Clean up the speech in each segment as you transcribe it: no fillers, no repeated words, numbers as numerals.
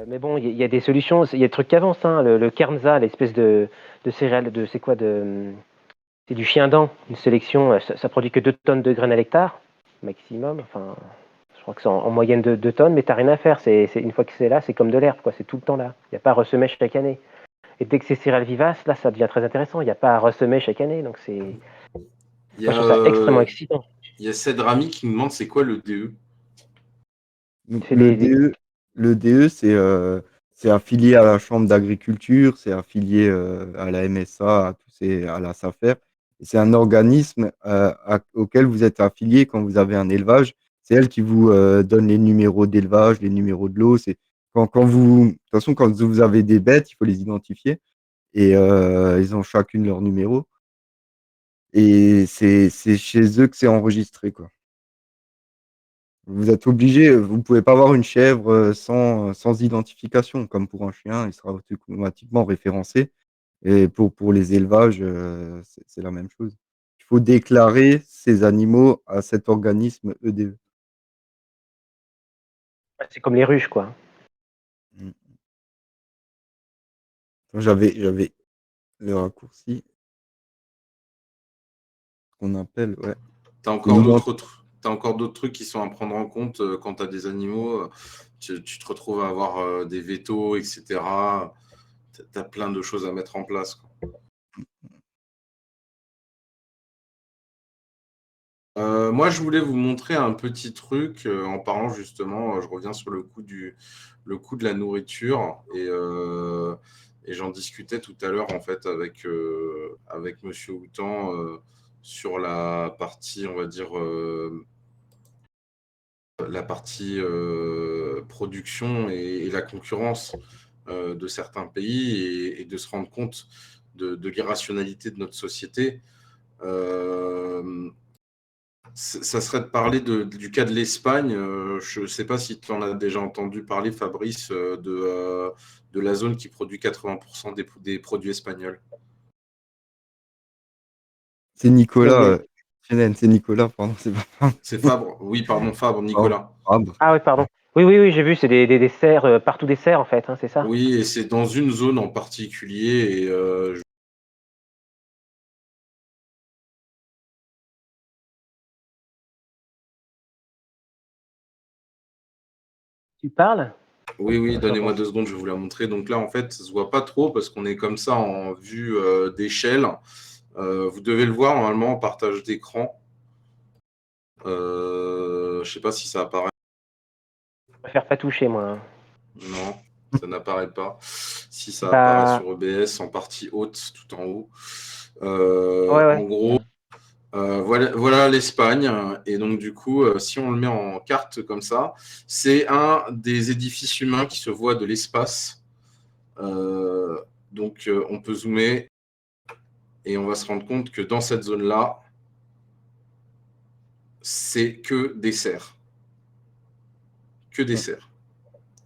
Mais bon, il y a des solutions, il y a des trucs qui avancent, hein. Le Kernza, l'espèce de céréales, c'est quoi c'est du chien dent, une sélection, ça produit que 2 tonnes de graines à l'hectare, maximum. Enfin, je crois que c'est en moyenne de 2 tonnes, mais t'as rien à faire. Une fois que c'est là, c'est comme de l'herbe, quoi. C'est tout le temps là. Il n'y a pas à ressemer chaque année. Et dès que c'est céréales vivaces, là, ça devient très intéressant. Il n'y a pas à ressemer chaque année. Donc moi, Il y je trouve ça extrêmement a, excitant. il y a Ced Rami qui me demande c'est quoi le DE. Donc, C'est des... le DE, c'est affilié à la Chambre d'agriculture, c'est affilié à la MSA, à la SAFER. Et c'est un organisme auquel vous êtes affilié quand vous avez un élevage. C'est elle qui vous donne les numéros d'élevage, les numéros de l'eau. De toute façon, quand vous avez des bêtes, il faut les identifier. Et ils ont chacune leur numéro. Et c'est chez eux que c'est enregistré, quoi. Vous êtes obligé, vous pouvez pas avoir une chèvre sans identification, comme pour un chien, il sera automatiquement référencé. Et pour les élevages, c'est la même chose. Il faut déclarer ces animaux à cet organisme EDE. c'est comme les ruches, quoi. Mm. J'avais le raccourci qu'on appelle, ouais. T'as C'est encore d'autres T'as encore d'autres trucs qui sont à prendre en compte quand tu as des animaux. Tu te retrouves à avoir des vétos, etc. Tu as plein de choses à mettre en place, quoi. Moi, je voulais vous montrer un petit truc en parlant justement, je reviens sur le coût de la nourriture et j'en discutais tout à l'heure en fait avec Monsieur Houtan sur la partie, on va dire, la partie production et la concurrence de certains pays et de se rendre compte de l'irrationalité de notre société. Ça serait de parler du cas de l'Espagne. Je ne sais pas si tu en as déjà entendu parler, Fabrice, de la zone qui produit 80% des produits espagnols. C'est Nicolas, Lequel? c'est Nicolas, pardon, c'est pas C'est Fabre. Oui, pardon, Fabre, Fabre. Nicolas. Fabre. Ah oui, pardon. Oui, j'ai vu, c'est des serres, partout des serres, en fait, hein, c'est ça? Oui, et c'est dans une zone en particulier. Et Tu parles? oui, Moi, je donnez-moi t'entends. 2 secondes, je vais vous la montrer. Donc là, en fait, ça ne se voit pas trop parce qu'on est comme ça en vue d'échelle. Vous devez le voir normalement en partage d'écran. Je ne sais pas si ça apparaît. Je préfère pas toucher, moi, hein. Non, ça n'apparaît pas. Si ça apparaît Bah, sur EBS en partie haute, tout en haut. ouais. En gros, voilà l'Espagne. Et donc, du coup, si on le met en carte comme ça, c'est un des édifices humains qui se voit de l'espace. Donc, on peut zoomer et on va se rendre compte que dans cette zone-là, c'est que des serres. Que des serres.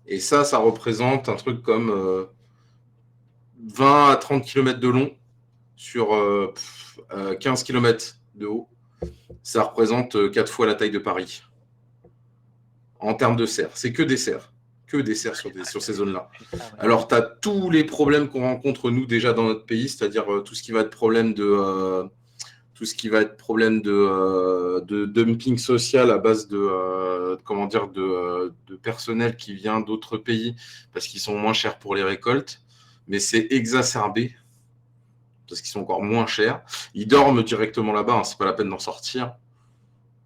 Et ça représente un truc comme 20 à 30 km de long sur 15 km de haut. Ça représente 4 fois la taille de Paris en termes de serres. C'est que des serres. Que des serres sur ces zones-là. Juste ça, ouais. Alors, tu as tous les problèmes qu'on rencontre nous déjà dans notre pays, c'est-à-dire tout ce qui va être problème de dumping social à base de personnel qui vient d'autres pays parce qu'ils sont moins chers pour les récoltes, mais c'est exacerbé parce qu'ils sont encore moins chers. Ils dorment directement là-bas, hein, c'est pas la peine d'en sortir.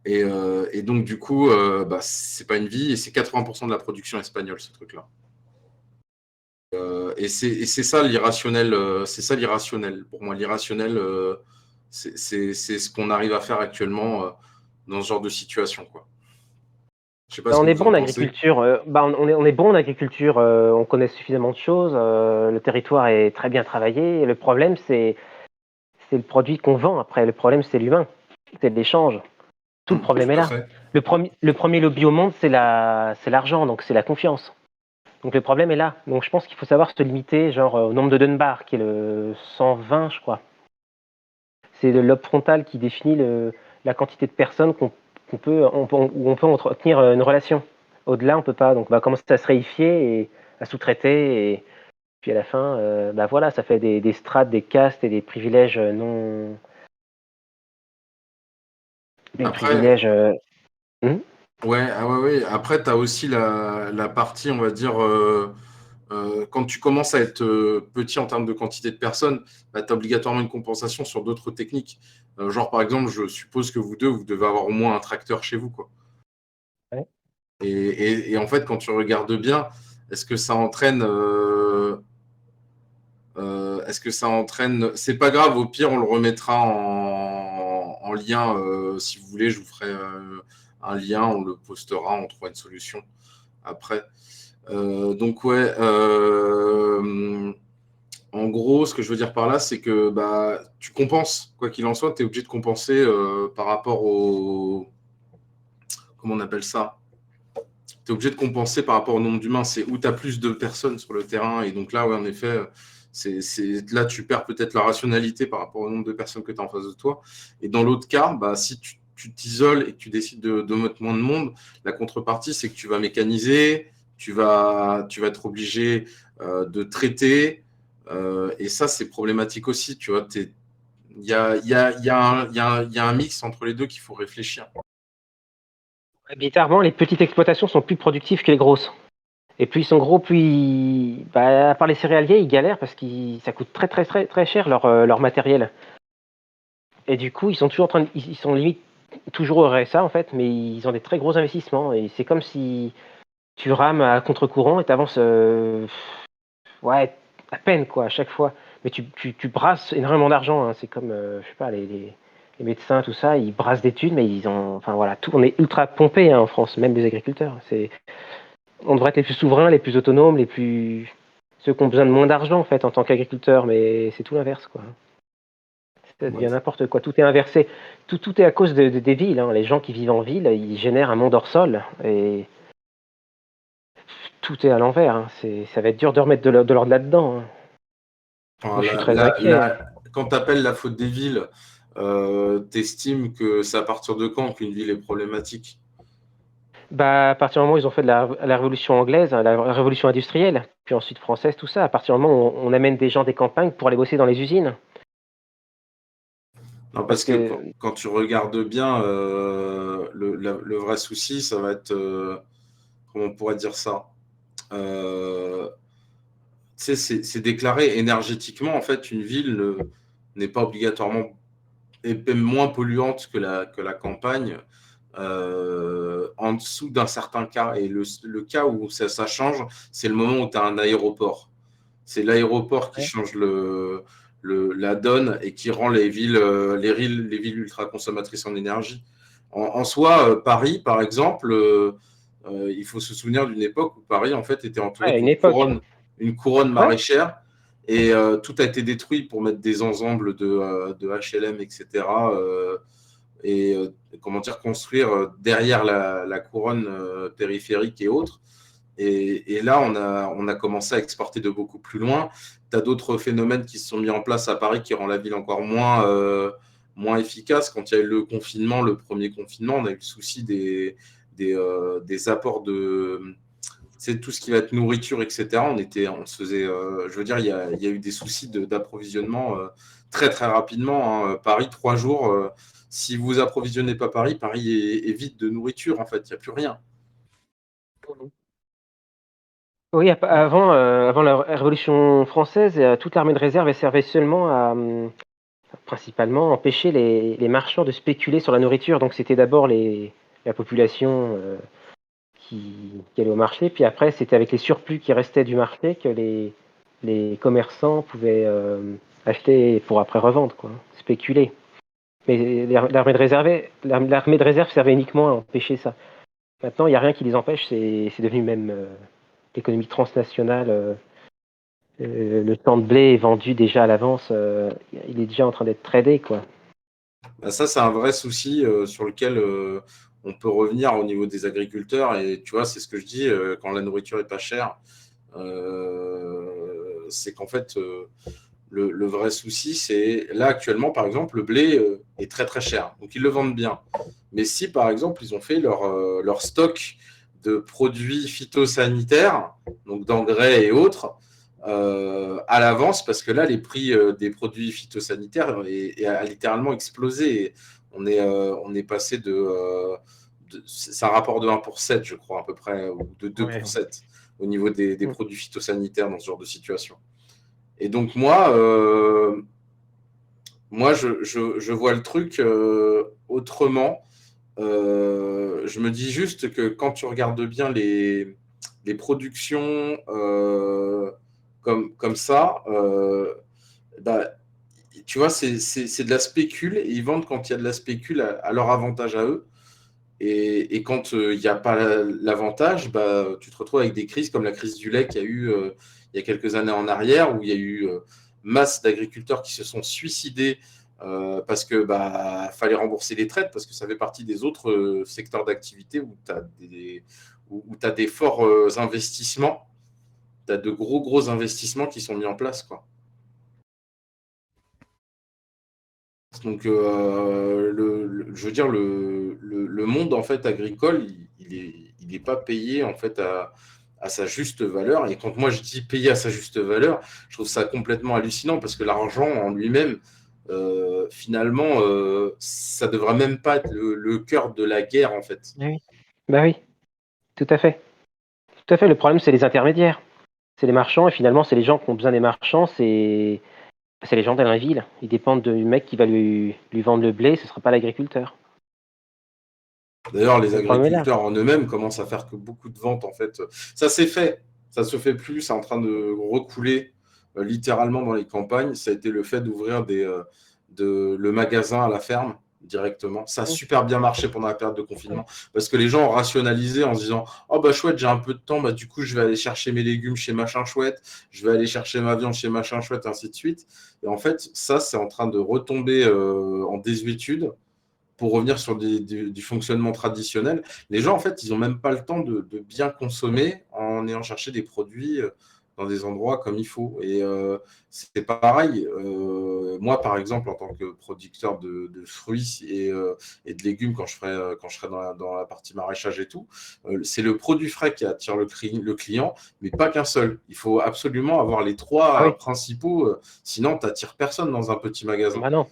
Et donc, du coup, c'est pas une vie et c'est 80% de la production espagnole, ce truc-là. Et c'est ça l'irrationnel. C'est ça l'irrationnel. Pour moi, l'irrationnel, c'est ce qu'on arrive à faire actuellement dans ce genre de situation, quoi. Je sais pas ce On que est vous bon en en pensez. agriculture. On est bon en agriculture. On connaît suffisamment de choses. Le territoire est très bien travaillé. Et le problème, c'est le produit qu'on vend. Après, le problème, c'est l'humain. C'est l'échange. Tout le problème est Tout à là. fait. Le premier lobby au monde, c'est l'argent, donc c'est la confiance. Donc le problème est là. Donc je pense qu'il faut savoir se limiter, genre au nombre de Dunbar, qui est le 120, je crois. C'est le lobe frontal qui définit la quantité de personnes où on peut entretenir une relation. Au-delà, on peut pas. Donc on va commencer à se réifier à sous-traiter. Et puis à la fin, bah voilà, ça fait des strates, des castes et des privilèges non. Des Après, privilèges. ouais, ah ouais, ouais. Après, tu as aussi la partie, on va dire, quand tu commences à être petit en termes de quantité de personnes, bah, tu as obligatoirement une compensation sur d'autres techniques. Genre, par exemple, je suppose que vous deux, vous devez avoir au moins un tracteur chez vous, quoi. Ouais. Et en fait, quand tu regardes bien, est-ce que ça entraîne c'est pas grave, au pire, on le remettra en lien. Si vous voulez, je vous ferai un lien, on le postera, on trouvera une solution après. Donc, ouais. En gros, ce que je veux dire par là, c'est que bah, tu compenses. Quoi qu'il en soit, tu es obligé de compenser par rapport au. Comment on appelle ça? Tu es obligé de compenser par rapport au nombre d'humains. C'est où tu as plus de personnes sur le terrain. Et donc là, ouais, en effet, là, tu perds peut-être la rationalité par rapport au nombre de personnes que tu as en face de toi. Et dans l'autre cas, bah, si tu t'isoles et que tu décides de mettre moins de monde, la contrepartie, c'est que tu vas mécaniser, tu vas être obligé de traiter. Et ça, c'est problématique aussi. Tu vois, il y a un mix entre les deux qu'il faut réfléchir. Bizarrement, les petites exploitations sont plus productives que les grosses. Et plus ils sont gros, bah, à part les céréaliers, ils galèrent parce que ça coûte très très très très cher leur matériel. Et du coup, ils sont toujours ils sont limite toujours au RSA en fait, mais ils ont des très gros investissements. Et c'est comme si tu rames à contre-courant et t'avances, ouais, à peine quoi, à chaque fois. Mais tu brasses énormément d'argent, hein. C'est comme, je sais pas, les médecins, tout ça, ils brassent des thunes, mais ils ont, enfin voilà, on est ultra pompé hein, en France, même les agriculteurs. On devrait être les plus souverains, les plus autonomes, ceux qui ont besoin de moins d'argent en fait en tant qu'agriculteurs, mais c'est tout l'inverse quoi. Ça devient Ouais. n'importe quoi, tout est inversé. Tout est à cause des villes, hein. Les gens qui vivent en ville, ils génèrent un monde hors sol et tout est à l'envers, hein. Ça va être dur de remettre de l'ordre là-dedans, hein. Enfin, Moi, je suis très inquiet. quand tu appelles la faute des villes, tu estimes que c'est à partir de quand qu'une ville est problématique? Bah, à partir du moment où ils ont fait de la révolution anglaise, hein, la révolution industrielle, puis ensuite française, tout ça, à partir du moment où on amène des gens des campagnes pour aller bosser dans les usines. Non, Parce parce que que, quand tu regardes bien, le vrai souci, ça va être, comment on pourrait dire ça? Euh, Tu sais, c'est déclaré énergétiquement, en fait, une ville n'est pas obligatoirement et même moins polluante que la campagne en dessous d'un certain cas. Et le cas où ça change, c'est le moment où tu as un aéroport. C'est l'aéroport qui ouais, change la donne et qui rend les villes ultra consommatrices en énergie. En soi, Paris, par exemple, il faut se souvenir d'une époque où Paris, en fait, était entouré à une époque. une couronne Ouais, maraîchère et tout a été détruit pour mettre des ensembles de HLM, etc. Et comment dire, construire derrière la couronne périphérique et autres. Et là, on a commencé à exporter de beaucoup plus loin. Tu as d'autres phénomènes qui se sont mis en place à Paris qui rend la ville encore moins efficace. Quand il y a eu le confinement, le premier confinement, on a eu le souci des apports de tout ce qui va être nourriture, etc. On se faisait, je veux dire, il y a eu des soucis d'approvisionnement très très rapidement, hein. Paris, 3 jours. Si vous approvisionnez pas Paris, Paris est vide de nourriture en fait. Il n'y a plus rien. oui, avant la Révolution française, toute l'armée de réserve, elle servait seulement à, principalement, empêcher les marchands de spéculer sur la nourriture. Donc c'était d'abord la population qui allait au marché, puis après c'était avec les surplus qui restaient du marché que les commerçants pouvaient acheter pour après revendre, quoi, spéculer. Mais l'armée de réserve servait uniquement à empêcher ça. Maintenant, il n'y a rien qui les empêche, c'est devenu même l'économie transnationale. Le champ de blé est vendu déjà à l'avance, il est déjà en train d'être tradé, quoi. Bah, ça, c'est un vrai souci sur lequel on peut revenir au niveau des agriculteurs. Et tu vois, c'est ce que je dis, quand la nourriture est pas chère, c'est qu'en fait, le vrai souci, c'est là actuellement, par exemple, le blé est très très cher. Donc ils le vendent bien. Mais si, par exemple, ils ont fait leur stock de produits phytosanitaires, donc d'engrais et autres, à l'avance, parce que là, les prix des produits phytosanitaires a littéralement explosé. On est passé c'est un rapport de 1 pour 7, je crois, à peu près, ou de 2 pour 7 au niveau des produits phytosanitaires dans ce genre de situation. Et donc, moi, je vois le truc autrement. Je me dis juste que quand tu regardes bien les productions comme ça, bah, tu vois, c'est de la spécule, et ils vendent quand il y a de la spécule à leur avantage à eux. Et quand il n'y a pas l'avantage, bah, tu te retrouves avec des crises comme la crise du lait qu'il y a eu il y a quelques années en arrière, où il y a eu masse d'agriculteurs qui se sont suicidés parce que fallait rembourser les traites, parce que ça fait partie des autres secteurs d'activité où tu as des forts investissements, tu as de gros investissements qui sont mis en place, quoi. Donc, je veux dire, le monde en fait agricole, il est pas payé en fait à sa juste valeur. Et quand moi je dis payer à sa juste valeur, je trouve ça complètement hallucinant, parce que l'argent en lui-même, finalement, ça devrait même pas être le cœur de la guerre en fait. Oui. Bah oui, tout à fait. Tout à fait. Le problème, c'est les intermédiaires. C'est les marchands, et finalement, c'est les gens qui ont besoin des marchands, c'est les gens dans la ville. Ils dépendent du mec qui va lui vendre le blé, ce ne sera pas l'agriculteur. D'ailleurs, les Le problème est là. agriculteurs en eux-mêmes commencent à faire que beaucoup de ventes en fait. Ça s'est fait, ça se fait plus, c'est en train de recouler littéralement dans les campagnes. Ça a été le fait d'ouvrir le magasin à la ferme directement. Ça a super bien marché pendant la période de confinement, parce que les gens ont rationalisé en se disant oh bah chouette, j'ai un peu de temps, bah du coup je vais aller chercher mes légumes chez machin chouette, je vais aller chercher ma viande chez machin chouette, ainsi de suite. Et en fait, ça c'est en train de retomber en désuétude pour revenir sur du fonctionnement traditionnel. Les gens, en fait, ils n'ont même pas le temps de bien consommer en ayant cherché des produits dans des endroits comme il faut. Et c'est pareil. Moi, par exemple, en tant que producteur de fruits et de légumes, quand je serai dans la partie maraîchage et tout, c'est le produit frais qui attire le client, mais pas qu'un seul. Il faut absolument avoir les trois Ah oui. principaux, sinon tu n'attires personne dans un petit magasin. Bah non.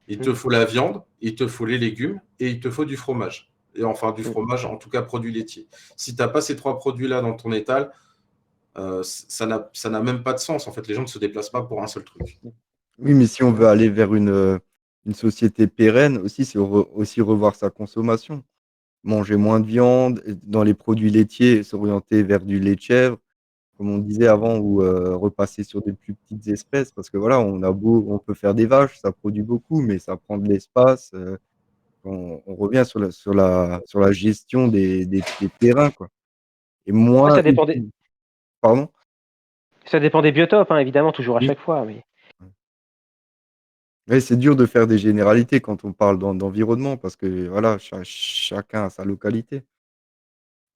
Il te faut la viande, il te faut les légumes et il te faut du fromage. Et enfin, du Mm. fromage, en tout cas, produits laitiers. Si tu n'as pas ces 3 produits-là dans ton étal, ça n'a même pas de sens. En fait, les gens ne se déplacent pas pour un seul truc. Oui, mais si on veut aller vers une société pérenne aussi, c'est aussi revoir sa consommation. Manger moins de viande, et dans les produits laitiers, s'orienter vers du lait de chèvre, comme on disait avant, ou repasser sur des plus petites espèces, parce que voilà, on peut faire des vaches, ça produit beaucoup, mais ça prend de l'espace. On revient sur la gestion des terrains, quoi. Et Ouais, moins pardon? ça dépend des biotopes, hein, évidemment, toujours à Oui. chaque fois. Mais Ouais, c'est dur de faire des généralités quand on parle d'environnement, parce que voilà, chacun a sa localité.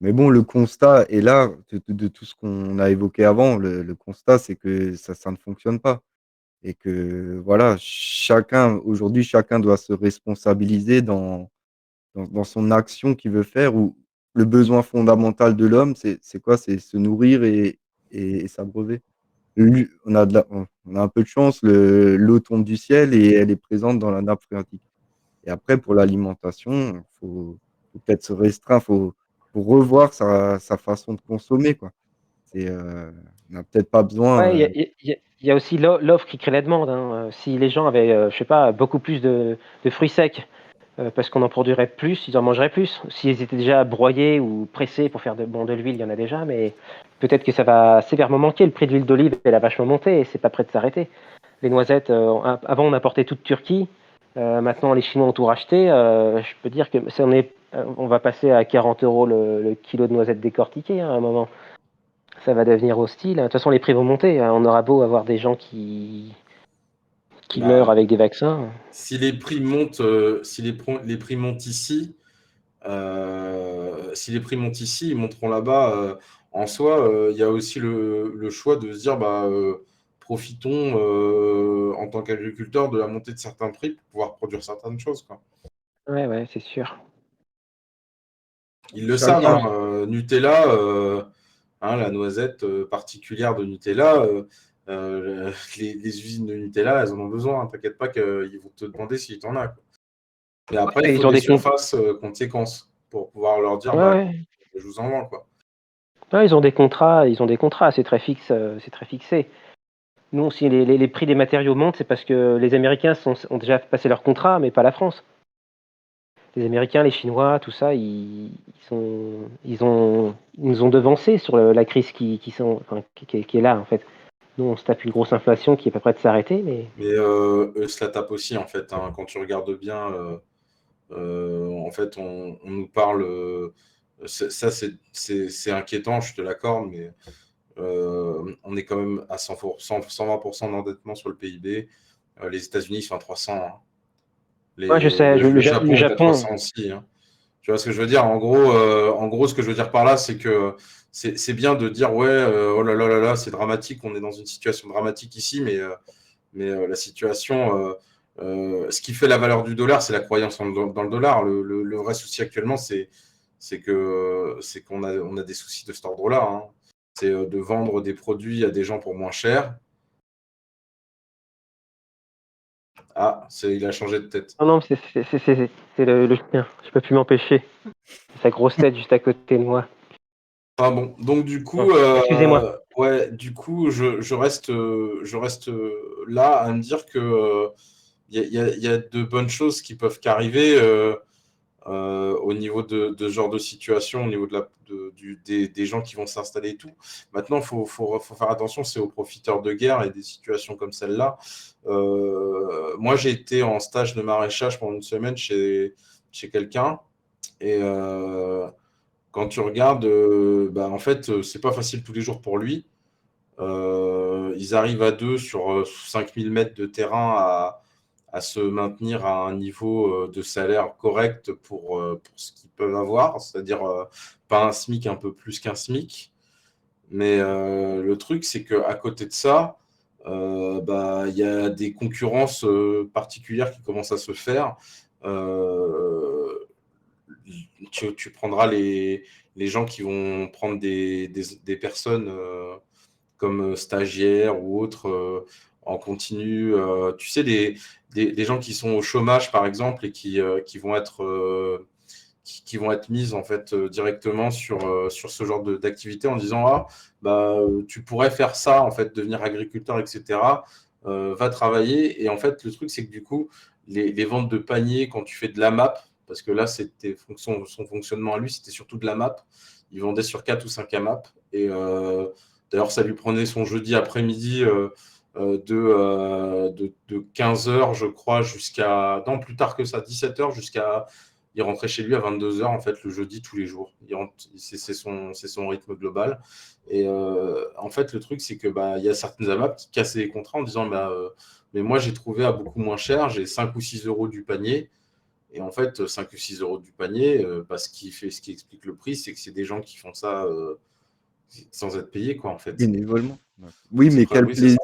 Mais bon, le constat est là, de tout ce qu'on a évoqué avant. Le constat, c'est que ça ne fonctionne pas, et que voilà, aujourd'hui, chacun doit se responsabiliser dans son action qu'il veut faire, ou le besoin fondamental de l'homme, c'est quoi? C'est se nourrir et s'abreuver. On a un peu de chance, l'eau tombe du ciel et elle est présente dans la nappe phréatique. Et après, pour l'alimentation, faut peut-être se restreindre, faut revoir sa façon de consommer, quoi. On n'a peut-être pas besoin, ouais, il y a aussi l'offre qui crée la demande, hein. Si les gens avaient, je sais pas, beaucoup plus de fruits secs, parce qu'on en produirait plus, ils en mangeraient plus. S'ils étaient déjà broyés ou pressés pour faire de l'huile, il y en a déjà, mais peut-être que ça va sévèrement manquer. Le prix de l'huile d'olive, elle a vachement monté et c'est pas prêt de s'arrêter. Les noisettes, avant on importait tout de Turquie, maintenant les Chinois ont tout racheté. Je peux dire que on va passer à 40 € le kilo de noisettes décortiquées, hein, à un moment. Ça va devenir hostile. De toute façon, les prix vont monter, hein. On aura beau avoir des gens qui meurent Bah, avec des vaccins. si les prix montent, les prix montent ici, ils monteront là-bas. En soi, il y a aussi le choix de se dire, profitons en tant qu'agriculteur de la montée de certains prix pour pouvoir produire certaines choses, quoi. Ouais, ouais, c'est sûr. Ils le savent, Chacun. Nutella, la noisette particulière de Nutella, les usines de Nutella, elles en ont besoin. T'inquiète pas qu'ils vont te demander si tu en as. Quoi. Et après, il Ouais, faut ils ont des des comptes. surfaces conséquences pour pouvoir leur dire, Ouais, bah, ouais. je vous en vends. Quoi. Ouais, ils ont des contrats, c'est très fixe, c'est très fixé. Nous, si les prix des matériaux montent, c'est parce que les Américains ont déjà passé leur contrat, mais pas la France. Les Américains, les Chinois, tout ça, ils nous ont devancés sur la crise qui est là, en fait. Nous, on se tape une grosse inflation qui est pas près de s'arrêter, mais Mais eux se la tapent aussi, en fait. Quand tu regardes bien, en fait, on nous parle. Ça, c'est inquiétant, je te l'accorde, mais on est quand même à 100%, 120% d'endettement sur le PIB. Les États-Unis sont à 300. Hein. ouais, je sais, Le Japon le est à Japon, 300 aussi. Hein. Tu vois ce que je veux dire? En gros, ce que je veux dire par là, c'est que c'est bien de dire ouais, oh là là là là, c'est dramatique, on est dans une situation dramatique ici, mais la situation, ce qui fait la valeur du dollar, c'est la croyance dans le dollar. Le vrai souci actuellement, c'est qu'on on a des soucis de cet ordre-là. Hein. C'est de vendre des produits à des gens pour moins cher. Ah, il a changé de tête. non, non, c'est le chien, je peux plus m'empêcher. C'est sa grosse tête juste à côté de moi. Ah bon, donc Bon, excusez-moi. ouais, du coup, je reste là à me dire que il y a de bonnes choses qui peuvent qu'arriver au niveau de ce genre de situation, au niveau des gens qui vont s'installer et tout. Maintenant, faut faire attention, c'est aux profiteurs de guerre et des situations comme celle-là. Moi, j'ai été en stage de maraîchage pendant une semaine chez quelqu'un et quand tu regardes, en fait, c'est pas facile tous les jours pour lui. Ils arrivent à deux sur 5000 mètres de terrain à se maintenir à un niveau de salaire correct pour ce qu'ils peuvent avoir, c'est-à-dire pas un SMIC, un peu plus qu'un SMIC. Mais le truc, c'est qu'à côté de ça, il y a des concurrences particulières qui commencent à se faire. Euh, tu prendras les gens qui vont prendre des personnes comme stagiaires ou autres en continu. Tu sais, des gens qui sont au chômage, par exemple, et qui vont être qui vont être mises en fait directement sur ce genre d'activité en disant tu pourrais faire ça en fait, devenir agriculteur, etc. Va travailler. Et en fait, le truc, c'est que du coup, les ventes de paniers, quand tu fais de la map, parce que là, c'était son fonctionnement à lui, c'était surtout de la map. Il vendait sur 4 ou 5 AMAP. Et d'ailleurs, ça lui prenait son jeudi après-midi de 15h, je crois, jusqu'à. Non, plus tard que ça, 17h, jusqu'à. Il rentrait chez lui à 22h, en fait, le jeudi, tous les jours. C'est son rythme global. Et en fait, le truc, c'est que il y a certaines AMAP qui cassaient les contrats en disant mais moi, j'ai trouvé à beaucoup moins cher, j'ai 5 ou 6 euros du panier. Et en fait, 5 ou 6 euros du panier, ce qui explique le prix, c'est que c'est des gens qui font ça sans être payés, quoi, en fait. Bénévolement. Ouais. Oui, mais Oui, c'est ça.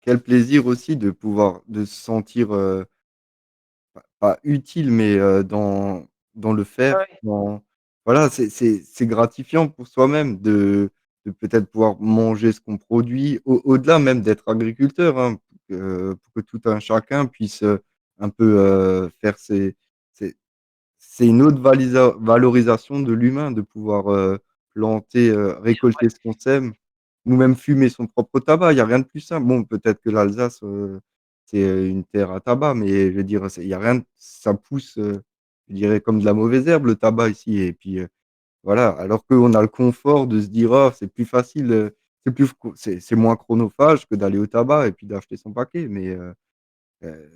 quel plaisir aussi de pouvoir de se sentir pas utile, mais dans le faire. Ouais, Voilà, c'est gratifiant pour soi-même de peut-être pouvoir manger ce qu'on produit, au-delà même d'être agriculteur, hein, pour que tout un chacun puisse un peu faire ses, c'est une autre valorisation de l'humain de pouvoir planter, récolter ce qu'on sème, ou même fumer son propre tabac. Il y a rien de plus simple. Bon, peut-être que l'Alsace, c'est une terre à tabac, mais je veux dire, il y a rien de ça pousse, je dirais comme de la mauvaise herbe, le tabac ici et puis, voilà. Alors qu'on a le confort de se dire: «Oh, c'est plus facile, c'est moins chronophage que d'aller au tabac et puis d'acheter son paquet», mais Heu,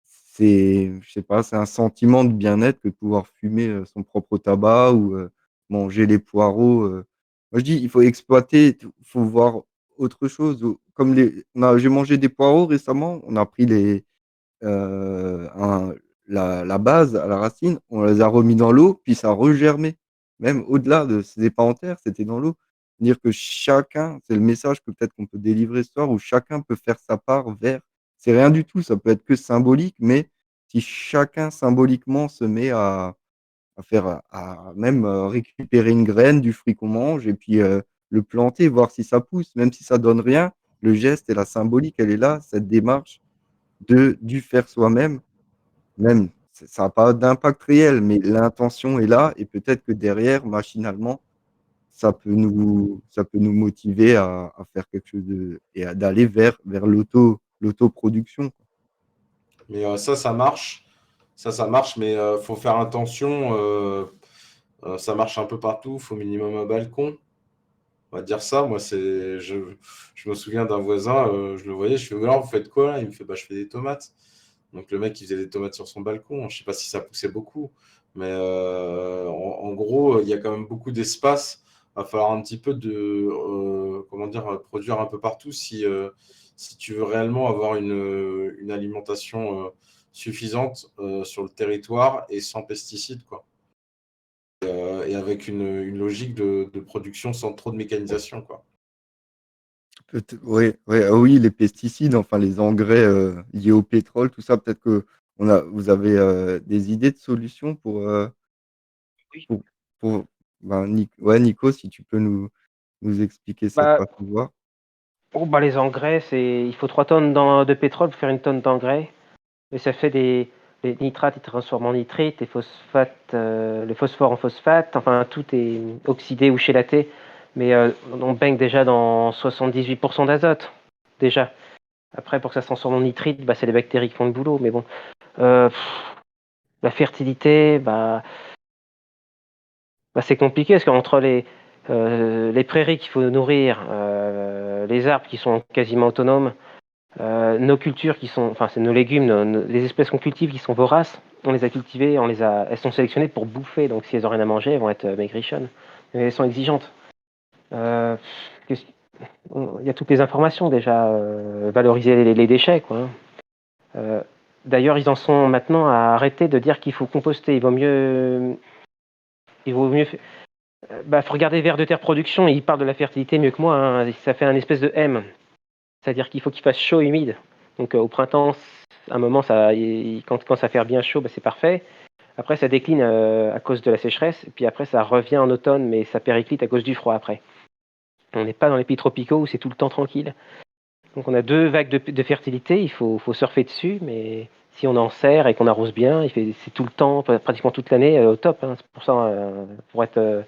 c'est je sais pas, c'est un sentiment de bien-être que de pouvoir fumer, son propre tabac ou, manger les poireaux, moi je dis: «Il faut exploiter, faut voir autre chose», ou comme j'ai mangé des poireaux récemment, on a pris un la base à la racine, on les a remis dans l'eau, puis ça a regermé. Même au-delà de c'était pas en terre, c'était dans l'eau. Dire que chacun c'est le message que peut-être qu'on peut délivrer ce soir, où chacun peut faire sa part vers c'est rien du tout, ça peut être que symbolique, mais si chacun symboliquement se met à même récupérer une graine du fruit qu'on mange et puis le planter, voir si ça pousse, même si ça donne rien. Le geste et la symbolique, elle est là, cette démarche du faire soi-même, même ça n'a pas d'impact réel, mais l'intention est là et peut-être que derrière, machinalement, ça peut nous motiver à faire quelque chose d'aller vers l'autoproduction. Mais ça marche. Ça marche, mais faut faire attention. Ça marche un peu partout. Il faut minimum un balcon. On va dire ça. Moi, je me souviens d'un voisin, je le voyais, je fais, alors, vous faites quoi là? Il me fait, bah, je fais des tomates. Donc, le mec, il faisait des tomates sur son balcon. Je ne sais pas si ça poussait beaucoup. Mais en gros, il y a quand même beaucoup d'espace. Il va falloir un petit peu comment dire, produire un peu partout si tu veux réellement avoir une alimentation suffisante sur le territoire et sans pesticides, quoi. Et avec une logique de production sans trop de mécanisation, quoi. Oui, oui, les pesticides, enfin les engrais liés au pétrole, tout ça, peut-être que vous avez des idées de solutions Oui. pour, pour ben, ouais, Nico, si tu peux nous expliquer cette Bah, façon de voir. les engrais, il faut 3 tonnes de pétrole pour faire une tonne d'engrais. Et ça fait les nitrates, ils transforment en nitrite, les phosphates, le phosphore en phosphate, enfin tout est oxydé ou chélaté. Mais on baigne déjà dans 78% d'azote, déjà. Après, pour que ça se transforme en nitrite, c'est les bactéries qui font le boulot. Mais bon, la fertilité, c'est compliqué parce qu'entre les prairies qu'il faut nourrir, les arbres qui sont quasiment autonomes, nos cultures c'est nos légumes, les espèces qu'on cultive qui sont voraces, on les a cultivées, elles sont sélectionnées pour bouffer, donc si elles n'ont rien à manger, elles vont être maigrichonnes. Mais elles sont exigeantes. Il y a toutes les informations déjà, valoriser les déchets, quoi. D'ailleurs, ils en sont maintenant à arrêter de dire qu'il faut composter. Faut regarder Vers de Terre Production, il parle de la fertilité mieux que moi, hein. Ça fait un espèce de M. C'est-à-dire qu'il faut qu'il fasse chaud et humide. Donc au printemps, à un moment, quand ça fait bien chaud, c'est parfait. Après, ça décline à cause de la sécheresse. Et puis après, ça revient en automne, mais ça périclite à cause du froid après. On n'est pas dans les pays tropicaux où c'est tout le temps tranquille. Donc on a 2 vagues de fertilité, il faut surfer dessus, mais si on en sert et qu'on arrose bien, c'est tout le temps, pratiquement toute l'année, au top, hein. C'est pour ça, pour être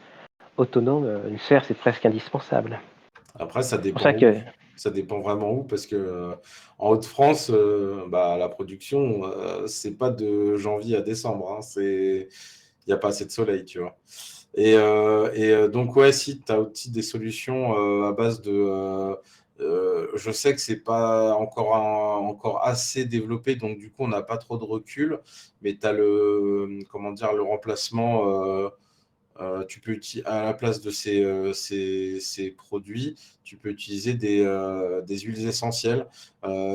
autonome, une serre, c'est presque indispensable. Après, ça C'est pour dépend ça où. que Ça dépend vraiment où, parce que en Hauts-de-France, la production, c'est pas de janvier à décembre, hein. Il n'y a pas assez de soleil, tu vois. Et donc, ouais, si tu as aussi des solutions à base je sais que c'est pas encore assez développé, donc du coup, on n'a pas trop de recul, mais tu as comment dire, le remplacement. Tu peux à la place de ces produits, tu peux utiliser des huiles essentielles.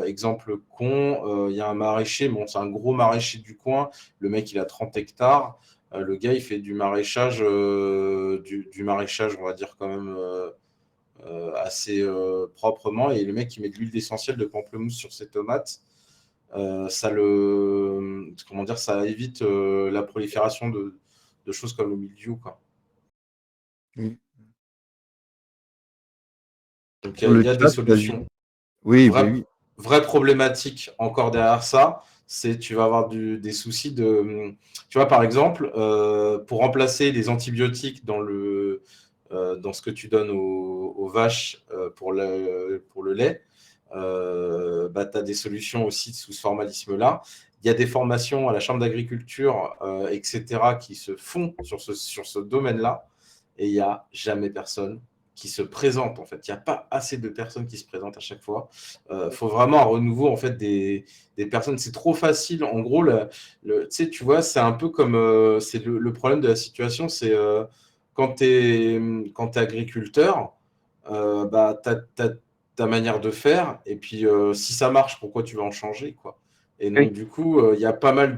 Exemple con, il y a un maraîcher, bon, c'est un gros maraîcher du coin, le mec il a 30 hectares, le gars il fait du maraîchage, du maraîchage, on va dire quand même assez proprement, et le mec il met de l'huile essentielle de pamplemousse sur ses tomates. Comment dire, ça évite la prolifération de choses comme le mildiou, quoi. Oui. Donc, Sur il le y a des chat, solutions. oui, Vraie, oui. vraie problématique encore derrière ça, c'est tu vas avoir des soucis de. Tu vois, par exemple, pour remplacer les antibiotiques dans ce que tu donnes aux vaches pour le lait, tu as des solutions aussi sous ce formalisme-là. Il y a des formations à la Chambre d'agriculture, etc., qui se font sur ce domaine-là, et il n'y a jamais personne qui se présente, en fait. Il n'y a pas assez de personnes qui se présentent à chaque fois. Faut vraiment un renouveau, en fait, des personnes. C'est trop facile. En gros, tu vois, c'est un peu comme c'est le problème de la situation, c'est quand tu es agriculteur, tu as ta manière de faire, et puis si ça marche, pourquoi tu vas en changer, quoi. Et donc, oui. du coup, il y a pas mal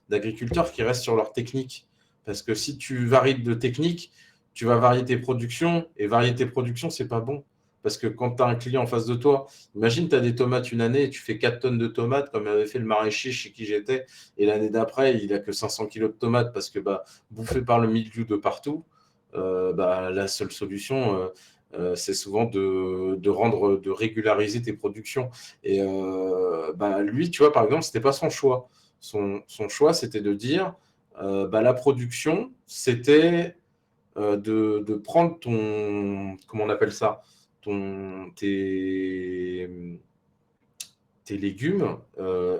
d'agriculteurs qui restent sur leur technique. Parce que si tu varies de technique, tu vas varier tes productions, et varier tes productions, c'est pas bon. Parce que quand tu as un client en face de toi, imagine tu as des tomates une année et tu fais 4 tonnes de tomates, comme avait fait le maraîcher chez qui j'étais, et l'année d'après, il a que 500 kilos de tomates parce que bouffé par le mildiou de partout. La seule solution, c'est souvent de régulariser tes productions. Et lui, tu vois, par exemple, c'était pas son choix. Son choix, c'était de dire, la production, c'était de prendre comment on appelle ça, tes légumes,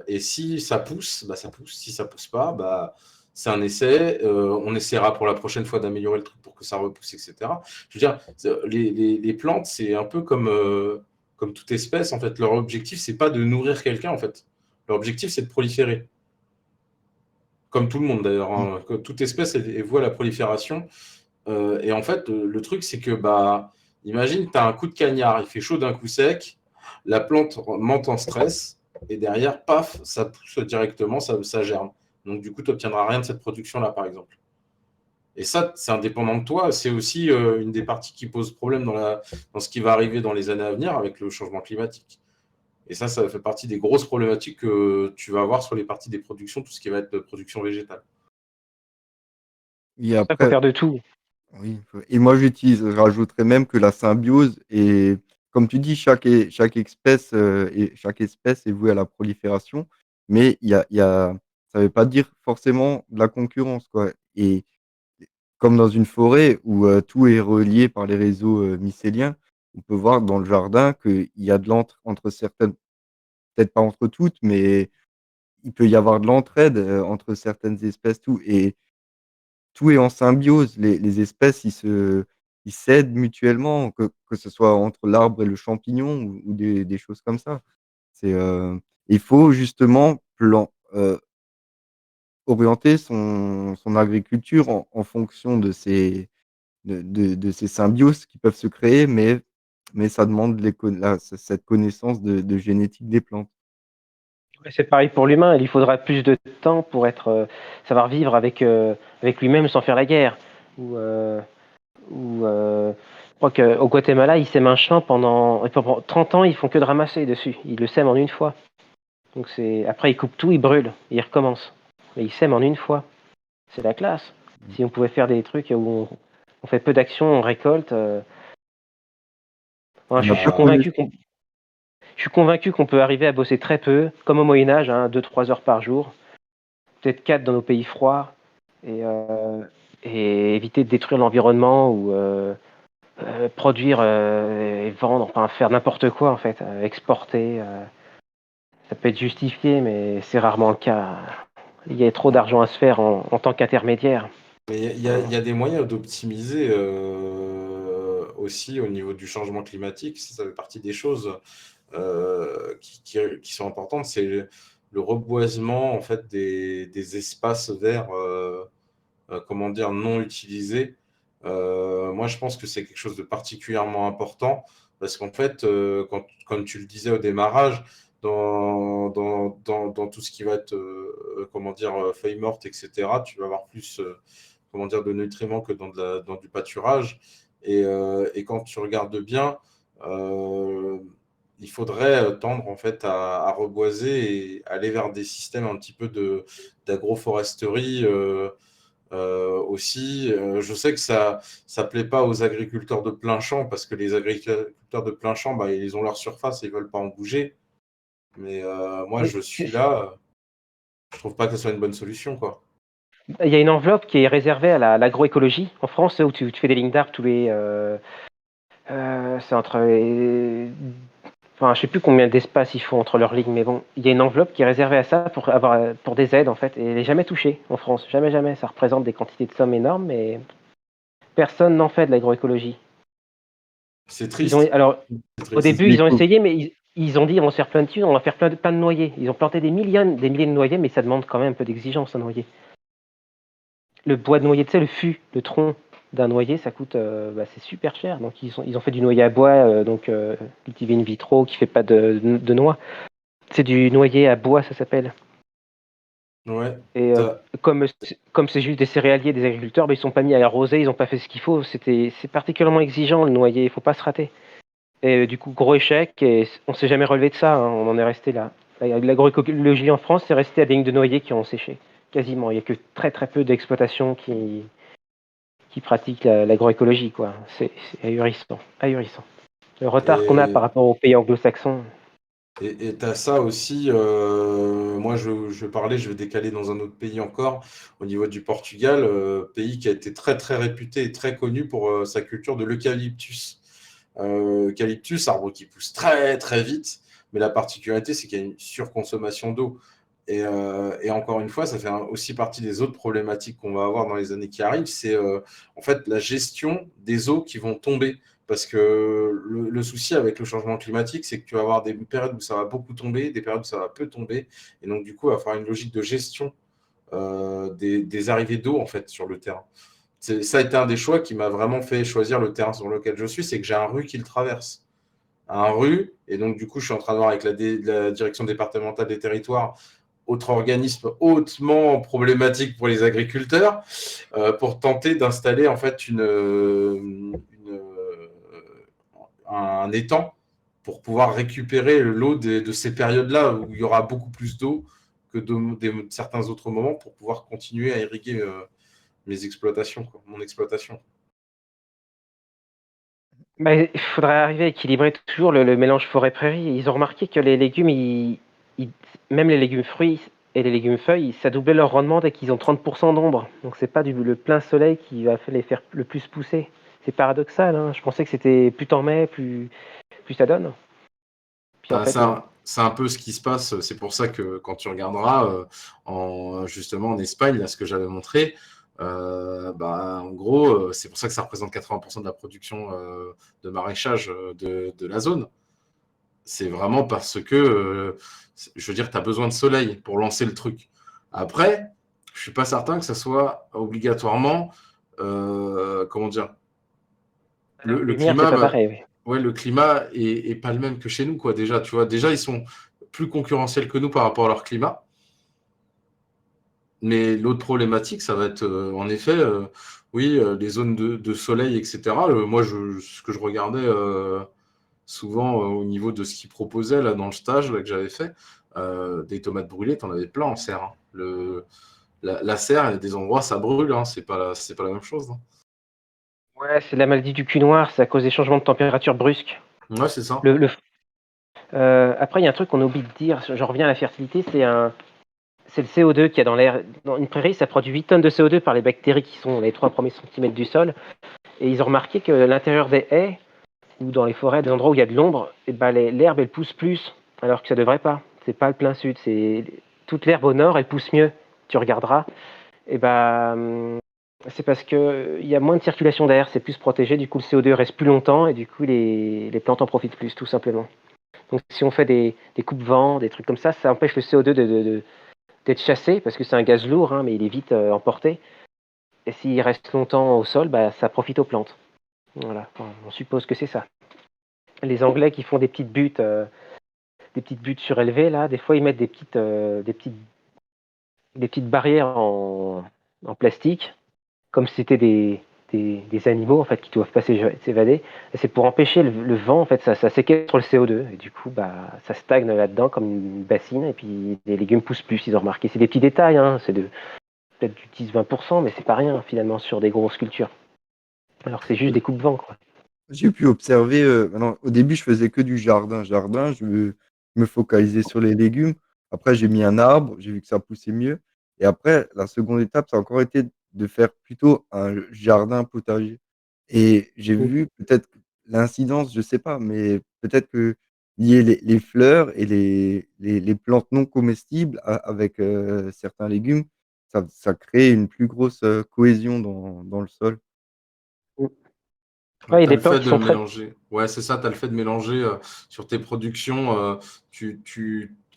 et si ça pousse, ça pousse. Si ça pousse pas, c'est un essai. On essaiera pour la prochaine fois d'améliorer le truc pour que ça repousse, etc. Je veux dire, les plantes, c'est un peu comme toute espèce. En fait, leur objectif, c'est pas de nourrir quelqu'un. En fait, leur objectif, c'est de proliférer. Comme tout le monde d'ailleurs, hein. Toute espèce elle voit la prolifération. Et en fait, le truc, c'est que imagine, tu as un coup de cagnard, il fait chaud d'un coup sec, la plante monte en stress, et derrière, paf, ça pousse directement, ça germe. Donc, du coup, tu n'obtiendras rien de cette production-là, par exemple. Et ça, c'est indépendant de toi. C'est aussi une des parties qui pose problème dans ce qui va arriver dans les années à venir avec le changement climatique. Et ça fait partie des grosses problématiques que tu vas avoir sur les parties des productions, tout ce qui va être de production végétale. Et Ça, faut après, faire de tout. oui, et moi je rajouterais même que la symbiose est, comme tu dis, chaque espèce est vouée à la prolifération, mais ça veut pas dire forcément de la concurrence, quoi. Et comme dans une forêt où tout est relié par les réseaux mycéliens, on peut voir dans le jardin qu'il y a de l'entre entre certaines, peut-être pas entre toutes, mais il peut y avoir de l'entraide entre certaines espèces, tout. Et tout est en symbiose. Les espèces, ils s'aident mutuellement, que ce soit entre l'arbre et le champignon ou des choses comme ça. C'est, il faut justement orienter son agriculture en fonction de ces symbioses qui peuvent se créer, mais ça demande cette connaissance de génétique des plantes. Ouais, c'est pareil pour l'humain, il lui faudra plus de temps pour savoir vivre avec lui-même sans faire la guerre. Je crois qu'au Guatemala, ils sèment un champ pendant 30 ans, ils font que de ramasser dessus. Ils le sèment en une fois. Donc après, ils coupent tout, ils brûlent, et ils recommencent. Mais ils sèment en une fois. C'est la classe. Si on pouvait faire des trucs où on fait peu d'actions, on récolte. On Je a suis beaucoup convaincu qu'on peut arriver à bosser très peu, comme au Moyen-Âge, 2-3 heures par jour, peut-être 4 dans nos pays froids, et éviter de détruire l'environnement ou produire et vendre, enfin faire n'importe quoi en fait, exporter. Ça peut être justifié, mais c'est rarement le cas. Il y a trop d'argent à se faire en tant qu'intermédiaire. Mais il y a des moyens d'optimiser aussi au niveau du changement climatique. Ça fait partie des choses qui sont importantes. C'est le reboisement en fait, des espaces verts comment dire, non utilisés. Moi, je pense que c'est quelque chose de particulièrement important parce qu'en fait, comme tu le disais au démarrage, dans tout ce qui va être, comment dire, feuilles mortes, etc., tu vas avoir plus, comment dire, de nutriments que dans du pâturage. Et quand tu regardes bien, il faudrait tendre en fait à reboiser et aller vers des systèmes un petit peu d'agroforesterie aussi. Je sais que ça plaît pas aux agriculteurs de plein champ parce que les agriculteurs de plein champ, ils ont leur surface et ils veulent pas en bouger. Mais moi, je suis là, je trouve pas que ce soit une bonne solution, quoi. Il y a une enveloppe qui est réservée à l'agroécologie en France, où tu fais des lignes d'arbres tous les. C'est entre enfin, je sais plus combien d'espace il faut entre leurs lignes, mais bon, il y a une enveloppe qui est réservée à ça pour des aides en fait, et elle n'est jamais touchée en France, jamais, jamais. Ça représente des quantités de sommes énormes, mais personne n'en fait de l'agroécologie. C'est triste. Alors, C'est au triste. début, ils ont essayé, mais ils ont dit on va se faire plein de thunes, on va faire plein de noyers. Ils ont planté des milliers de noyers, mais ça demande quand même un peu d'exigence, un noyer. Le bois de noyer, tu sais, le fût, le tronc d'un noyer, ça coûte, c'est super cher. Donc ils ont fait du noyer à bois, cultivé in vitro, qui fait pas de noix. C'est du noyer à bois, ça s'appelle. Ouais. Et comme c'est juste des céréaliers, des agriculteurs, ils sont pas mis à arroser, ils ont pas fait ce qu'il faut. C'est particulièrement exigeant le noyer, il faut pas se rater. Et du coup, gros échec, et on s'est jamais relevé de ça, hein, on en est resté là. L'agroécologie en France, c'est resté à des lignes de noyer qui ont séché, quasiment. Il n'y a que très très peu d'exploitations qui pratiquent l'agroécologie, quoi. C'est ahurissant, ahurissant. Le retard qu'on a par Et rapport aux pays anglo-saxons. et tu as ça aussi, moi je vais parler, je vais décaler dans un autre pays encore, au niveau du Portugal, pays qui a été très très réputé et très connu pour sa culture de l'eucalyptus. Eucalyptus, arbre qui pousse très très vite, mais la particularité c'est qu'il y a une surconsommation d'eau. Et encore une fois, ça fait aussi partie des autres problématiques qu'on va avoir dans les années qui arrivent, c'est en fait la gestion des eaux qui vont tomber. Parce que le souci avec le changement climatique, c'est que tu vas avoir des périodes où ça va beaucoup tomber, des périodes où ça va peu tomber. Et donc, du coup, il va falloir une logique de gestion des arrivées d'eau en fait sur le terrain. Ça a été un des choix qui m'a vraiment fait choisir le terrain sur lequel je suis, c'est que j'ai un rue qui le traverse. Un rue, et donc du coup, je suis en train de voir avec la direction départementale des territoires, autre organisme hautement problématique pour les agriculteurs, pour tenter d'installer en fait un étang pour pouvoir récupérer l'eau de ces périodes-là où il y aura beaucoup plus d'eau que de certains autres moments pour pouvoir continuer à irriguer mes exploitations, mon exploitation. Bah, il faudrait arriver à équilibrer toujours le mélange forêt-prairie. Ils ont remarqué que les légumes, même les légumes fruits et les légumes feuilles, ça doublait leur rendement dès qu'ils ont 30% d'ombre. Donc c'est pas le plein soleil qui va les faire le plus pousser. C'est paradoxal, hein. Je pensais que c'était plus t'en mets, plus ça donne. Puis en Ben, fait, non. c'est un peu ce qui se passe. C'est pour ça que quand tu regarderas justement en Espagne, là, ce que j'avais montré, bah, en gros, c'est pour ça que ça représente 80% de la production de maraîchage de la zone. C'est vraiment parce que, je veux dire, tu as besoin de soleil pour lancer le truc. Après, je suis pas certain que ça soit obligatoirement, comment dire, La le lumière, c'est climat, pas pareil. Oui. ouais, le climat est pas le même que chez nous, quoi. Déjà, tu vois, déjà ils sont plus concurrentiels que nous par rapport à leur climat. Mais l'autre problématique, ça va être en effet, oui, les zones de soleil, etc. Moi, ce que je regardais souvent au niveau de ce qu'ils proposaient là, dans le stage là, que j'avais fait, des tomates brûlées, tu en avais plein en serre, hein. La serre, il y a des endroits, ça brûle, hein, c'est pas la même chose, hein. Ouais, c'est la maladie du cul noir, c'est à cause des changements de température brusques. Ouais, c'est ça. Après, il y a un truc qu'on oublie de dire, j'en reviens à la fertilité, c'est le CO2 qu'il y a dans l'air. Dans une prairie, ça produit 8 tonnes de CO2 par les bactéries qui sont les 3 premiers centimètres du sol. Et ils ont remarqué que l'intérieur des haies, ou dans les forêts, des endroits où il y a de l'ombre, et ben l'herbe, elle pousse plus, alors que ça devrait pas. C'est pas le plein sud. Toute l'herbe au nord, elle pousse mieux. Tu regarderas. Et c'est parce que il y a moins de circulation d'air, c'est plus protégé. Du coup, le CO2 reste plus longtemps et du coup, les plantes en profitent plus, tout simplement. Donc, si on fait des coupes-vents, des trucs comme ça empêche le CO2 d'être chassé parce que c'est un gaz lourd, hein, mais il est vite emporté. Et s'il reste longtemps au sol, bah, ça profite aux plantes. Voilà, enfin, on suppose que c'est ça. Les Anglais qui font des petites buttes surélevées, là, des fois ils mettent des petites barrières en plastique, comme si c'était des animaux en fait qui doivent pas s'évader. Et c'est pour empêcher le vent, en fait, ça séquestre le CO2. Et du coup, bah, ça stagne là-dedans comme une bassine, et puis les légumes poussent plus, ils ont remarqué. C'est des petits détails, hein, c'est peut-être du 10-20%, mais c'est pas rien finalement sur des grosses cultures. Alors que c'est juste des coupes-vent, quoi. J'ai pu observer, maintenant, au début, je faisais que du jardin. Je me focalisais sur les légumes. Après, j'ai mis un arbre, j'ai vu que ça poussait mieux. Et après, la seconde étape, ça a encore été de faire plutôt un jardin potager. Et j'ai Mm. vu peut-être l'incidence, je sais pas, mais peut-être que lier les fleurs et les plantes non comestibles avec certains légumes, ça crée une plus grosse cohésion dans le sol. Mm. Ouais, Ouais, il y a tu as des le fait plantes qui de sont très. mélanger. Ouais, c'est ça, tu as le fait de mélanger sur tes productions,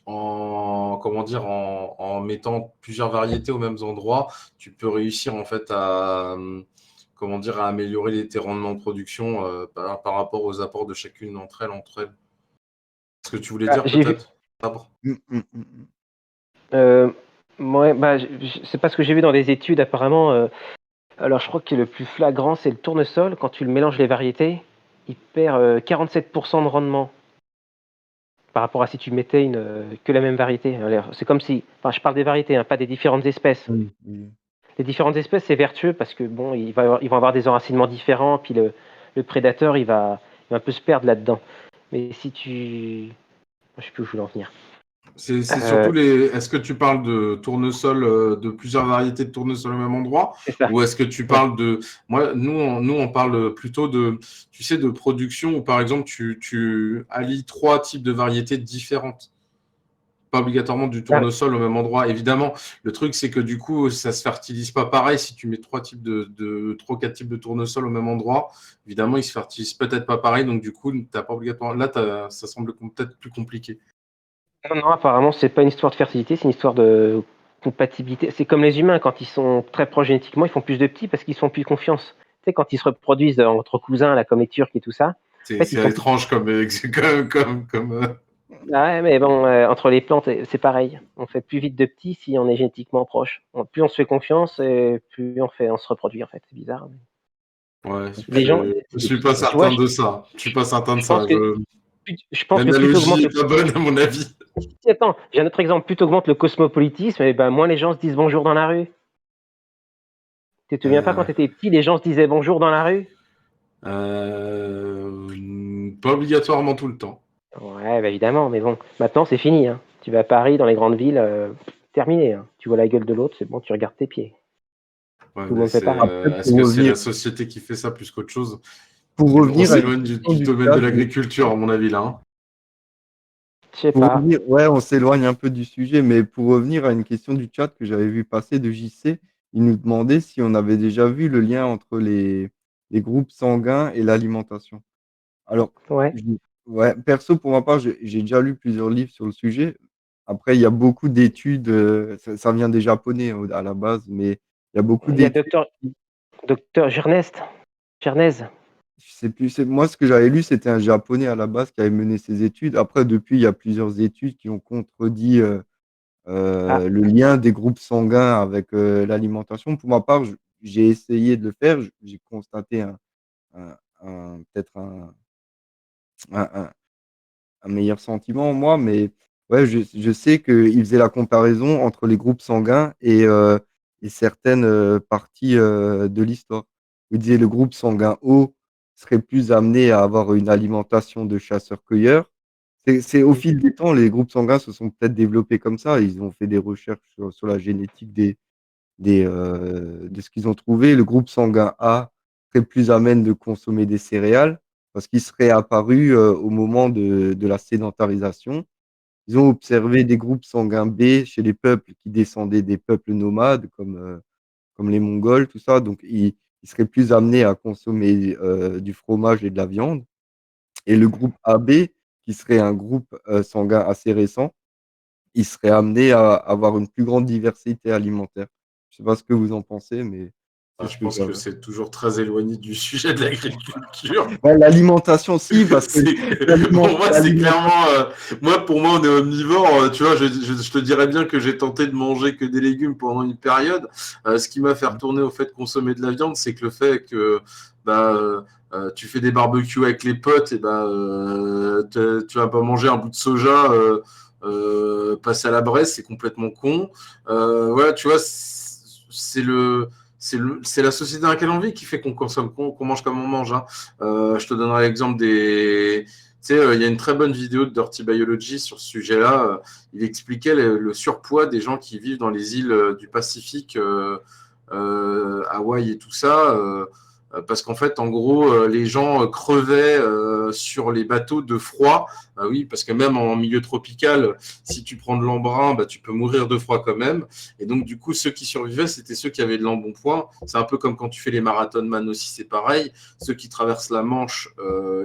comment dire, en mettant plusieurs variétés aux mêmes endroits, tu peux réussir en fait à, comment dire, à améliorer tes rendements de production par rapport aux apports de chacune entre elles. Ce que tu voulais Ah, dire j'ai vu. peut-être? Sabre. Mmh, mmh, mmh, mmh. Ouais, c'est pas ce que j'ai vu dans des études apparemment. Alors je crois que le plus flagrant c'est le tournesol quand tu le mélanges les variétés. il perd 47% de rendement par rapport à si tu mettais que la même variété. Alors, c'est comme si, enfin, je parle des variétés, hein, pas des différentes espèces. Oui. Les différentes espèces, c'est vertueux parce que bon, ils vont avoir des enracinements différents, puis le prédateur, il va un peu se perdre là-dedans. Mais si tu, je sais plus où je voulais en venir. C'est Euh, surtout les. Est-ce que tu parles de tournesol, de plusieurs variétés de tournesol au même endroit, c'est ça. ou est-ce que tu Ouais. parles de. Moi, nous, on parle plutôt de, tu sais, de production où, par exemple, tu allies 3 types de variétés différentes. Pas obligatoirement du Ah, tournesol au même endroit. Évidemment, le truc, c'est que du coup, ça se fertilise pas pareil si tu mets 3 ou 4 types de tournesol au même endroit. Évidemment, ils se fertilisent peut-être pas pareil, donc du coup, t'as pas obligatoirement. Là, ça semble peut-être plus compliqué. non, non, apparemment, c'est pas une histoire de fertilité, c'est une histoire de compatibilité. C'est comme les humains, quand ils sont très proches génétiquement, ils font plus de petits parce qu'ils se font plus confiance. Tu sais, quand ils se reproduisent entre cousins, là, comme les Turcs et tout ça, en fait, ils C'est font plus. étrange comme. Ah ouais, mais bon, entre les plantes, c'est pareil. On fait plus vite de petits si on est génétiquement proche. Plus on se fait confiance, et plus on se reproduit, en fait. C'est bizarre. Ouais, Les gens, je suis pas tu vois, certain de ça. Je suis pas certain de je ça. pense que, je pense que plus L'analogie t'augmentes est pas bonne à mon avis. attends, j'ai un autre exemple. Plus t'augmentes le cosmopolitisme, et ben, moins les gens se disent bonjour dans la rue. Tu te souviens pas quand Euh, t'étais petit, les gens se disaient bonjour dans la rue? Pas obligatoirement tout le temps. Ouais, bah évidemment, mais bon, maintenant c'est fini, hein. Tu vas à Paris, dans les grandes villes, terminé, hein. Tu vois la gueule de l'autre, c'est bon, tu regardes tes pieds. Ouais, Tout le mais monde fait pareil. Après, est-ce que c'est la société qui fait ça plus qu'autre chose? pour On revenir à une s'éloigne question du du domaine chat, de l'agriculture, à mon avis, là. Hein. Je sais pour pas. revenir, ouais, on s'éloigne un peu du sujet, mais pour revenir à une question du chat que j'avais vu passer de JC, il nous demandait si on avait déjà vu le lien entre les groupes sanguins et l'alimentation. Alors, Ouais. je- ouais, perso, pour ma part, j'ai déjà lu plusieurs livres sur le sujet. Après, il y a beaucoup d'études, ça vient des Japonais à la base, mais il y a beaucoup Il y a d'études. docteur Gernez. Je sais plus, moi, ce que j'avais lu, c'était un Japonais à la base qui avait mené ses études. Après, depuis, il y a plusieurs études qui ont contredit Ah, le lien des groupes sanguins avec l'alimentation. Pour ma part, j'ai essayé de le faire. J'ai constaté peut-être un, un meilleur sentiment, moi, mais ouais, je sais qu'il faisait la comparaison entre les groupes sanguins et certaines parties de l'histoire. Il disait le groupe sanguin O serait plus amené à avoir une alimentation de chasseurs-cueilleurs. C'est au mm, fil des temps, les groupes sanguins se sont peut-être développés comme ça. Ils ont fait des recherches sur la génétique de ce qu'ils ont trouvé. Le groupe sanguin A serait plus amène de consommer des céréales parce qu'il serait apparu au moment de la sédentarisation. Ils ont observé des groupes sanguins B chez les peuples qui descendaient des peuples nomades comme les Mongols, tout ça. Donc, ils seraient plus amenés à consommer du fromage et de la viande. Et le groupe AB, qui serait un groupe sanguin assez récent, il serait amené à avoir une plus grande diversité alimentaire. Je sais pas ce que vous en pensez, mais c'est ce Je que pense que j'avais. c'est toujours très éloigné du sujet de l'agriculture. Ouais, l'alimentation, si, parce que Pour moi, c'est l'alimentation, clairement. Pour moi, on est omnivore. Tu vois, je te dirais bien que j'ai tenté de manger que des légumes pendant une période. Ce qui m'a fait retourner au fait de consommer de la viande, c'est que le fait que bah, tu fais des barbecues avec les potes, et tu vas pas manger un bout de soja passé à la braise, c'est complètement con. Voilà, tu vois, c'est la société dans laquelle on vit qui fait qu'on consomme, qu'on mange comme on mange. Hein. Je te donnerai l'exemple des. Tu sais, il y a une très bonne vidéo de Dirty Biology sur ce sujet-là. Il expliquait le surpoids des gens qui vivent dans les îles du Pacifique, Hawaï et tout ça. Parce qu'en fait, en gros, les gens crevaient sur les bateaux de froid. Ah oui, parce que même en milieu tropical, si tu prends de l'embrun, tu peux mourir de froid quand même. Et donc, du coup, ceux qui survivaient, c'était ceux qui avaient de l'embonpoint. C'est un peu comme quand tu fais les marathonman aussi, c'est pareil. Ceux qui traversent la Manche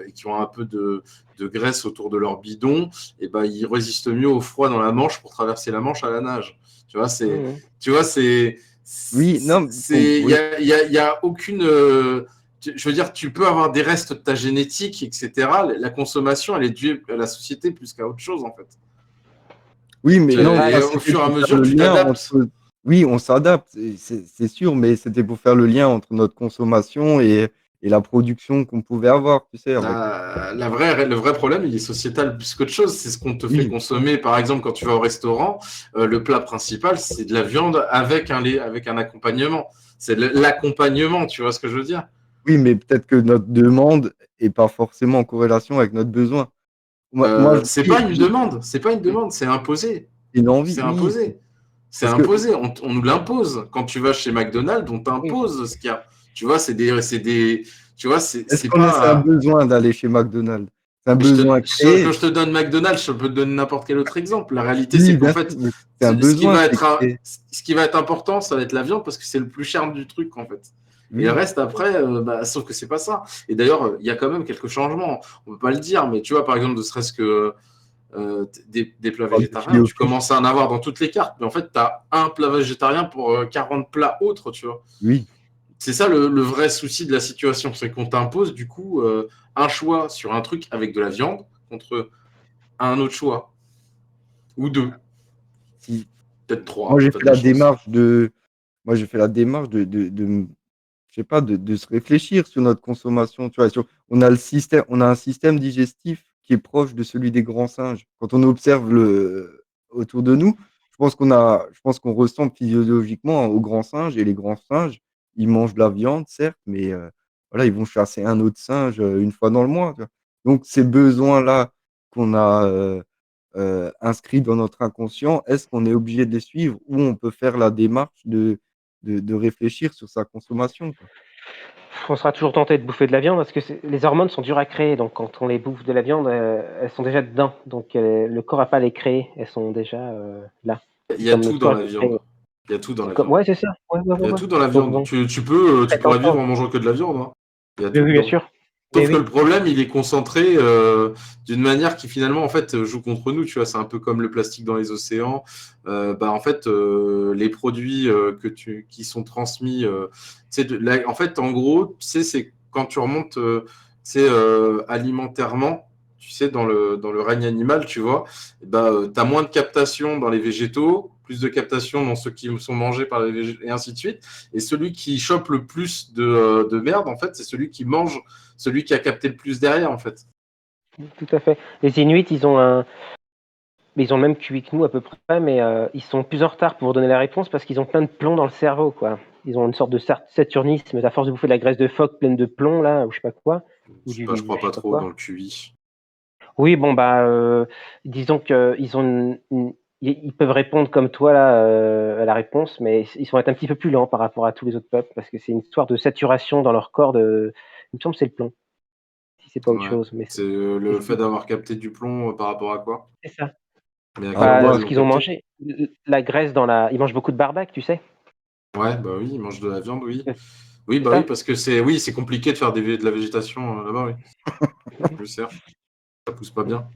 et qui ont un peu de graisse autour de leur bidon, ils résistent mieux au froid dans la Manche pour traverser la Manche à la nage. Tu vois, mm, oui, non, il y oui, a, y a aucune. Je veux dire, tu peux avoir des restes de ta génétique, etc. La consommation, elle est due à la société plus qu'à autre chose, en fait. oui, mais non, ouais, Et ça au c'était fur et à pour faire mesure, le tu lien t'adaptes. entre. Oui, on s'adapte, c'est sûr, mais c'était pour faire le lien entre notre consommation et la production qu'on pouvait avoir, tu sais, avec. Le vrai problème, il est sociétal plus qu'autre chose. C'est ce qu'on te fait Oui, consommer. Par exemple, quand tu vas au restaurant, le plat principal, c'est de la viande avec avec un accompagnement. C'est l'accompagnement, tu vois ce que je veux dire? oui, mais peut-être que notre demande est pas forcément en corrélation avec notre besoin. Moi je C'est dis, pas une demande, c'est pas une demande, c'est imposé. j'ai une envie, C'est oui, imposé. C'est parce que imposé. On nous l'impose. Quand tu vas chez McDonald's, on Oui. t'impose ce qu'il y a. Tu vois, tu vois, est-ce c'est qu'on a, c'est un pas. besoin d'aller chez McDonald's? C'est un Mais besoin quand créé. je te donne McDonald's, je peux te donner n'importe quel autre exemple. La réalité, c'est Oui, qu'en bien sûr, fait, mais c'est un besoin qui est créé. ce qui va être important, ça va être la viande parce que c'est le plus cher du truc, en fait. Et le Oui, reste, après, sauf que c'est pas ça. Et d'ailleurs, il y a quand même quelques changements. On peut pas le dire, mais tu vois, par exemple, ne serait-ce que des plats par du filet végétariens, aux tu fiches. commences à en avoir dans toutes les cartes. Mais en fait, tu as un plat végétarien pour 40 plats autres, tu vois. Oui, C'est ça le vrai souci de la situation, c'est qu'on t'impose du coup un choix sur un truc avec de la viande contre un autre choix, ou deux, si. peut-être Moi, trois, j'ai t'as fait de la la chance. démarche de, moi, j'ai fait la démarche je sais pas, de se réfléchir sur notre consommation. Tu vois, on a on a un système digestif qui est proche de celui des grands singes. Quand on observe autour de nous, je pense qu'on ressemble physiologiquement aux grands singes et les grands singes, ils mangent de la viande, certes, mais voilà, ils vont chasser un autre singe une fois dans le mois. Tu vois. Donc, ces besoins-là qu'on a inscrits dans notre inconscient, est-ce qu'on est obligé de les suivre ou on peut faire la démarche de réfléchir sur sa consommation, quoi. On sera toujours tenté de bouffer de la viande parce que les hormones sont dures à créer. Donc, quand on les bouffe de la viande, elles sont déjà dedans. Donc, le corps n'a pas à les créer. Elles sont déjà là. Il C'est y a comme tout notre dans corps est la fait créer. viande. Il y a tout dans C'est la comme... viande. Ouais, c'est ça. Ouais, ouais, Il y ouais, a ouais. tout dans la Donc, viande. bon, Tu très pourrais vivre tentant. en mangeant que de la viande, hein. Il y a Oui, tout oui, bien dedans. sûr. Oui, Sauf que le oui. problème, il est concentré d'une manière qui finalement en fait joue contre nous. Tu vois, c'est un peu comme le plastique dans les océans. En fait, les produits qui sont transmis, en fait, en gros, tu sais, c'est quand tu remontes, alimentairement. Tu sais, dans le règne animal, tu vois, tu as moins de captation dans les végétaux, plus de captation dans ceux qui sont mangés par les végétaux, et ainsi de suite. Et celui qui chope le plus de merde, en fait, c'est celui qui mange celui qui a capté le plus derrière, en fait. Tout à fait. Les Inuits, ils ont le même QI que nous à peu près, mais ils sont plus en retard pour donner la réponse parce qu'ils ont plein de plomb dans le cerveau, quoi. Ils ont une sorte de saturnisme à force de bouffer de la graisse de phoque pleine de plomb, là, ou je sais pas quoi, ou Je crois je pas sais pas trop dans quoi. le QI. Oui, bon, bah, disons qu'ils ont ils peuvent répondre comme toi, là, à la réponse, mais ils vont être un petit peu plus lents par rapport à tous les autres peuples parce que c'est une histoire de saturation dans leur corps il me semble que c'est le plomb, si c'est pas autre Ouais. chose, mais C'est le fait d'avoir capté du plomb par rapport à quoi? c'est ça. Mais à quel Alors Bah, moment moi, ils ce l'ont qu'ils ont capté? mangé, la graisse dans la ils mangent beaucoup de barbac, tu sais? Ouais, bah oui, ils mangent de la viande, oui. Oui, C'est bah oui, ça? parce que c'est compliqué de faire de la végétation là-bas, oui. Je sais, ça pousse pas bien.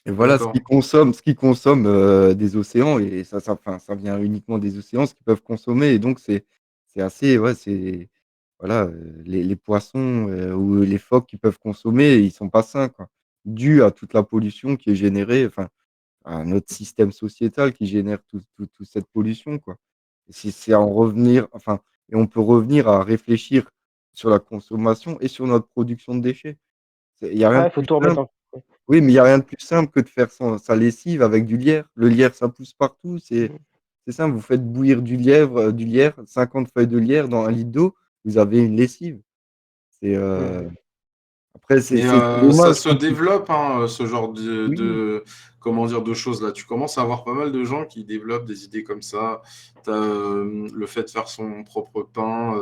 et voilà D'accord. ce qu'ils consomment des océans, et enfin, ça vient uniquement des océans, ce qu'ils peuvent consommer, et donc c'est assez, ouais, c'est, voilà, les poissons ou les phoques qu'ils peuvent consommer, ils sont pas sains, quoi, dû à toute la pollution qui est générée, enfin, à notre système sociétal qui génère toute cette pollution, quoi. Et c'est à en revenir, enfin, et on peut revenir à réfléchir sur la consommation et sur notre production de déchets. Il y a rien Ouais, de il faut plus tout remettre simple. en Oui, mais il y a rien de plus simple que de faire sa lessive avec du lierre. Le lierre, ça pousse partout, c'est simple. Vous faites bouillir du lierre, 50 feuilles de lierre dans 1 litre d'eau, vous avez une lessive. C'est, mmh. après, Mais c'est ça dommage se qu'on puisse. développe, hein, ce genre Oui, comment dire, de choses-là. Tu commences à avoir pas mal de gens qui développent des idées comme ça. Tu as le fait de faire son propre pain,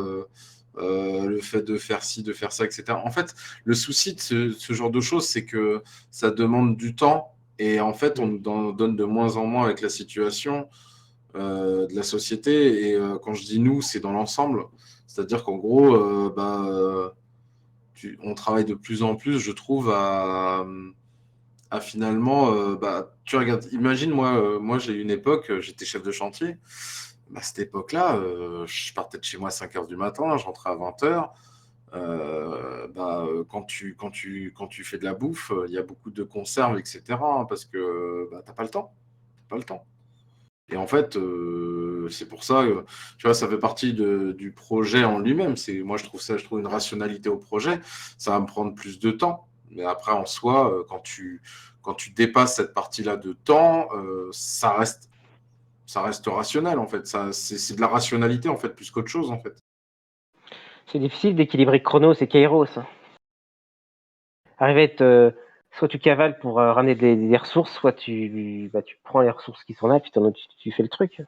le fait de faire ci, de faire ça, etc. En fait, le souci de ce genre de choses, c'est que ça demande du temps. Et en fait, on Mmh. nous donne de moins en moins avec la situation de la société. Et quand je dis nous, c'est dans l'ensemble. C'est-à-dire qu'en gros, on travaille de plus en plus, je trouve, à finalement, tu regardes, imagine, moi j'ai eu une époque, j'étais chef de chantier. À cette époque-là, je partais de chez moi à 5 heures du matin, je rentrais à 20 heures. Quand tu fais de la bouffe, il y a beaucoup de conserves, etc., hein, parce que t'as pas le temps. T'as pas le temps. Et en fait, c'est pour ça, tu vois, ça fait partie du projet en lui-même. Moi, je trouve une rationalité au projet. Ça va me prendre plus de temps. Mais après, en soi, quand tu dépasses cette partie-là de temps, ça reste rationnel, en fait. C'est de la rationalité, en fait, plus qu'autre chose, en fait. C'est difficile d'équilibrer Chronos et Kairos, hein. Arriver à être, soit tu cavales pour ramener des ressources, soit tu prends les ressources qui sont là, puis tu fais le truc.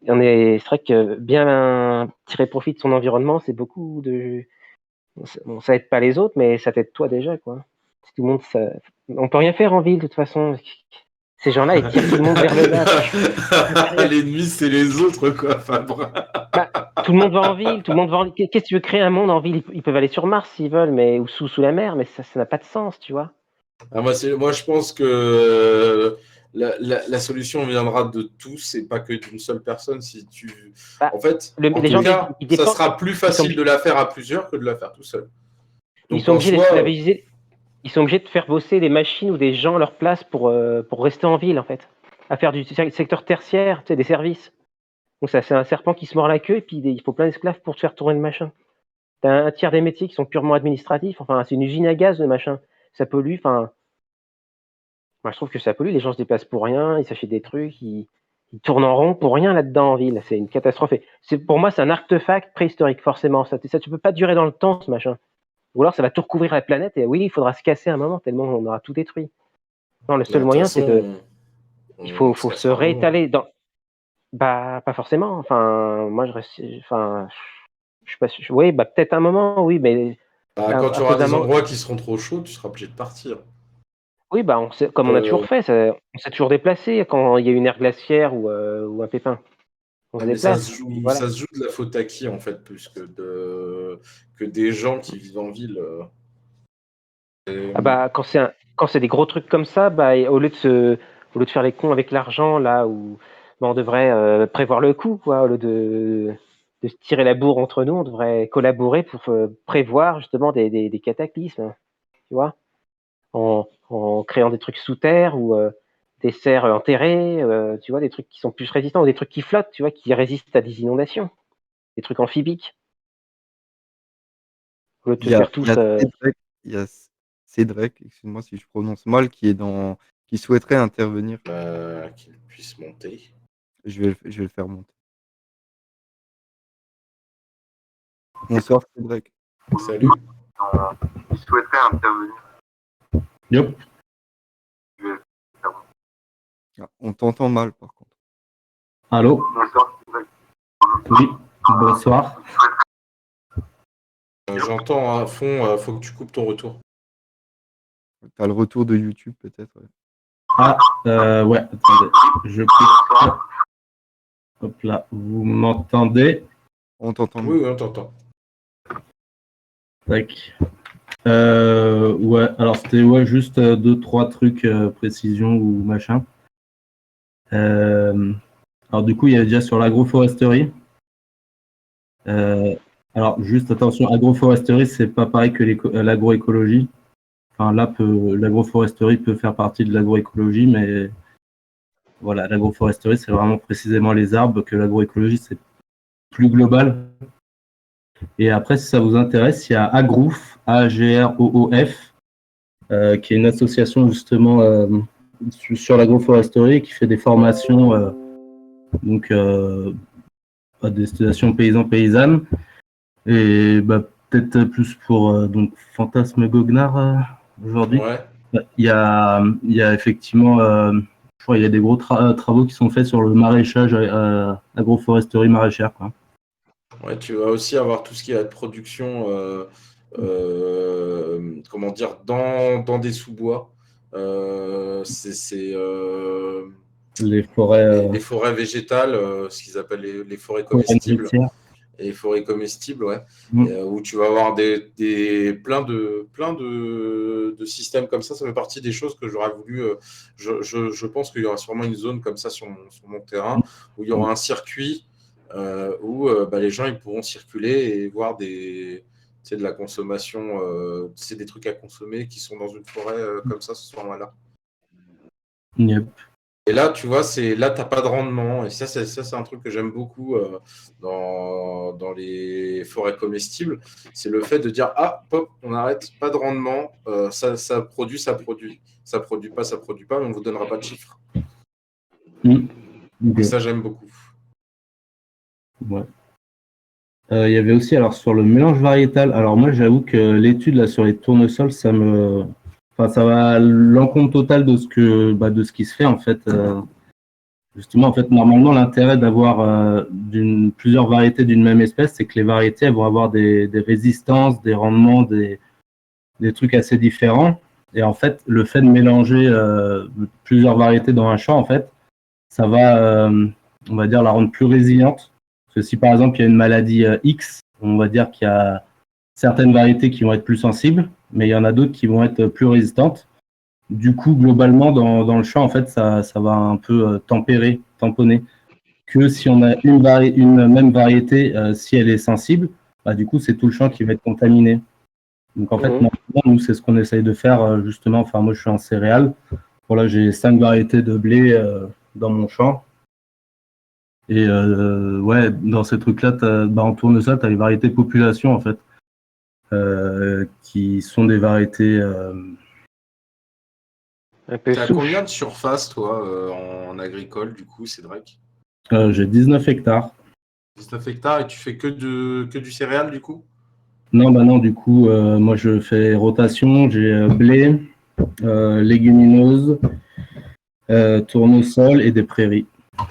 C'est vrai que bien tirer profit de son environnement, c'est beaucoup de. Bon, ça aide pas les autres, mais ça t'aide toi déjà, quoi. Si tout le monde, on peut rien faire en ville de toute façon. Ces gens-là, ils tirent tout le monde vers le bas. L'ennemi, c'est les autres, quoi. Enfin, Bah, tout le monde va en ville, tout le monde va en... Qu'est-ce que tu veux créer un monde en ville? Ils peuvent aller sur Mars s'ils veulent, mais ou sous la mer, mais ça n'a pas de sens, tu vois. moi, je pense que la solution viendra de tous et pas que d'une seule personne. Bah, En fait, en les tout gens cas, ils ça dépendent, sera plus facile de la faire à plusieurs que de la faire tout seul. ils Donc, sont en obligés soi, d'esclavagiser, ils sont obligés de faire bosser des machines ou des gens à leur place pour rester en ville, en fait, à faire du secteur tertiaire, tu sais, des services. Donc ça, c'est un serpent qui se mord la queue et puis il faut plein d'esclaves pour te faire tourner le machin. T'as un tiers des métiers qui sont purement administratifs. Enfin, c'est une usine à gaz, le machin. Ça pollue. Enfin, moi, je trouve que ça pollue. Les gens se déplacent pour rien. Ils s'achètent des trucs. Ils tournent en rond pour rien là-dedans en ville. C'est une catastrophe. Et pour moi, c'est un artefact préhistorique, forcément. Ça, tu peux pas durer dans le temps, ce machin. Ou alors, ça va tout recouvrir la planète. Et oui, il faudra se casser un moment, tellement on aura tout détruit. Non, le de seul toute moyen, c'est de. façon, Il on se faut se cassera un moment. réétaler dans. Bah, pas forcément. Enfin, moi, je reste. Enfin, je suis pas sûr. Oui, bah, peut-être un moment, oui, mais Quand tu à auras cause d'un des moment. endroits qui seront trop chauds, tu seras obligé de partir. Oui, bah, comme on a toujours fait, on s'est toujours déplacé quand il y a une ère glaciaire ou un pépin. On se Ouais, mais ça déplace. se joue, Voilà. ça se joue de la faute à qui, en fait, plus que des gens qui vivent en ville. Ah bah, quand c'est des gros trucs comme ça, bah, et au lieu de faire les cons avec l'argent, là où bah, on devrait prévoir le coup, quoi, au lieu de se tirer la bourre entre nous, on devrait collaborer pour prévoir justement des cataclysmes, tu vois, en créant des trucs sous terre ou des serres enterrées, tu vois, des trucs qui sont plus résistants ou des trucs qui flottent, tu vois, qui résistent à des inondations, des trucs amphibiques. Au lieu de se faire Il y tous. a Cédric, il y a Cédric, excuse-moi si je prononce mal, qui souhaiterait intervenir. Qu'ils puissent monter. Je vais le faire monter. Bonsoir Cédric. Salut. Il souhaiterait intervenir. Yep. Ah, on t'entend mal par contre. Allô? Bonsoir Cédric. Oui, bonsoir. J'entends à fond, faut que tu coupes ton retour. T'as le retour de YouTube peut-être. Ouais. Ah, ouais, attendez, je coupe. Hop là, vous m'entendez? On t'entend Oui, mieux. on t'entend. Tac. Ouais, alors c'était juste deux, trois trucs, précision ou machin. Alors du coup, il y a déjà sur l'agroforesterie. Alors juste attention, agroforesterie, c'est pas pareil que l'agroécologie. Enfin là, l'agroforesterie peut faire partie de l'agroécologie, mais voilà, l'agroforesterie, c'est vraiment précisément les arbres, que l'agroécologie, c'est plus global. Et après, si ça vous intéresse, il y a Agroof, A-G-R-O-O-F, qui est une association justement sur l'agroforesterie, qui fait des formations donc, à destination paysans-paysannes. Et bah, peut-être plus pour donc, Fantasme Goguenard aujourd'hui. Ouais. Il y a effectivement, je crois, il y a des gros travaux qui sont faits sur le maraîchage, agroforesterie maraîchère, quoi. Ouais, tu vas aussi avoir tout ce qui est production, comment dire, dans des sous-bois. C'est Les forêts, les forêts végétales, ce qu'ils appellent les forêts forêts comestibles. nourricières. Et les forêts comestibles, ouais. Mm. Où tu vas avoir plein de systèmes comme ça. Ça fait partie des choses que j'aurais voulu. Je pense qu'il y aura sûrement une zone comme ça sur mon terrain où il y aura un circuit où les gens ils pourront circuler et voir de la consommation, c'est des trucs à consommer qui sont dans une forêt comme ça ce moment-là. Yep. Et là, tu vois, là, tu n'as pas de rendement. Et ça, c'est un truc que j'aime beaucoup dans les forêts comestibles. C'est le fait de dire, ah, pop, on arrête, pas de rendement. Ça produit, ça produit. Ça produit pas, mais on ne vous donnera pas de chiffres. Ok. Et ça, j'aime beaucoup. Ouais. Il y avait aussi, alors sur le mélange variétal, alors moi j'avoue que l'étude là sur les tournesols, ça va à l'encontre totale de de ce qui se fait en fait. Justement, en fait, normalement, l'intérêt d'avoir plusieurs variétés d'une même espèce, c'est que les variétés elles vont avoir des résistances, des rendements, des trucs assez différents. Et en fait, le fait de mélanger plusieurs variétés dans un champ, en fait, ça va, on va dire, la rendre plus résiliente. Parce que si par exemple il y a une maladie X, on va dire qu'il y a certaines variétés qui vont être plus sensibles, mais il y en a d'autres qui vont être plus résistantes. Du coup, globalement, dans le champ, en fait, ça va un peu tamponner. Que si on a une même variété, si elle est sensible, bah, du coup, c'est tout le champ qui va être contaminé. Donc, en fait, Mhm. normalement, nous, c'est ce qu'on essaye de faire, justement. Enfin, moi, je suis en céréales. Voilà, j'ai 5 variétés de blé dans mon champ. Et ouais, dans ces trucs-là, en tournesol, tu as les variétés population, en fait, qui sont des variétés. Un peu Tu as combien souche. de surface, toi, en agricole, du coup, Cédric? J'ai 19 hectares. 19 hectares et tu fais que du céréal, du coup? Non, bah non, du coup, moi, je fais rotation. J'ai blé, légumineuses, tournesol et des prairies.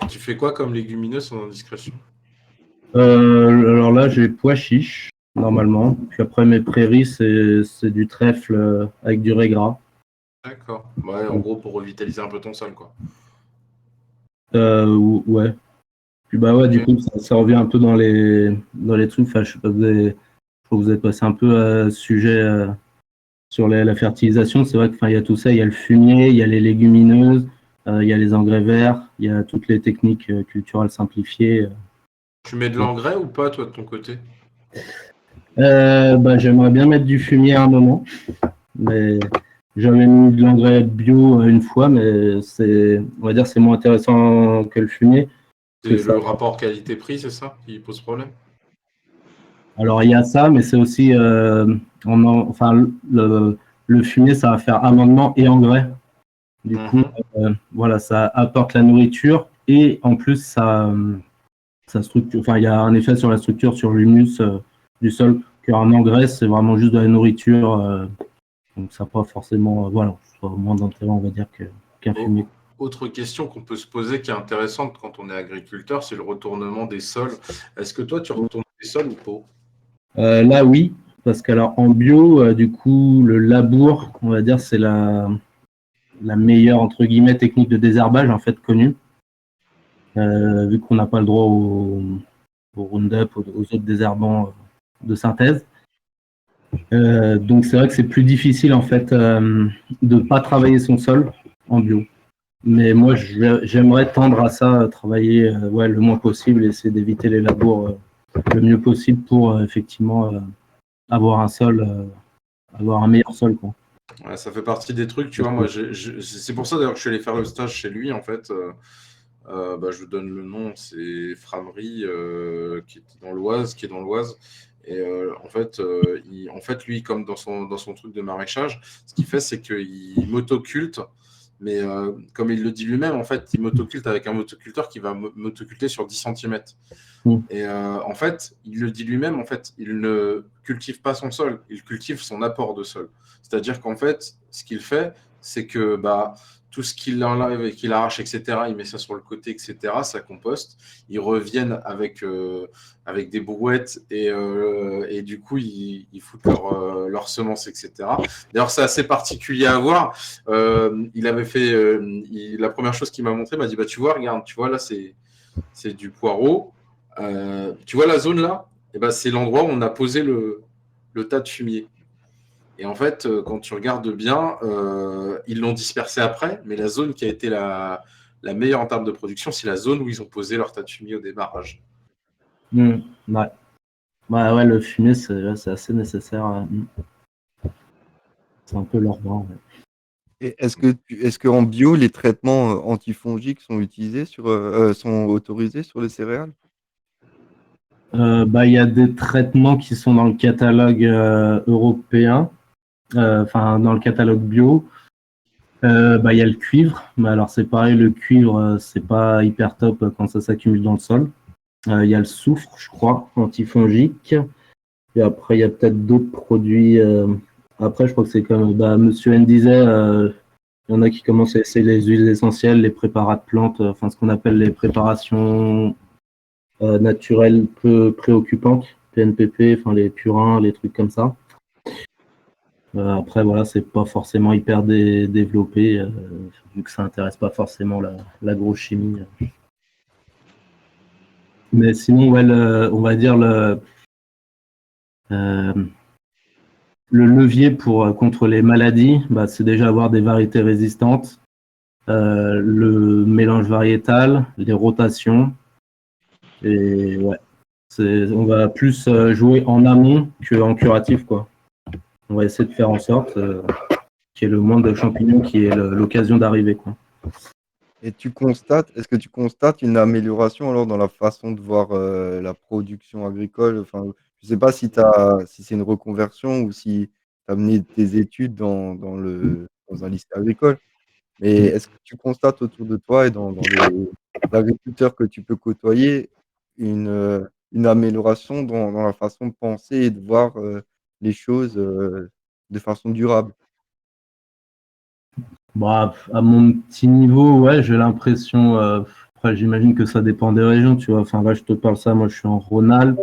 Tu fais quoi comme légumineuse sans indiscrétion? Alors là, j'ai pois chiches, normalement. Puis après, mes prairies, c'est du trèfle avec du raie gras. D'accord. Ouais, en gros, pour revitaliser un peu ton sol, quoi. Ouais. Puis bah ouais, du Ok. coup, ça revient un peu dans les trucs. Enfin, je sais pas, je crois que vous êtes passé un peu à ce sujet sur la fertilisation. C'est vrai qu'il y a tout ça. Il y a le fumier, il y a les légumineuses, il y a les engrais verts, il y a toutes les techniques culturelles simplifiées. Tu mets de l'engrais ou pas, toi, de ton côté? Bah, j'aimerais bien mettre du fumier à un moment, mais j'avais mis de l'engrais bio une fois, mais on va dire, c'est moins intéressant que le fumier. Parce que C'est ça, le rapport qualité-prix, c'est ça qui pose problème? alors il y a ça, mais c'est aussi, enfin, le fumier, ça va faire amendement et engrais. Du coup, Mhm. voilà, ça apporte la nourriture et en plus, ça structure, enfin, il y a un effet sur la structure, sur l'humus du sol, qu'un engrais, c'est vraiment juste de la nourriture. Donc ça n'a pas forcément, voilà, soit moins d'intérêt, on va dire, qu'un fumier. Autre question qu'on peut se poser qui est intéressante quand on est agriculteur, c'est le retournement des sols. Est-ce que toi, tu retournes les sols ou pas? Là, oui, parce qu'alors en bio, du coup, le labour, on va dire, c'est la meilleure, entre guillemets, technique de désherbage, en fait, connue. Vu qu'on n'a pas le droit au Roundup, aux autres désherbants de synthèse. Donc c'est vrai que c'est plus difficile, en fait, de ne pas travailler son sol en bio. Mais moi, j'aimerais tendre à ça, travailler ouais, le moins possible, essayer d'éviter les labours le mieux possible pour effectivement avoir un sol, avoir un meilleur sol, quoi. Ouais, ça fait partie des trucs, tu vois. Moi, c'est pour ça d'ailleurs que je suis allé faire le stage chez lui, en fait. Bah, je vous donne le nom, c'est Framery, qui est dans l'Oise, Et en fait, lui, comme dans son truc de maraîchage, ce qu'il fait, c'est qu'il motoculte, mais comme il le dit lui-même, en fait, il motoculte avec un motoculteur qui va motoculter sur 10 centimètres. Mm. Et en fait, il le dit lui-même, en fait, il ne cultive pas son sol, il cultive son apport de sol. C'est-à-dire qu'en fait, ce qu'il fait, c'est que bah, tout ce qu'il enlève et qu'il arrache, etc., il met ça sur le côté, etc., ça composte. Ils reviennent avec des brouettes et du coup, ils foutent leurs semences, etc. D'ailleurs, c'est assez particulier à voir. Il avait fait, la première chose qu'il m'a montré, il m'a dit, bah, tu vois, regarde, tu vois, là, c'est du poireau. Tu vois la zone là, eh ben, c'est l'endroit où on a posé le tas de fumier. Et en fait, quand tu regardes bien, ils l'ont dispersé après, mais la zone qui a été la meilleure en termes de production, c'est la zone où ils ont posé leur tas de fumier au démarrage. Mm. Ouais. Bah, ouais, le fumier, c'est assez nécessaire. C'est un peu leur bras. Ouais. Et est-ce qu'en bio, les traitements antifongiques sont utilisés sont autorisés sur les céréales? Il y a des traitements qui sont dans le catalogue européen, enfin dans le catalogue bio. Il y a le cuivre, mais alors c'est pareil, le cuivre, c'est pas hyper top quand ça s'accumule dans le sol. Il y a le soufre, je crois, antifongique. Et après, il y a peut-être d'autres produits. Après, je crois que c'est comme Monsieur N disait, il y en a qui commencent à essayer les huiles essentielles, les préparats de plantes, enfin ce qu'on appelle les préparations naturelles peu préoccupantes, PNPP, enfin les purins, les trucs comme ça. Après, voilà, c'est pas forcément hyper développé, vu que ça intéresse pas forcément l'agrochimie. Mais sinon, ouais, on va dire euh, le levier pour contre les maladies, c'est déjà avoir des variétés résistantes, le mélange variétal, les rotations. Et ouais, on va plus jouer en amont qu'en curatif, quoi. On va essayer de faire en sorte qu'il y ait le moins de champignons qui ait l'occasion d'arriver, quoi. Et est-ce que tu constates une amélioration alors dans la façon de voir la production agricole? Enfin, je ne sais pas si c'est une reconversion ou si tu as mené tes études dans un lycée agricole, mais est-ce que tu constates autour de toi et dans les agriculteurs que tu peux côtoyer une amélioration dans la façon de penser et de voir les choses de façon durable? À mon petit niveau, ouais, j'ai l'impression. Après, j'imagine que ça dépend des régions, tu vois. Enfin, là, je te parle ça, moi, je suis en Rhône-Alpes.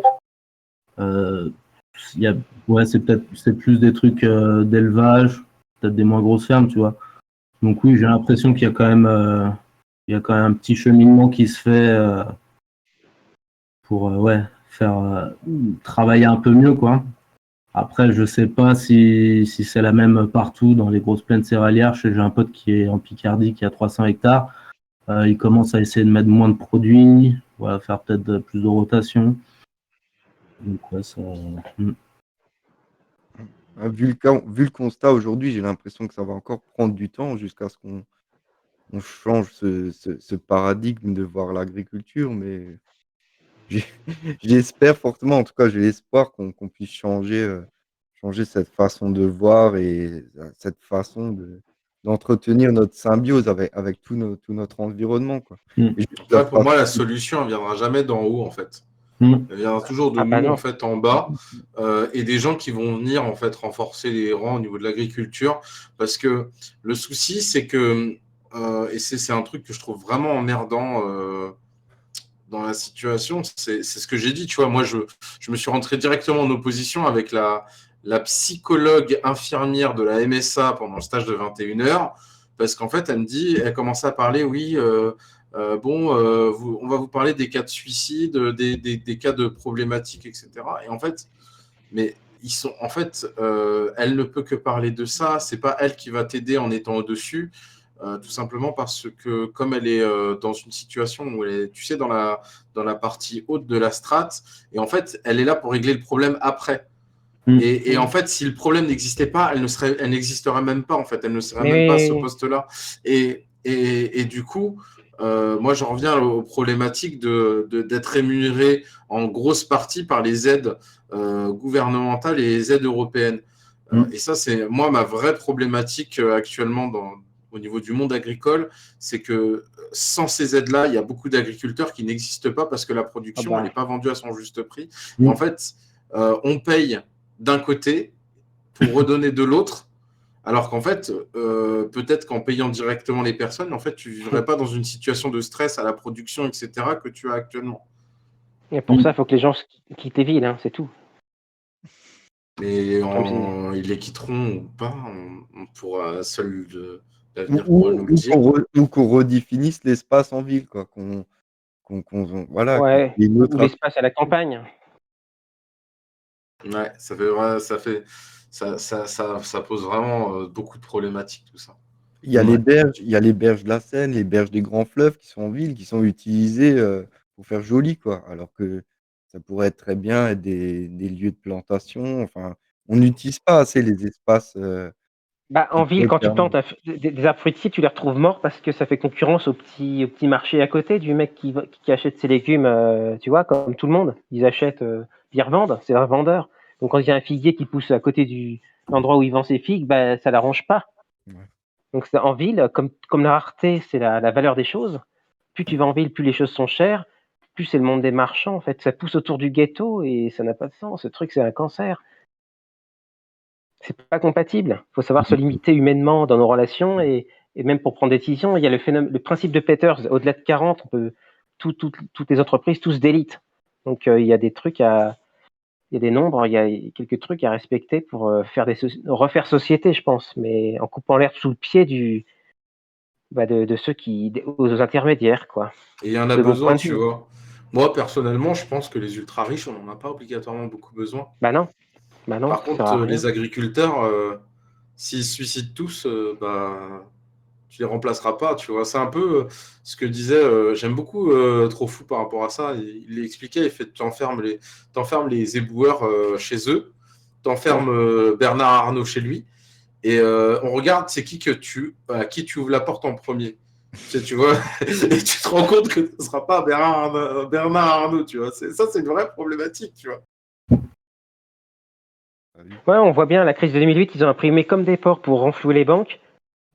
Euh, il y a, ouais, c'est plus des trucs d'élevage, peut-être des moins grosses fermes, tu vois. Donc oui, j'ai l'impression qu'il y a quand même, il y a quand même un petit cheminement qui se fait pour, ouais, faire travailler un peu mieux, quoi. Après, je sais pas si c'est la même partout dans les grosses plaines céréalières. J'ai un pote qui est en Picardie, qui a 300 hectares. Il commence à essayer de mettre moins de produits, voilà, faire peut-être plus de rotation. Donc, ouais, ça. Vu le constat aujourd'hui, j'ai l'impression que ça va encore prendre du temps jusqu'à ce qu'on change ce paradigme de voir l'agriculture, mais j'ai- j'espère fortement, en tout cas, j'ai l'espoir qu'on puisse changer cette façon de voir et cette façon d'entretenir notre symbiose avec tout notre environnement, quoi. Mm. Et juste la Ouais, pour façon. moi, la solution, elle viendra jamais d'en haut, en fait. Mm. Elle viendra toujours de Ah bah nous, en non. fait, en bas, et des gens qui vont venir, en fait, renforcer les rangs au niveau de l'agriculture. Parce que le souci, c'est que, et c'est un truc que je trouve vraiment emmerdant dans la situation, c'est ce que j'ai dit, tu vois. Moi, je me suis rentré directement en opposition avec la psychologue infirmière de la MSA pendant le stage de 21 heures, parce qu'en fait, elle commençait à parler, oui, on va vous parler des cas de suicide, des cas de problématiques, etc. Et en fait, mais elle ne peut que parler de ça. C'est pas elle qui va t'aider en étant au-dessus, tout simplement parce que comme elle est dans une situation où elle est, tu sais, dans la partie haute de la strate, et en fait, elle est là pour régler le problème après. Mm. Et en fait, si le problème n'existait pas, elle n'existerait même pas, en fait. Elle ne serait même pas à ce Mais poste-là. Et du coup, moi, j'en reviens aux problématiques d'être rémunéré en grosse partie par les aides gouvernementales et les aides européennes. Mm. Et ça, c'est moi ma vraie problématique actuellement au niveau du monde agricole, c'est que sans ces aides-là, il y a beaucoup d'agriculteurs qui n'existent pas parce que la ah production, elle bah, n'est pas vendue à son juste prix. Et Mm. en fait, on paye d'un côté pour redonner de l'autre, alors qu'en fait, peut-être qu'en payant directement les personnes, en fait, tu ne vivrais pas dans une situation de stress à la production, etc., que tu as actuellement. et pour ça, il faut que les gens quittent les villes, hein, c'est tout. Mais Comme c'est- ils les quitteront ou pas, on pourra seul Ou, l'avenir pourra ou- nous le ou dire. qu'on redéfinisse l'espace en ville, quoi. Voilà, qu'il Ouais, y ait une ou autre l'espace à la campagne. Ouais, ça pose vraiment beaucoup de problématiques, tout ça. Ouais. il y a les berges de la Seine, les berges des grands fleuves qui sont en ville, qui sont utilisées pour faire joli, quoi. Alors que ça pourrait très bien être des lieux de plantation. Enfin, on n'utilise pas assez les espaces Bah, en ville, quand tu Clairement. plantes des arbres fruitiers, tu les retrouves morts parce que ça fait concurrence au petit marché à côté du mec qui achète ses légumes, tu vois, comme tout le monde. Ils achètent, ils revendent, c'est un vendeur. Donc quand il y a un figuier qui pousse à côté de l'endroit où il vend ses figues, bah, ça l'arrange pas. Ouais. Donc en ville, comme la rareté, c'est la valeur des choses, plus tu vas en ville, plus les choses sont chères, plus c'est le monde des marchands, en fait. Ça pousse autour du ghetto et ça n'a pas de sens. Ce truc, c'est un cancer. C'est pas compatible. Il faut savoir se limiter humainement dans nos relations et même pour prendre des décisions. Il y a le principe de Peters, au-delà de 40, on peut, toutes les entreprises, tous d'élite. Donc il y a des trucs il y a des nombres, il y a quelques trucs à respecter pour refaire société, je pense, mais en coupant l'herbe sous le pied de ceux aux intermédiaires, quoi. Et il y en a De mon besoin, point de tu vue. vois. Moi, personnellement, je pense que les ultra riches, on n'en a pas obligatoirement beaucoup besoin. Bah non, Par ça sert contre, à rien. les agriculteurs, s'ils se suicident tous, bah, tu les remplaceras pas, tu vois. C'est un peu ce que disait, j'aime beaucoup Trop Fou par rapport à ça. Il expliquait, il fait, t'enfermes les éboueurs chez eux, t'enfermes Bernard Arnault chez lui, et on regarde c'est à qui tu ouvres la porte en premier. Tu vois, et tu te rends compte que ce ne sera pas Bernard Arnault, tu vois. Ça, c'est une vraie problématique, tu vois. Ouais, on voit bien la crise de 2008, ils ont imprimé comme des porcs pour renflouer les banques,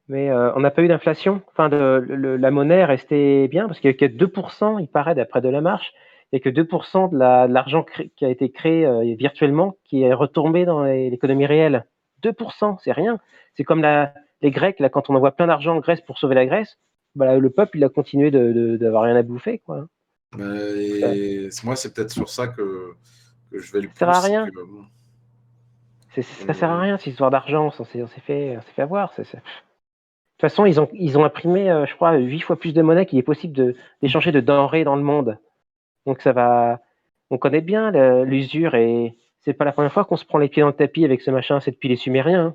mais on n'a pas eu d'inflation. Enfin, la monnaie est restée bien parce qu'il n'y a que 2%, il paraît, d'après Delamarche, il n'y a que 2% de l'argent qui a été créé virtuellement qui est retombé dans l'économie réelle. 2%, c'est rien. C'est comme les Grecs, là, quand on envoie plein d'argent en Grèce pour sauver la Grèce, bah, le peuple, il a continué d'avoir rien à bouffer, quoi. Ça, Et moi, c'est peut-être sur ça que je vais le ça sert plus. à C'est rien. que, bon, Ça sert à rien, cette histoire d'argent. On s'est fait avoir. De toute façon, ils ont imprimé, je crois, 8 fois plus de monnaie qu'il est possible d'échanger de denrées dans le monde. Donc ça va. On connaît bien l'usure et c'est pas la première fois qu'on se prend les pieds dans le tapis avec ce machin, c'est depuis les Sumériens, hein.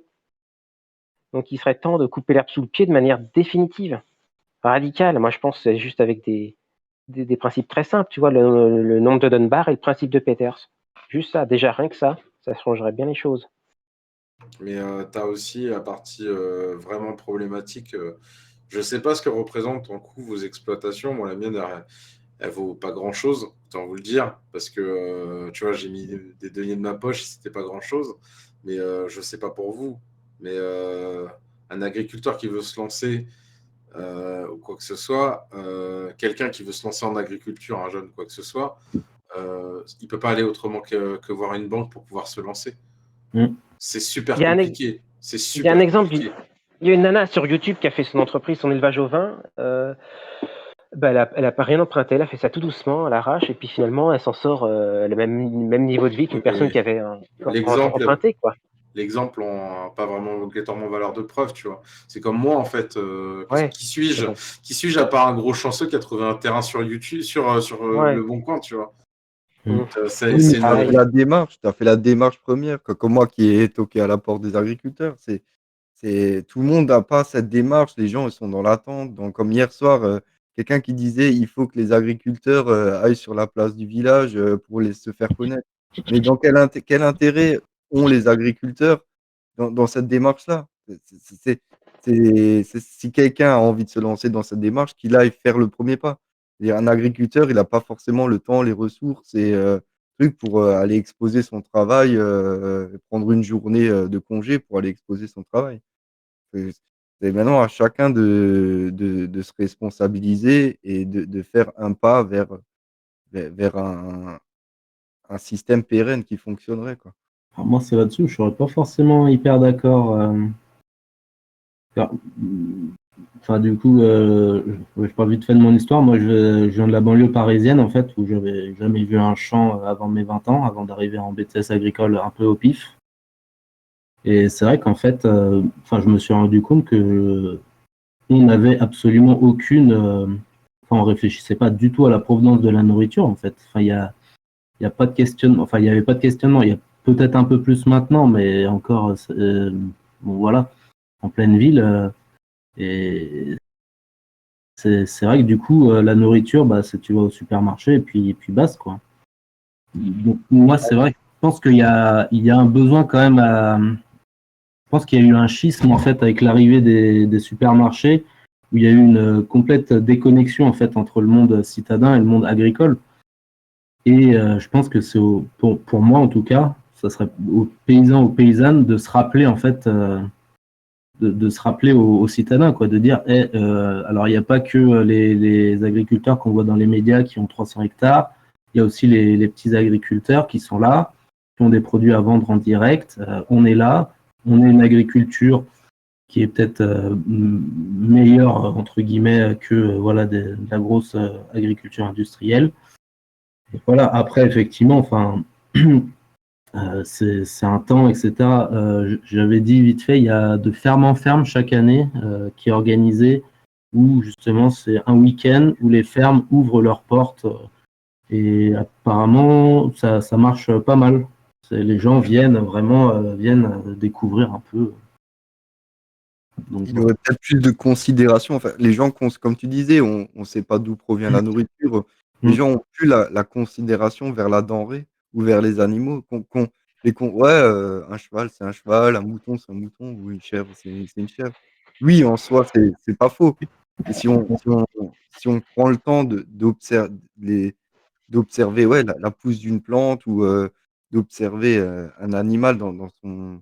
Donc il serait temps de couper l'herbe sous le pied de manière définitive, radicale. Moi je pense que c'est juste avec des principes très simples, tu vois, le nombre de Dunbar et le principe de Peters. Juste ça, déjà rien que ça changerait bien les choses. mais tu as aussi la partie vraiment problématique. Je ne sais pas ce que représentent en coût vos exploitations. Moi, la mienne, elle vaut pas grand-chose, autant vous le dire, parce que tu vois, j'ai mis des deniers de ma poche, c'était pas grand-chose. Mais je sais pas pour vous. Mais un agriculteur qui veut se lancer ou quoi que ce soit, quelqu'un qui veut se lancer en agriculture, un jeune, quoi que ce soit, il peut pas aller autrement que voir une banque pour pouvoir se lancer. Mm. C'est super Il y a compliqué. C'est il y a un super exemple compliqué. il y a une nana sur YouTube qui a fait son entreprise, son élevage au vin. Bah, elle a pas rien emprunté, elle a fait ça tout doucement, à l'arrache, et puis finalement, elle s'en sort le même niveau de vie qu'une personne Mais qui avait l'exemple, emprunté, quoi. l'exemple n'a pas vraiment obligatoirement valeur de preuve, tu vois. C'est comme moi, en fait. Ouais, Qui suis-je? d'accord. Qui suis-je à part un gros chanceux qui a trouvé un terrain sur YouTube, sur Ouais. Le Bon Coin, tu vois. Mm. Oui, mais C'est tu as fait Pareil. la démarche, tu as fait la démarche première, comme moi qui ai toqué à la porte des agriculteurs. Tout le monde n'a pas cette démarche, les gens ils sont dans l'attente. Donc, comme hier soir, quelqu'un qui disait il faut que les agriculteurs aillent sur la place du village pour se faire connaître. Mais dans quel intérêt ont les agriculteurs dans cette démarche-là? Si quelqu'un a envie de se lancer dans cette démarche, qu'il aille faire le premier pas. C'est-à-dire, un agriculteur, il n'a pas forcément le temps, les ressources et trucs pour aller exposer son travail, prendre une journée de congé pour aller exposer son travail. C'est c'est maintenant à chacun de se responsabiliser et de faire un pas vers un système pérenne qui fonctionnerait, quoi. Alors moi, c'est là-dessus où je serais pas forcément hyper d'accord. Car- Enfin, du coup, je parle vite fait de mon histoire. Moi, je viens de la banlieue parisienne, en fait, où j'avais jamais vu un champ avant mes 20 ans, avant d'arriver en BTS agricole un peu au pif. Et c'est vrai qu'en fait, enfin, je me suis rendu compte que on n'avait absolument aucune. Enfin, on réfléchissait pas du tout à la provenance de la nourriture, en fait. Enfin, il y a pas de questionnement. Enfin, il y avait pas de questionnement. Il y a peut-être un peu plus maintenant, mais encore, bon, voilà, en pleine ville. Et c'est vrai que du coup, la nourriture, bah, tu vas au supermarché et puis basta, quoi. Donc, moi, c'est vrai que je pense qu'il y a un besoin quand même pense qu'il y a eu un schisme en fait avec l'arrivée des supermarchés où il y a eu une complète déconnexion en fait entre le monde citadin et le monde agricole. Et je pense que c'est pour moi en tout cas, ça serait aux paysans, aux paysannes de se rappeler en fait, de se rappeler aux citadins, quoi, de dire, alors il n'y a pas que les agriculteurs qu'on voit dans les médias qui ont 300 hectares, il y a aussi les petits agriculteurs qui sont là, qui ont des produits à vendre en direct. On est là, on est une agriculture qui est peut-être meilleure entre guillemets que voilà de la grosse agriculture industrielle. Et voilà. Après, effectivement, enfin, c'est un temps, etc. J'avais dit vite fait, il y a de ferme en ferme chaque année qui est organisé où justement c'est un week-end où les fermes ouvrent leurs portes et apparemment ça marche pas mal. Les gens viennent vraiment découvrir un peu. Donc, Il y aurait peut-être plus de considération. Enfin, les gens, comme tu disais, on ne sait pas d'où provient la nourriture. Les gens ont plus la considération vers la denrée ou vers les animaux. Ouais, un cheval, c'est un cheval, un mouton, c'est un mouton, ou une chèvre, c'est une chèvre. Oui, en soi, c'est pas faux. Mais si on prend le temps d'observer ouais, la pousse d'une plante ou d'observer un animal dans son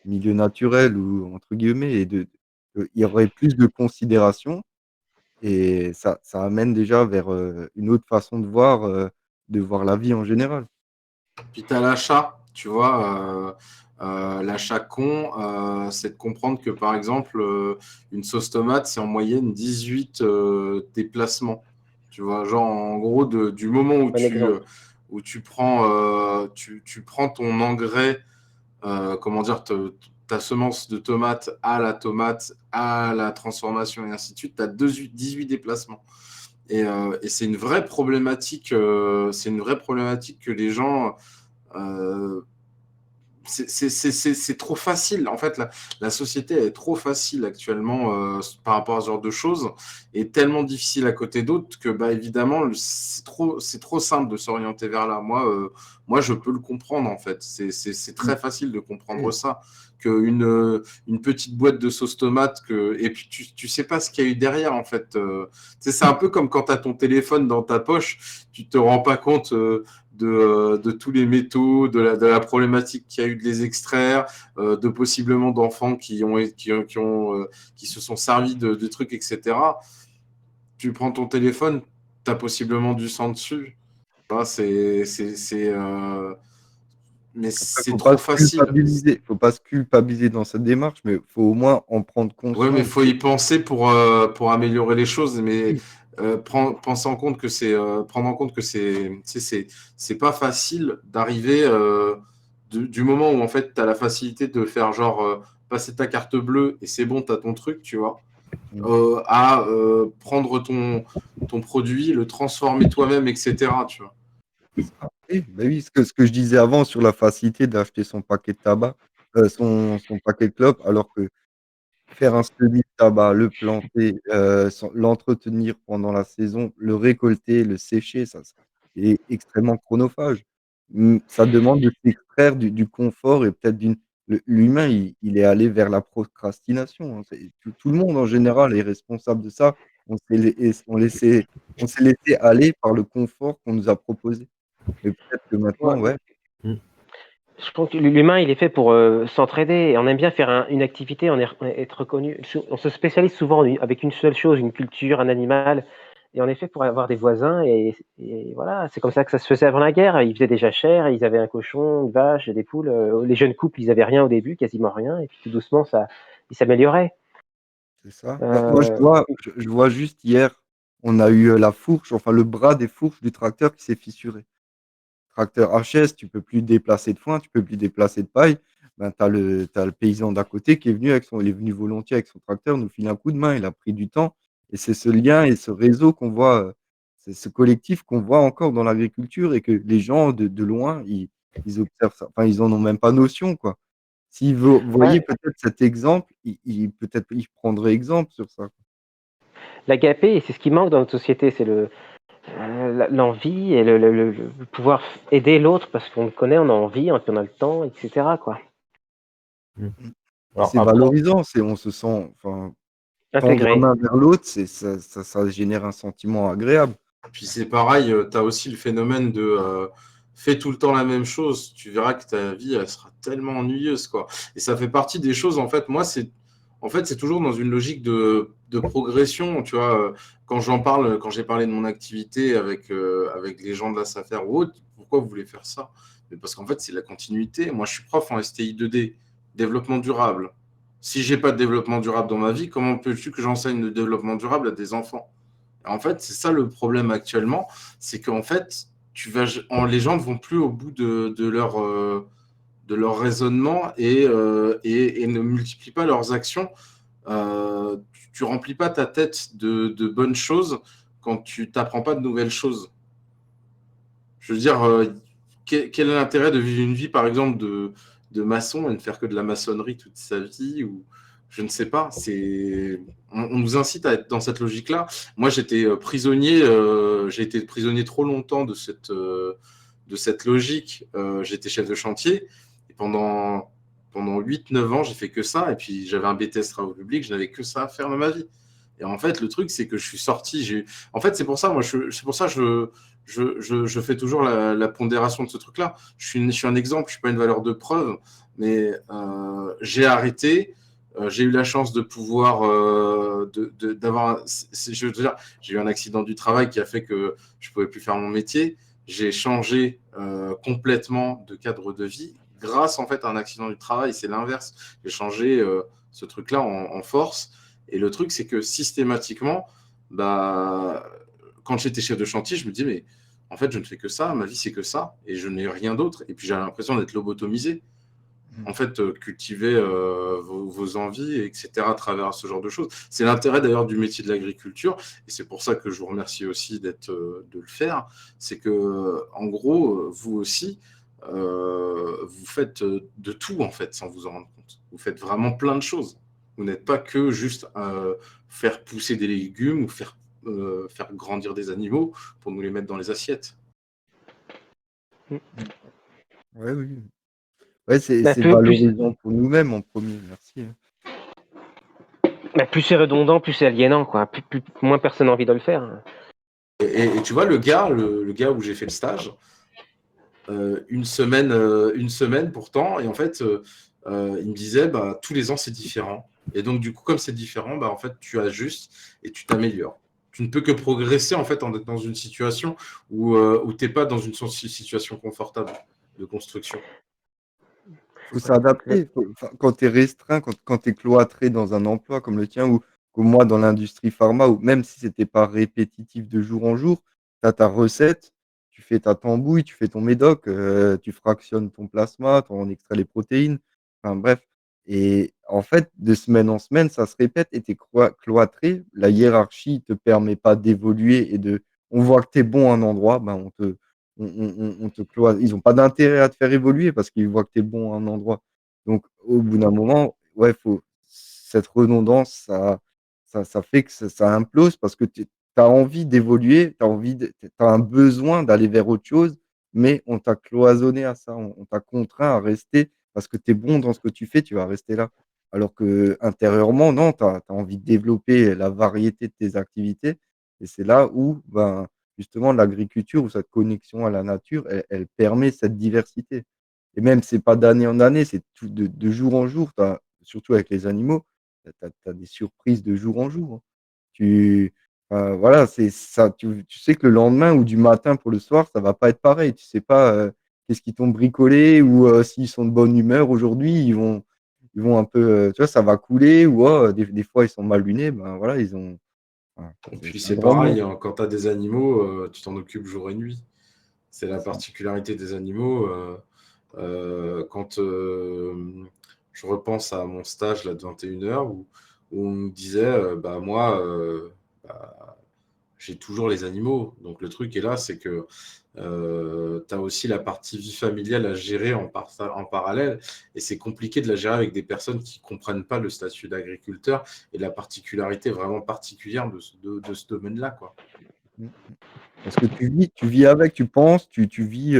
milieu naturel ou entre guillemets et il y aurait plus de considération et ça amène déjà vers, une autre façon de voir la vie en général. Puis tu as l'achat, tu vois. L'achat con, c'est de comprendre que par exemple, une sauce tomate, c'est en moyenne 18 déplacements. Tu vois, genre en gros, du moment Bon exemple. où tu prends ton engrais, comment dire, ta semence de tomate à la transformation et ainsi de suite, tu as 18 déplacements. Et c'est une vraie problématique, que les gens. euh, c'est trop facile. En fait, la société est trop facile actuellement par rapport à ce genre de choses et tellement difficile à côté d'autres que, bah, évidemment, c'est trop simple de s'orienter vers là. Moi, je peux le comprendre, en fait. C'est très facile de comprendre ça. Une petite boîte de sauce tomate, et puis tu sais pas ce qu'il y a eu derrière, en fait. C'est un peu comme quand tu as ton téléphone dans ta poche, tu te rends pas compte. De tous les métaux, de la problématique qu'il y a eu de les extraire, de possiblement d'enfants qui se sont servis de trucs, etc. Tu prends ton téléphone, tu as possiblement du sang dessus. Enfin, mais Après, c'est trop facile. faut pas se culpabiliser dans cette démarche, mais faut au moins en prendre Oui, mais il conscience. faut y penser pour améliorer les choses. Mais prendre en compte que c'est pas facile d'arriver du moment où en fait tu as la facilité de faire genre passer ta carte bleue et c'est bon, tu as ton truc, tu vois, à prendre ton produit, le transformer toi-même, etc. Tu vois. Oui, bah oui, ce que je disais avant sur la facilité d'acheter son paquet de tabac, son paquet de clopes, alors que faire un semis de tabac, le planter, l'entretenir pendant la saison, le récolter, le sécher, ça c'est extrêmement chronophage. Ça demande de s'extraire du confort et peut-être l'humain, il est allé vers la procrastination, hein. Tout le monde en général est responsable de ça. On s'est laissé aller par le confort qu'on nous a proposé. Mais peut-être que Ouais. maintenant, ouais. Je pense que l'humain, il est fait pour s'entraider. Et on aime bien faire une activité, être reconnu. On se spécialise souvent avec une seule chose, une culture, un animal. Et on est fait pour avoir des voisins. Et voilà, c'est comme ça que ça se faisait avant la guerre. Ils faisaient des jachères, ils avaient un cochon, une vache, des poules. Les jeunes couples, ils avaient rien au début, quasiment rien. Et puis tout doucement, ils s'amélioraient. C'est ça. Bah, moi, je Euh, vois, je vois juste hier, on a eu la fourche, enfin le bras des fourches du tracteur qui s'est fissuré. Tracteur HS, tu peux plus déplacer de foin, tu peux plus déplacer de paille. Ben, t'as le paysan d'à côté qui est venu il est venu volontiers avec son tracteur nous filer un coup de main. Il a pris du temps. Et c'est ce lien et ce réseau qu'on voit, c'est ce collectif qu'on voit encore dans l'agriculture et que les gens de loin, ils observent ça. Enfin, ils en ont même pas notion, quoi. S'ils voyaient ouais, peut-être cet exemple, peut-être ils prendraient exemple sur ça. l'agapé, et c'est ce qui manque dans notre société, c'est l'envie et le pouvoir aider l'autre parce qu'on le connaît, on a envie, on a le temps, etc. quoi. Mmh. Alors C'est après, valorisant, on se sent, enfin, tendre la Intégré. main vers l'autre, ça génère un sentiment agréable. Puis c'est pareil, tu as aussi le phénomène de fais tout le temps la même chose, tu verras que ta vie, elle sera tellement ennuyeuse, quoi. Et ça fait partie des choses, en fait, moi, c'est toujours dans une logique de progression, tu vois. Quand quand j'ai parlé de mon activité avec les gens de la SAFER ou autre, pourquoi vous voulez faire ça? Mais parce qu'en fait, c'est la continuité. Moi, je suis prof en STI 2D, développement durable. Si j'ai pas de développement durable dans ma vie, comment peux-tu que j'enseigne le développement durable à des enfants? En fait, c'est ça le problème actuellement, c'est qu'en fait, les gens ne vont plus au bout de leur raisonnement et ne multiplient pas leurs actions. Tu remplis pas ta tête de bonnes choses quand tu t'apprends pas de nouvelles choses. Je veux dire, quel est l'intérêt de vivre une vie, par exemple, de maçon et ne faire que de la maçonnerie toute sa vie ou je ne sais pas. On nous incite à être dans cette logique-là. Moi, j'étais prisonnier, j'ai été prisonnier trop longtemps de cette logique. J'étais chef de chantier et pendant 8-9 ans, j'ai fait que ça. Et puis, j'avais un BTS travaux publics, je n'avais que ça à faire de ma vie. Et en fait, le truc, c'est que je suis sorti. En fait, c'est pour ça, je fais toujours la pondération de ce truc-là. Je suis un exemple, je ne suis pas une valeur de preuve, mais j'ai arrêté. J'ai eu la chance de pouvoir d'avoir. Je veux dire, j'ai eu un accident du travail qui a fait que je ne pouvais plus faire mon métier. J'ai changé complètement de cadre de vie grâce en fait à un accident du travail. C'est l'inverse. J'ai changé ce truc-là en force. Et le truc, c'est que systématiquement, bah, quand j'étais chef de chantier, je me dis, mais en fait, je ne fais que ça, ma vie, c'est que ça, et je n'ai rien d'autre. Et puis, j'ai l'impression d'être lobotomisé. En fait, cultiver vos envies, etc., à travers ce genre de choses. C'est l'intérêt d'ailleurs du métier de l'agriculture, et c'est pour ça que je vous remercie aussi de le faire. C'est que, en gros, vous aussi, vous faites de tout, en fait, sans vous en rendre compte. Vous faites vraiment plein de choses. Vous n'êtes pas que juste faire pousser des légumes ou faire grandir des animaux pour nous les mettre dans les assiettes. Ouais, oui. Ouais, Bah, c'est plus, valorisant pour nous-mêmes en premier, merci. plus c'est redondant, plus c'est aliénant, quoi. Moins personne n'a envie de le faire. Et tu vois, le gars où j'ai fait le stage, une semaine pourtant, et en fait, il me disait, bah, tous les ans, c'est différent. Et donc, du coup, comme c'est différent, bah, en fait, tu ajustes et tu t'améliores. Tu ne peux que progresser, en fait, en étant dans une situation où tu n'es pas dans une situation confortable de construction. Faut s'adapter. Enfin, quand tu es restreint, quand tu es cloîtré dans un emploi comme le tien ou comme moi dans l'industrie pharma, ou même si c'était pas répétitif de jour en jour, tu as ta recette, tu fais ta tambouille, tu fais ton médoc, tu fractionnes ton plasma, tu en extrais les protéines, enfin bref. Et en fait, de semaine en semaine, ça se répète et tu es cloîtré. La hiérarchie te permet pas d'évoluer et on voit que tu es bon à un endroit, ben on te cloise. Ils ont pas d'intérêt à te faire évoluer parce qu'ils voient que tu es bon à un endroit. Donc, au bout d'un moment, ouais, cette redondance, ça fait que ça implose parce que tu as envie d'évoluer, tu as un besoin d'aller vers autre chose, mais on t'a cloisonné à ça. On t'a contraint à rester parce que tu es bon dans ce que tu fais, tu vas rester là. Alors que intérieurement, non, tu as envie de développer la variété de tes activités. Et c'est là où, ben, justement, l'agriculture ou cette connexion à la nature, elle permet cette diversité. Et même, c'est pas d'année en année, c'est de jour en jour. Surtout avec les animaux, tu as des surprises de jour en jour, hein. Voilà, c'est ça. Tu sais que le lendemain ou du matin pour le soir, ça va pas être pareil. Tu sais pas qu'est-ce qu'ils t'ont bricolé ou s'ils sont de bonne humeur aujourd'hui, ils vont un peu, tu vois, ça va couler ou des fois ils sont mal lunés. Ben voilà, ils ont. Enfin, Et puis c'est un c'est grand monde. pareil, hein, quand tu as des animaux, tu t'en occupes jour et nuit. C'est la particularité des animaux. Quand je repense à mon stage là, de 21h où on me disait, bah, moi, bah, j'ai toujours les animaux. Donc le truc est là, c'est que tu as aussi la partie vie familiale à gérer en parallèle. Et c'est compliqué de la gérer avec des personnes qui ne comprennent pas le statut d'agriculteur et la particularité vraiment particulière de ce domaine-là, quoi. Parce que tu vis avec, tu penses, tu vis,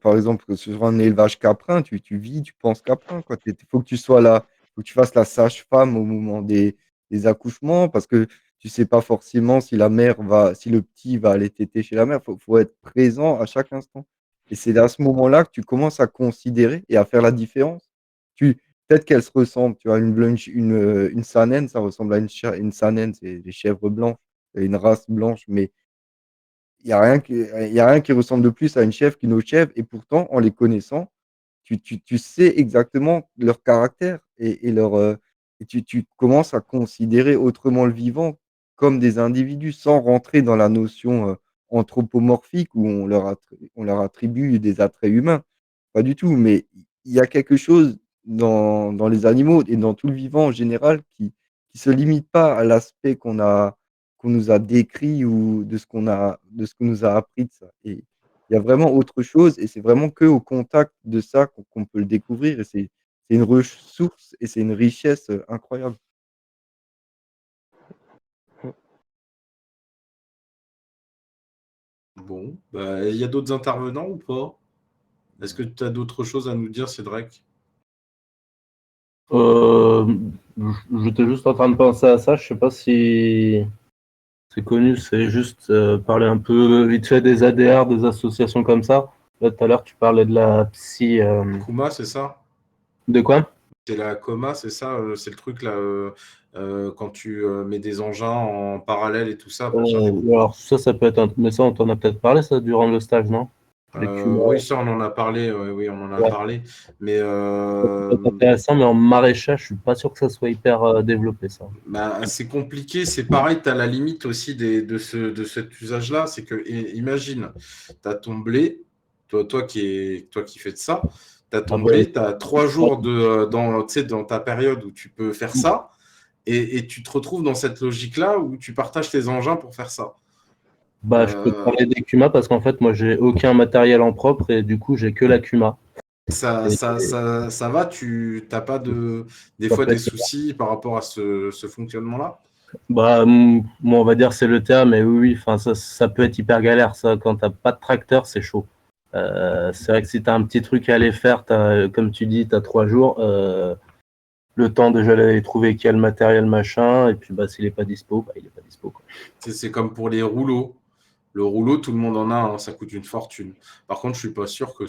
par exemple, sur un élevage caprin, tu vis, tu penses caprin, quoi. Il faut que tu sois là faut que tu fasses la sage-femme au moment des accouchements parce que tu sais pas forcément si si le petit va aller téter chez la mère. Faut être présent à chaque instant. Et c'est à ce moment-là que tu commences à considérer et à faire la différence. Peut-être qu'elles se ressemblent, tu vois, une Saanen, ça ressemble à une Saanen, c'est des chèvres blanches, une race blanche, mais il y a rien qui ressemble de plus à une chèvre qu'une autre chèvre, et pourtant, en les connaissant, tu sais exactement leur caractère et tu commences à considérer autrement le vivant comme des individus sans rentrer dans la notion anthropomorphique où on leur attribue des attraits humains. Pas du tout, mais il y a quelque chose dans les animaux et dans tout le vivant en général qui se limite pas à l'aspect qu'on nous a décrit ou de ce qu'on nous a appris de ça. Et il y a vraiment autre chose et c'est vraiment qu'au contact de ça qu'on peut le découvrir et c'est une ressource et c'est une richesse incroyable. Bon, bah, il y a d'autres intervenants ou pas? Est-ce que tu as d'autres choses à nous dire, Cédric? J'étais juste en train de penser à ça. Je sais pas si c'est connu. C'est juste parler un peu vite fait des ADR, des associations comme ça. Là, tout à l'heure, tu parlais de la psy. Kuma, c'est ça? De quoi? C'est la coma, c'est ça? C'est le truc là, quand tu mets des engins en parallèle et tout ça pour chercher. Alors, ça peut être mais ça, on t'en a peut-être parlé, ça, durant le stage, non? Les QA. Oui, ça, on en a parlé. Oui, on en a Ouais. parlé. Mais Ça peut être intéressant, mais en maraîchage, je suis pas sûr que ça soit hyper développé, ça. bah, c'est compliqué. C'est pareil, tu as la limite aussi de cet usage-là. C'est que, imagine, tu as ton blé, toi qui fais de ça, tu as Ah ton bah, blé, tu as 3 jours tu sais, dans ta période où tu peux faire ça, et tu te retrouves dans cette logique-là où tu partages tes engins pour faire ça. bah, je peux te parler des Kuma parce qu'en fait, moi, j'ai aucun matériel en propre et du coup, j'ai que la Kuma. Ça, Et ça va, tu n'as pas des ça fois peut des être- soucis par rapport à ce fonctionnement-là? Bah, moi, on va dire c'est le terme, mais oui, enfin, ça peut être hyper galère, ça. Quand t'as pas de tracteur, c'est chaud. C'est vrai que si tu as un petit truc à aller faire, comme tu dis, tu as 3 jours. Le temps déjà d'aller trouver quel matériel machin, et puis bah, s'il n'est pas dispo, bah, il n'est pas dispo, quoi. C'est comme pour les rouleaux. Le rouleau, tout le monde en a, hein, ça coûte une fortune. Par contre, je ne suis pas sûr que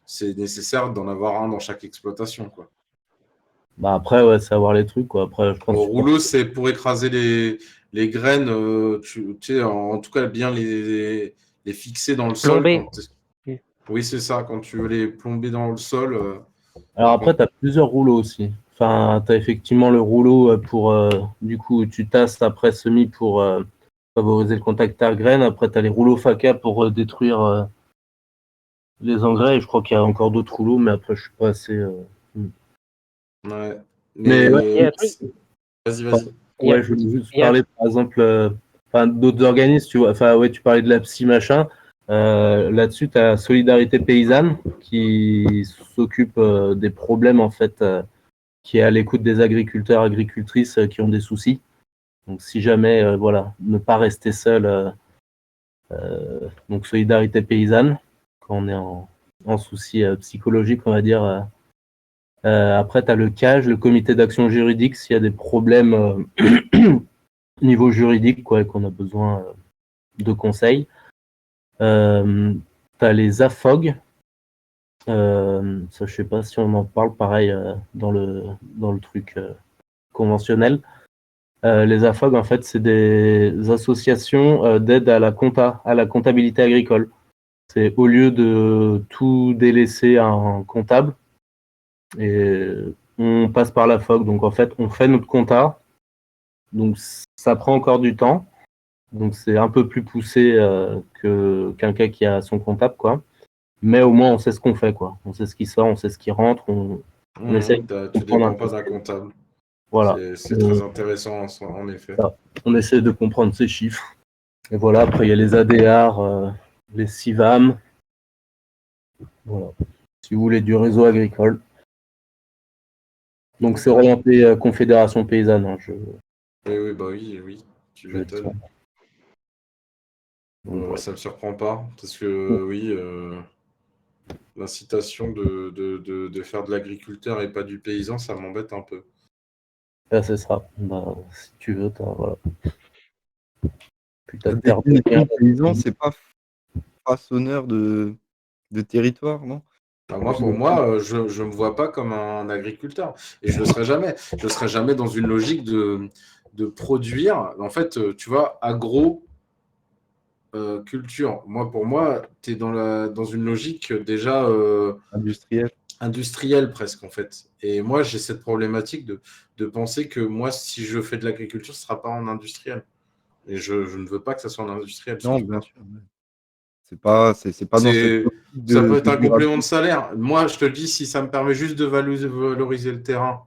c'est nécessaire d'en avoir un dans chaque exploitation, quoi. Bah, après, ouais, c'est avoir les trucs, quoi. Après, je Le pense que rouleau, c'est pour écraser les graines, tu sais, en tout cas, bien les fixer dans le sol. Plombé. Oui, c'est ça, quand tu veux les plomber dans le sol. Alors après, tu as plusieurs rouleaux aussi. Enfin, tu as effectivement le rouleau pour, du coup, tu tasses après semis pour favoriser le contact terre-graine. Après, tu as les rouleaux FACA pour détruire les engrais. Et je crois qu'il y a encore d'autres rouleaux, mais après, je suis pas assez. Ouais. Mais ouais, Il y a un truc. Vas-y, enfin, vas-y. Il y a, ouais, je voulais juste il y a- parler, par exemple, enfin, d'autres organismes, tu vois. Enfin, ouais, tu parlais de la psy, machin. Là-dessus, tu as Solidarité Paysanne qui s'occupe des problèmes, en fait, qui est à l'écoute des agriculteurs, agricultrices qui ont des soucis. Donc, si jamais, voilà, ne pas rester seul. Donc, Solidarité Paysanne, quand on est en souci psychologique, on va dire. Après, tu as le CAGE, le Comité d'action juridique, s'il y a des problèmes niveau juridique, quoi, et qu'on a besoin de conseils. Tu as les AFOG. Ça, je sais pas si on en parle pareil dans le truc conventionnel. Les AFOG, en fait, c'est des associations d'aide à la comptabilité agricole. C'est au lieu de tout délaisser à un comptable, et on passe par la FOG. Donc, en fait, on fait notre compta. Donc, ça prend encore du temps. Donc, c'est un peu plus poussé qu'un cas qui a son comptable, quoi. Mais au moins, on sait ce qu'on fait, quoi. On sait ce qui sort, on sait ce qui rentre. On essaie de Tu comprendre un dépends peu. pas d'un comptable. Voilà. C'est très intéressant, en effet. On essaie de comprendre ces chiffres. Et voilà, après, il y a les ADR, les CIVAM. Voilà. Si vous voulez du réseau agricole. Donc, c'est orienté Confédération paysanne. Hein, Oui, bah oui, tu je m'étonnes. tiens. Donc, ouais. Ça me surprend pas, parce que oui, L'incitation de faire de l'agriculteur et pas du paysan, ça m'embête un peu. C'est ça. Bah, si tu veux, voilà. Puis t'as La de terre de définition guerre. de paysan, c'est pas façonneur de territoire, non? Pour moi, je ne me vois pas comme un agriculteur. Et je ne le serai jamais. Je ne serai jamais dans une logique de produire. En fait, tu vois, culture. Pour moi, tu es dans une logique déjà Industriel. industrielle presque, en fait. Et moi, j'ai cette problématique de penser que moi, si je fais de l'agriculture, ce ne sera pas en industriel. Et je ne veux pas que ça soit en industriel. Non, Surtout bien pas. sûr. C'est pas dans cette optique Ça peut être de un complément de durabilité. salaire. Moi, je te dis, si ça me permet juste de valoriser le terrain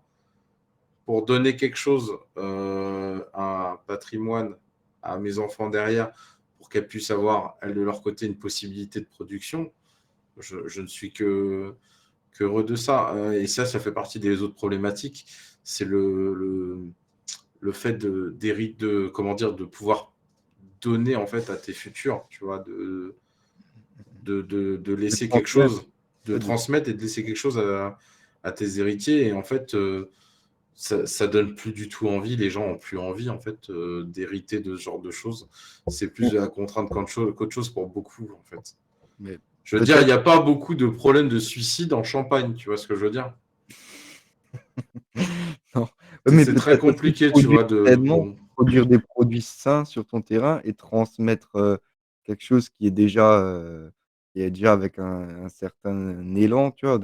pour donner quelque chose, un patrimoine à mes enfants derrière, pour qu'elles puissent avoir, elles de leur côté, une possibilité de production, je ne suis qu'heureux de ça. Et ça fait partie des autres problématiques. C'est le fait de pouvoir donner en fait à tes futurs, tu vois, de De laisser quelque transmettre. chose, de transmettre et de laisser quelque chose à tes héritiers. Et en fait, ça donne plus du tout envie. Les gens ont plus envie en fait d'hériter de ce genre de choses. C'est plus de la contrainte qu'autre chose pour beaucoup en fait. Mais Je veux dire, il peut-être. n'y a pas beaucoup de problèmes de suicide en Champagne, tu vois ce que je veux dire? Non. Ouais, mais C'est très peut-être aussi compliqué, tu produire vois, sainement, produire des produits sains sur ton terrain et transmettre quelque chose qui est déjà avec un certain élan, tu vois,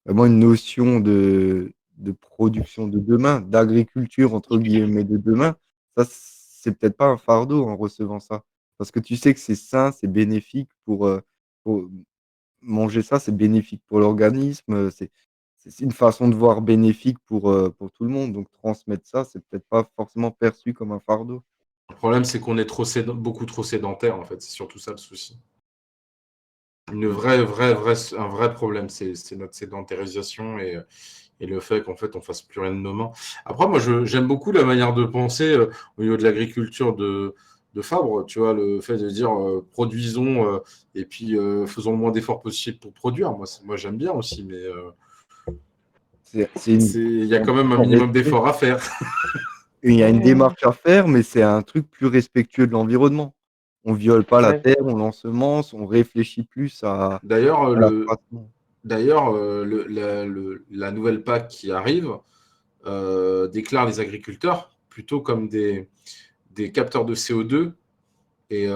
vraiment une notion de production de demain, d'agriculture entre guillemets de demain. Ça, c'est peut-être pas un fardeau en recevant ça. Parce que tu sais que c'est sain, c'est bénéfique pour manger ça, c'est bénéfique pour l'organisme, c'est une façon de voir bénéfique pour tout le monde. Donc transmettre ça, c'est peut-être pas forcément perçu comme un fardeau. Le problème, c'est qu'on est beaucoup trop sédentaire, en fait. C'est surtout ça le souci. Un vrai problème, c'est notre sédentarisation et le fait qu'en fait, on fasse plus rien de nos mains. Après, moi, j'aime beaucoup la manière de penser au niveau de l'agriculture de Fabre, tu vois, le fait de dire produisons et puis faisons le moins d'efforts possible pour produire. Moi j'aime bien aussi, mais il y a quand même un minimum d'efforts à faire. Il y a une démarche à faire, mais c'est un truc plus respectueux de l'environnement. On viole pas la Ouais. terre, on l'ensemence, on réfléchit plus à D'ailleurs, la façon. la nouvelle PAC qui arrive déclare les agriculteurs plutôt comme des capteurs de CO2. Et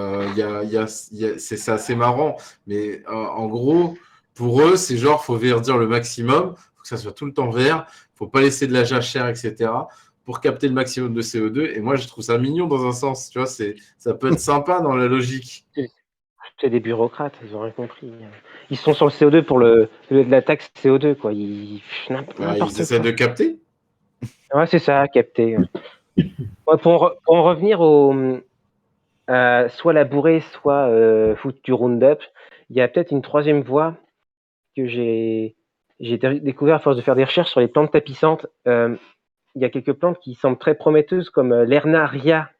c'est assez marrant. Mais en gros, pour eux, c'est genre, faut verdir le maximum, faut que ça soit tout le temps vert, faut pas laisser de la jachère, etc. pour capter le maximum de CO2. Et moi, je trouve ça mignon dans un sens. Tu vois, ça peut être sympa dans la logique. C'est des bureaucrates, ils ont rien compris. Ils sont sur le CO2 pour la taxe CO2, quoi. N'importe Ils essaient quoi. de capter. Ouais, c'est ça, capté. Ouais, pour en revenir soit labourer, soit foutre du Roundup, il y a peut-être une troisième voie que j'ai découvert à force de faire des recherches sur les plantes tapissantes. Il y a quelques plantes qui semblent très prometteuses, comme l'Ernaria,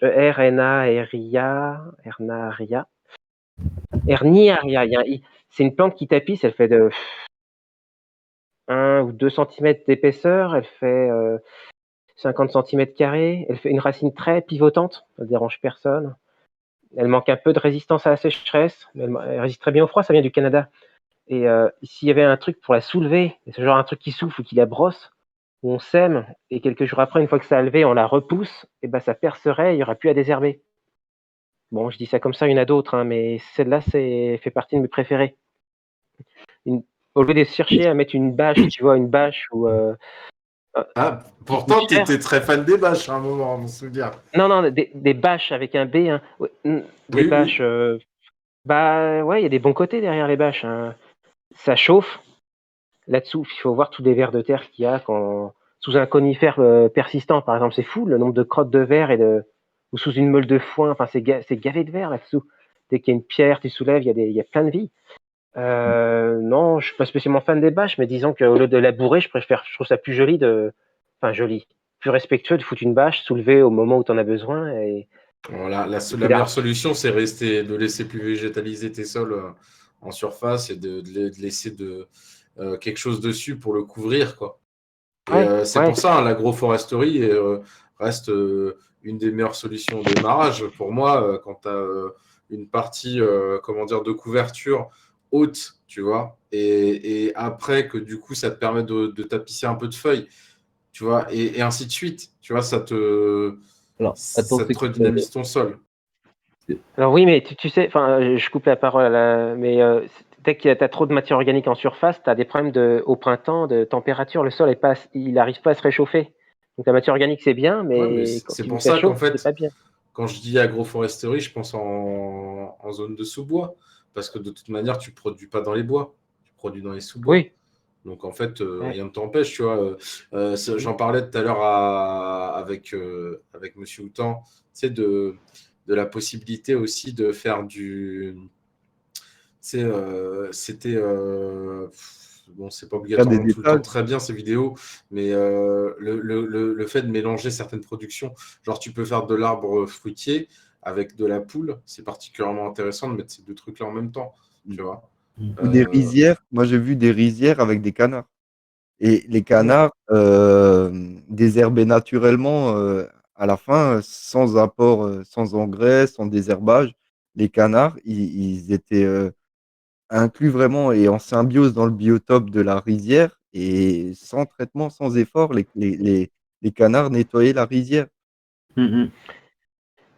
Hernaria, Herniaria. C'est une plante qui tapisse, elle fait de 1 ou 2 centimètres d'épaisseur, elle fait 50 centimètres carrés, elle fait une racine très pivotante, ça ne dérange personne. Elle manque un peu de résistance à la sécheresse, mais elle résiste très bien au froid, ça vient du Canada. Et s'il y avait un truc pour la soulever, c'est genre un truc qui souffle ou qui la brosse, où on sème, et quelques jours après, une fois que ça a levé, on la repousse, et ben ça percerait, il n'y aura plus à désherber. Bon, je dis ça comme ça, il y en a d'autres, hein, mais celle-là fait partie de mes préférés. Au lieu de chercher à mettre une bâche, tu vois, une bâche ou Ah, qui coûte pourtant, tu cher. étais très fan des bâches à un moment, on me souvient. Non, des bâches avec un B, hein. Ouais, des Oui, bâches. oui. Bah ouais, il y a des bons côtés derrière les bâches, hein. Ça chauffe. Là-dessous, il faut voir tous les vers de terre qu'il y a sous un conifère persistant, par exemple. C'est fou le nombre de crottes de verre ou sous une meule de foin. Enfin, c'est gavé de verre là-dessous. Dès qu'il y a une pierre, tu soulèves, il y a plein de vie. Non, je suis pas spécialement fan des bâches, mais disons qu'au lieu de labourer, je trouve ça plus joli enfin joli, plus respectueux de foutre une bâche, soulever au moment où tu en as besoin Voilà, et puis la meilleure solution, c'est de laisser plus végétaliser tes sols en surface et de laisser quelque chose dessus pour le couvrir, quoi. Et Ouais, c'est ouais, pour ça, hein, l'agroforesterie reste une des meilleures solutions au démarrage. Pour moi, quand tu as une partie comment dire, de couverture haute, tu vois, et après que du coup, ça te permet de tapisser un peu de feuilles, tu vois, et ainsi de suite. Tu vois, Alors, attends, ça te redynamise ton sol. Alors oui, mais tu sais, enfin, je coupe la parole mais dès que tu as trop de matière organique en surface, tu as des problèmes au printemps de température. Le sol il n'arrive pas à se réchauffer. Donc la matière organique, c'est bien, Ouais, mais mais quand c'est il veut pour que ça ça qu'en chauffe, c'est fait, pas bien. quand je dis agroforesterie, je pense en zone de sous-bois. Parce que de toute manière, tu ne produis pas dans les bois, tu produis dans les sous-bois. Oui, Donc en fait, ouais. rien ne t'empêche, tu vois. J'en parlais tout à l'heure avec Monsieur Houtan, tu sais, de la possibilité aussi de faire du. Tu sais, c'était. Bon, c'est pas Faire des obligatoirement tout le temps étages. très bien ces vidéos, mais le fait de mélanger certaines productions, genre tu peux faire de l'arbre fruitier avec de la poule, c'est particulièrement intéressant de mettre ces deux trucs-là en même temps, tu vois. Ou des Euh, rizières. Moi, j'ai vu des rizières avec des canards. Et les Mhm. canards désherbaient naturellement à la fin, sans apport, sans engrais, sans désherbage. Les canards, ils étaient inclus vraiment et en symbiose dans le biotope de la rizière. Et sans traitement, sans effort, les canards nettoyaient la rizière. Mhm.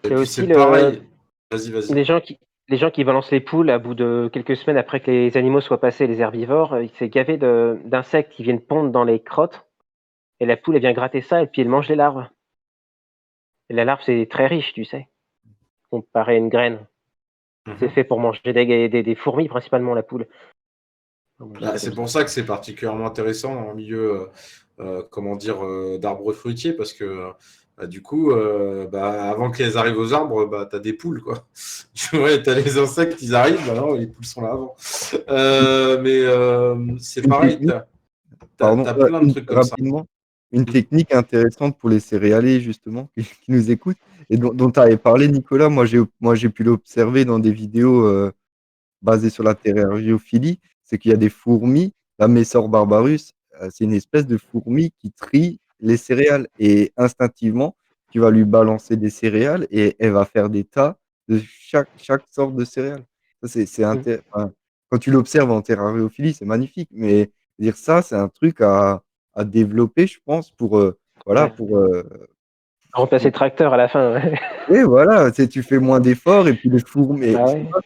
Et Il y a puis aussi c'est pareil. Vas-y, vas-y. les gens qui balancent les poules à bout de quelques semaines après que les animaux soient passés, les herbivores, il s'est gavé d'insectes qui viennent pondre dans les crottes. Et la poule, elle vient gratter ça et puis elle mange les larves. Et la larve, c'est très riche, tu sais, comparé à une graine. C'est Mhm. fait pour manger des fourmis, principalement la poule. Donc, Bah, c'est c'est comme ça. pour ça que c'est particulièrement intéressant en milieu, comment dire, d'arbres fruitiers, parce que du coup, avant qu'elles arrivent aux arbres, tu as des poules, quoi. Tu vois, tu as les insectes, ils arrivent, bah non, les poules sont là avant. Mais c'est Une pareil, technique, tu pardon, as plein de trucs comme ça. rapidement, une technique intéressante pour les céréaliers, justement, qui nous écoutent, et dont tu avais parlé, Nicolas. Moi, j'ai pu l'observer dans des vidéos basées sur la terrariophilie, c'est qu'il y a des fourmis, la Messor barbarus, c'est une espèce de fourmi qui trie les céréales, et instinctivement, tu vas lui balancer des céréales, et elle va faire des tas de chaque sorte de céréales. Ça, Mm. enfin, quand tu l'observes en terrariophilie, c'est magnifique, mais dire ça, c'est un truc à développer, je pense, voilà, Ouais. Remplacer le tracteur à la fin. Ouais. oui, voilà, tu fais moins d'efforts, et puis les fourmis, Bah je sais ouais. pas,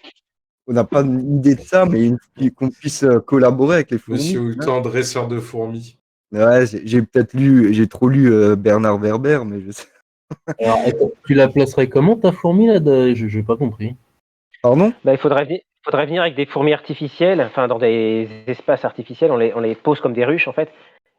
on n'a pas d'idée de ça, mais qu'on puisse collaborer avec les Monsieur fourmis. Houtan, dresseur de fourmis. Ouais, j'ai trop lu Bernard Werber, mais je sais. Alors, attends, tu la placerais comment ta fourmi là Je n'ai pas compris. Pardon? Bah, il faudrait venir avec des fourmis artificielles, enfin dans des espaces artificiels, on les pose comme des ruches en fait,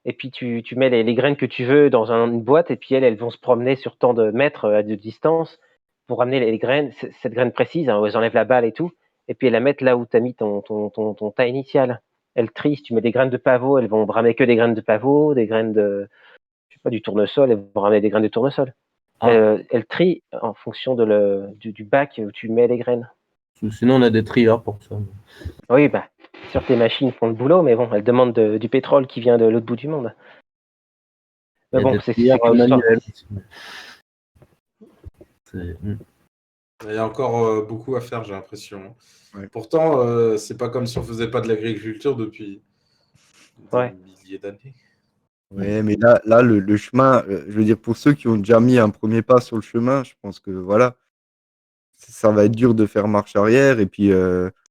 et puis tu mets les graines que tu veux dans une boîte, et puis elles vont se promener sur tant de mètres de distance pour ramener les graines, cette graine précise, hein, où elles enlèvent la balle et tout, et puis elles la mettent là où tu as mis ton tas initial. Elles trient, si tu mets des graines de pavot, elles vont ramener que des graines de pavot, des graines de, je sais pas, du tournesol, elles vont ramener des graines de tournesol. Ah, Elles trient en fonction du bac où tu mets les graines. sinon on a des trieurs pour ça. Oui, bah, sûr, tes machines font le boulot, mais bon, elles demandent du pétrole qui vient de l'autre bout du monde. Il Mais y a bon, des c'est trieurs qu'une histoire. manuels aussi. Il y a encore beaucoup à faire, j'ai l'impression. Ouais. Pourtant, c'est pas comme si on faisait pas de l'agriculture depuis des Ouais. milliers d'années. Ouais, mais là le chemin, je veux dire, pour ceux qui ont déjà mis un premier pas sur le chemin, je pense que voilà, ça va être dur de faire marche arrière. Et puis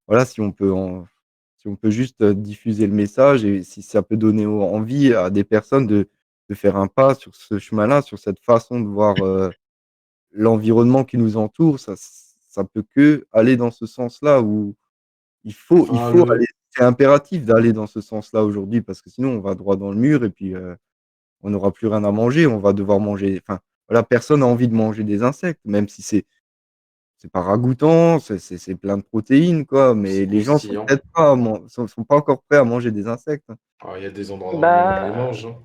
voilà, si on peut juste diffuser le message, et si ça peut donner envie à des personnes de faire un pas sur ce chemin-là, sur cette façon de voir l'environnement qui nous entoure, ça peut que aller dans ce sens-là, où il Ah, faut aller, c'est impératif d'aller dans ce sens-là aujourd'hui, parce que sinon on va droit dans le mur, et puis on n'aura plus rien à manger, on va devoir manger. Enfin, voilà, personne n'a envie de manger des insectes, même si c'est pas ragoûtant, c'est plein de protéines, quoi. Mais c'est les gens sont croustillant. peut-être pas, sont pas encore prêts à manger des insectes, hein. Alors, il y a des endroits dans le monde où on les Bah, mange, hein.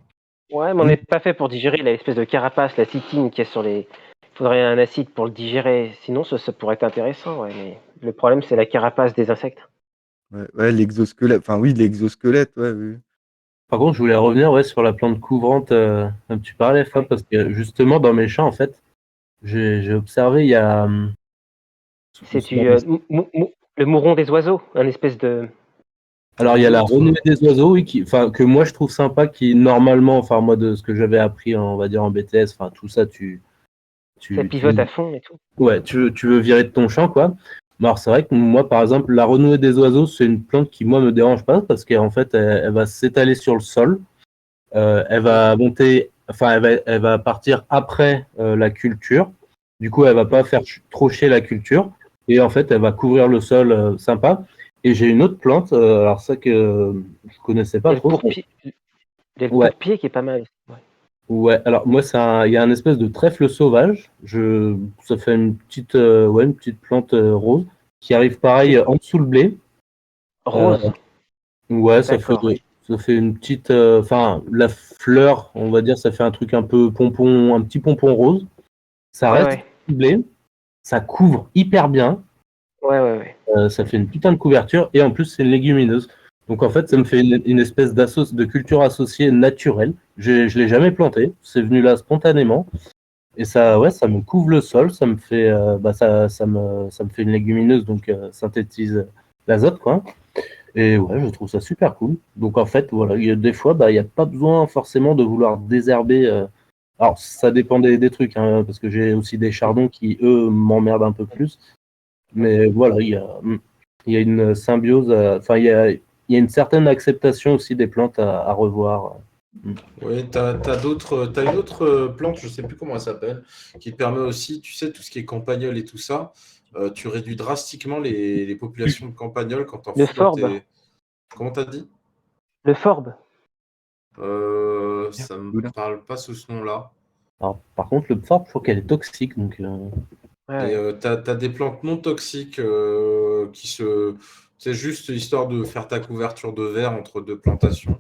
ouais, mais on Oui, n'est pas fait pour digérer l'espèce de carapace, la chitine qui est sur les. Il faudrait un acide pour le digérer. Sinon, ça pourrait être intéressant, ouais. Mais le problème, c'est la carapace des insectes. Ouais, l'exosquelette. Enfin, oui, l'exosquelette, ouais, oui. Par contre, je voulais revenir sur la plante couvrante dont tu parlais, Fab, parce que justement, dans mes champs, en fait, j'ai observé, il y a. C'est le mouron des oiseaux, un espèce de. Alors, il y a la renouée des oiseaux, oui, que moi je trouve sympa, qui normalement, enfin, moi, de ce que j'avais appris, on va dire, en BTS, enfin, tout ça, Ça pivote à fond et tout. ouais, tu veux virer de ton champ, quoi. Mais alors, c'est vrai que moi, par exemple, la renouée des oiseaux, c'est une plante qui, moi, me dérange pas, parce qu'en fait, elle va s'étaler sur le sol, elle va monter, enfin, elle va partir après la culture. Du coup, elle va pas faire trop chier la culture. Et en fait, elle va couvrir le sol sympa. Et j'ai une autre plante, alors ça que je connaissais Il y pas a le trop. pourpier, il y a le Ouais, pourpier qui est pas mal. Ouais. ouais. Alors moi, il y a un espèce de trèfle sauvage. Ça fait une petite plante rose qui arrive pareil en dessous le blé. Euh, Rose, ouais, d'accord. ça fait une petite, enfin, la fleur, on va dire, ça fait un truc un peu pompon, un petit pompon rose. Ça Ouais, reste ouais. ciblé, ça couvre hyper bien, Ouais, ouais, ouais. ça fait une putain de couverture et en plus c'est une légumineuse. Donc en fait ça me fait une espèce de culture associée naturelle. Je l'ai jamais planté, c'est venu là spontanément et ça ouais ça me couvre le sol, ça me fait ça me fait une légumineuse donc synthétise l'azote quoi. Et ouais je trouve ça super cool. Donc en fait voilà il y a des fois il y a pas besoin forcément de vouloir désherber. Alors ça dépend des trucs hein, parce que j'ai aussi des chardons qui eux m'emmerdent un peu plus. Mais voilà, il y a une symbiose, enfin, il y a une certaine acceptation aussi des plantes à revoir. Oui, t'as une autre plante, je sais plus comment elle s'appelle, qui te permet aussi, tu sais, tout ce qui est campagnol et tout ça, tu réduis drastiquement les populations de campagnols quand t'en Le fous dans forbe, tes. Comment t'as dit? le forbe. Ça me Oula. parle pas sous ce nom-là. Alors, par contre, le phare, je trouve qu'elle est toxique, donc Ouais, Et ouais. t'as des plantes non toxiques qui se. C'est juste histoire de faire ta couverture de verre entre deux plantations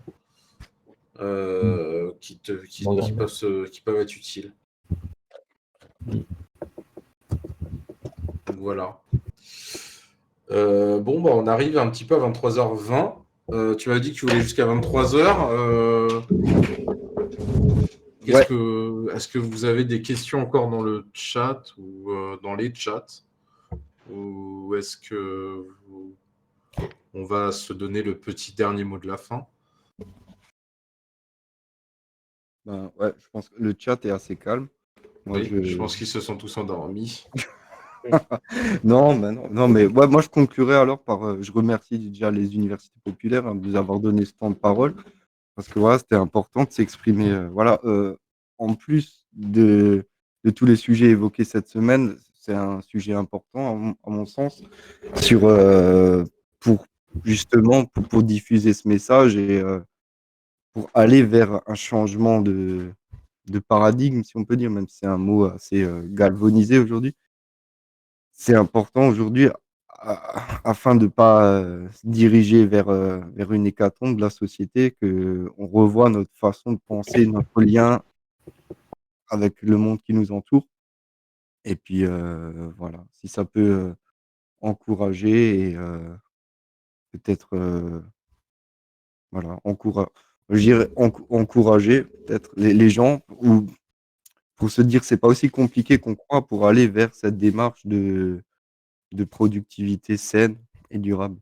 bon, regarde. qui peuvent être utiles. Donc voilà. Bon, bah, on arrive un petit peu à 23h20. Tu m'as dit que tu voulais jusqu'à 23h. Ouais. Est-ce que vous avez des questions encore dans le chat ou dans les chats? Ou est-ce que on va se donner le petit dernier mot de la fin? Ben, ouais, je pense que le chat est assez calme. Moi, Oui, je pense qu'ils se sont tous endormis. Non, mais non, non, mais ouais, moi je conclurai alors par, je remercie déjà les universités populaires hein, de nous avoir donné ce temps de parole parce que voilà, c'était important de s'exprimer. Voilà, en plus de tous les sujets évoqués cette semaine, c'est un sujet important à mon sens sur pour justement pour diffuser ce message et pour aller vers un changement de paradigme, si on peut dire, même si c'est un mot assez galvanisé aujourd'hui. C'est important aujourd'hui afin de ne pas se diriger vers une hécatombe de la société, qu'on revoie notre façon de penser, notre lien avec le monde qui nous entoure. Et puis voilà, si ça peut encourager et peut-être voilà, je dirais encourager peut-être les gens ou pour se dire que c'est pas aussi compliqué qu'on croit pour aller vers cette démarche de productivité saine et durable.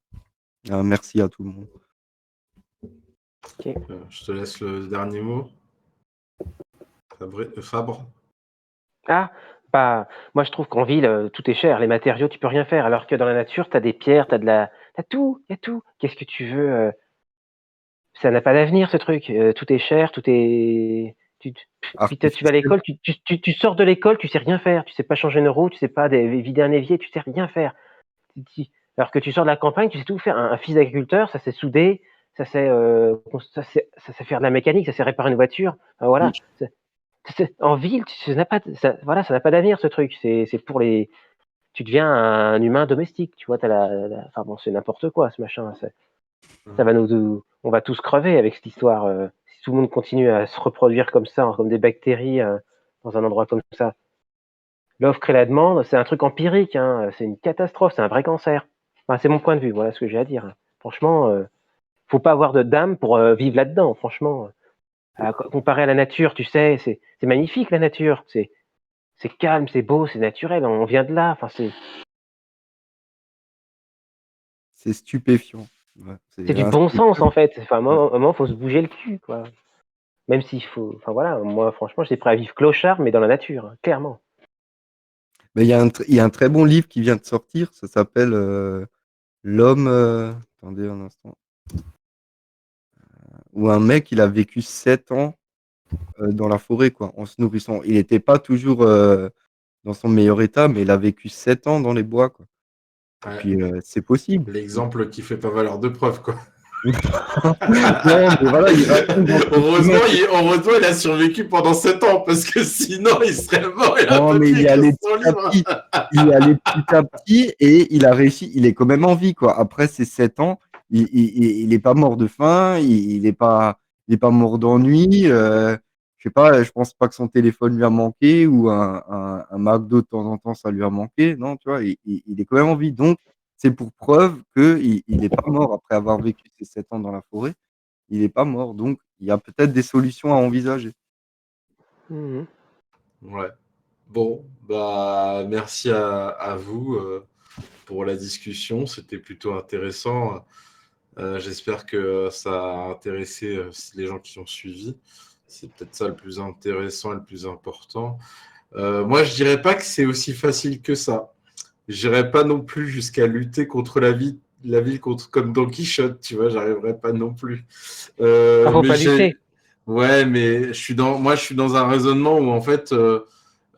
Merci à tout le monde. Ok. Je te laisse le dernier mot. Fabre. Ah, bah, moi je trouve qu'en ville, tout est cher. Les matériaux, tu peux rien faire. Alors que dans la nature, tu as des pierres, t'as tout, il y a tout. Qu'est-ce que tu veux ça n'a pas d'avenir ce truc. Tout est cher, tout est. Puis tu vas à Artificiel. l'école, tu sors de l'école, tu sais rien faire. Tu sais pas changer une roue, tu sais pas vider un évier, tu sais rien faire. Alors que tu sors de la campagne, tu sais tout faire. Un fils d'agriculteur, ça sait souder, ça sait faire de la mécanique, ça sait réparer une voiture. Enfin, voilà. En ville, voilà, ça n'a pas d'avenir ce truc. C'est pour les. Tu deviens un humain domestique, tu vois. Enfin bon, c'est n'importe quoi ce machin. Ça va on va tous crever avec cette histoire. Si tout le monde continue à se reproduire comme ça, comme des bactéries dans un endroit comme ça. L'offre et la demande, c'est un truc empirique. Hein, c'est une catastrophe, c'est un vrai cancer. Enfin, c'est mon point de vue. Voilà ce que j'ai à dire. Franchement, faut pas avoir de d'âme pour vivre là-dedans. Franchement, comparé à la nature, tu sais, c'est magnifique la nature. C'est calme, c'est beau, c'est naturel. On vient de là. Enfin, C'est stupéfiant. Ouais, c'est du bon sens en fait. Enfin, à un moment, faut se bouger le cul, quoi. Même s'il faut. Enfin voilà, moi, franchement, j'étais prêt à vivre clochard, mais dans la nature, hein, clairement. Mais il y a un très bon livre qui vient de sortir, ça s'appelle L'homme. Attendez un instant. Où un mec, il a vécu 7 ans dans la forêt, quoi, en se nourrissant. Il n'était pas toujours dans son meilleur état, mais il a vécu 7 ans dans les bois, quoi. Et Ouais. puis, c'est possible. L'exemple qui fait pas valeur de preuve, quoi. Non, mais voilà, il raconte dans son Heureusement, chemin. heureusement, il a survécu pendant 7 ans, parce que sinon, il serait mort. Il a Non, pas mais pu il est écrire allé son petit à livre. petit. Il est allé petit à petit et il a réussi. Il est quand même en vie, quoi. Après ces 7 ans, il est pas mort de faim. Il est pas mort d'ennui. Je sais pas. Je pense pas que son téléphone lui a manqué ou un McDo de temps en temps ça lui a manqué. Non, tu vois. Il est quand même en vie. Donc c'est pour preuve que il est pas mort après avoir vécu ces 7 ans dans la forêt. Il est pas mort. Donc il y a peut-être des solutions à envisager. Mhm. Ouais. Bon, bah, merci à vous pour la discussion. C'était plutôt intéressant. J'espère que ça a intéressé les gens qui ont suivi. C'est peut-être ça le plus intéressant et le plus important. Moi, je dirais pas que c'est aussi facile que ça. Je n'irais pas non plus jusqu'à lutter contre la ville contre, comme Don Quichotte, tu vois, j'arriverais pas non plus. Faut Mais pas lutter. ouais, mais moi, je suis dans un raisonnement où en fait,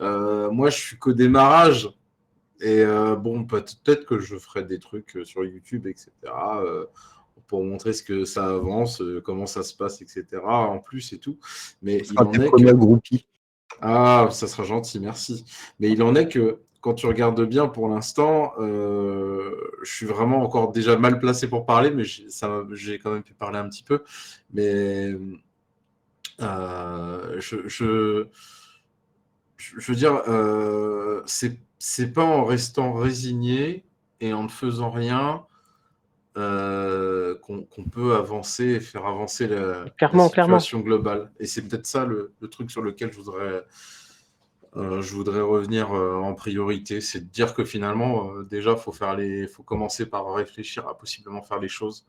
moi, je suis qu'au démarrage. Et bon, peut-être que je ferai des trucs sur YouTube, etc. Pour montrer ce que ça avance, comment ça se passe, etc. En plus et tout. Mais Ce il sera en tes est premières que... groupies. Ah, ça sera gentil, merci. Mais il en est que quand tu regardes bien pour l'instant, je suis vraiment encore déjà mal placé pour parler, mais j'ai quand même pu parler un petit peu. Mais je veux dire, c'est pas en restant résigné et en ne faisant rien qu'on peut avancer et faire avancer la Clairement, clairement. situation globale. Et c'est peut-être ça le truc sur lequel je voudrais revenir en priorité, c'est de dire que finalement, déjà, faut commencer par réfléchir à possiblement faire les choses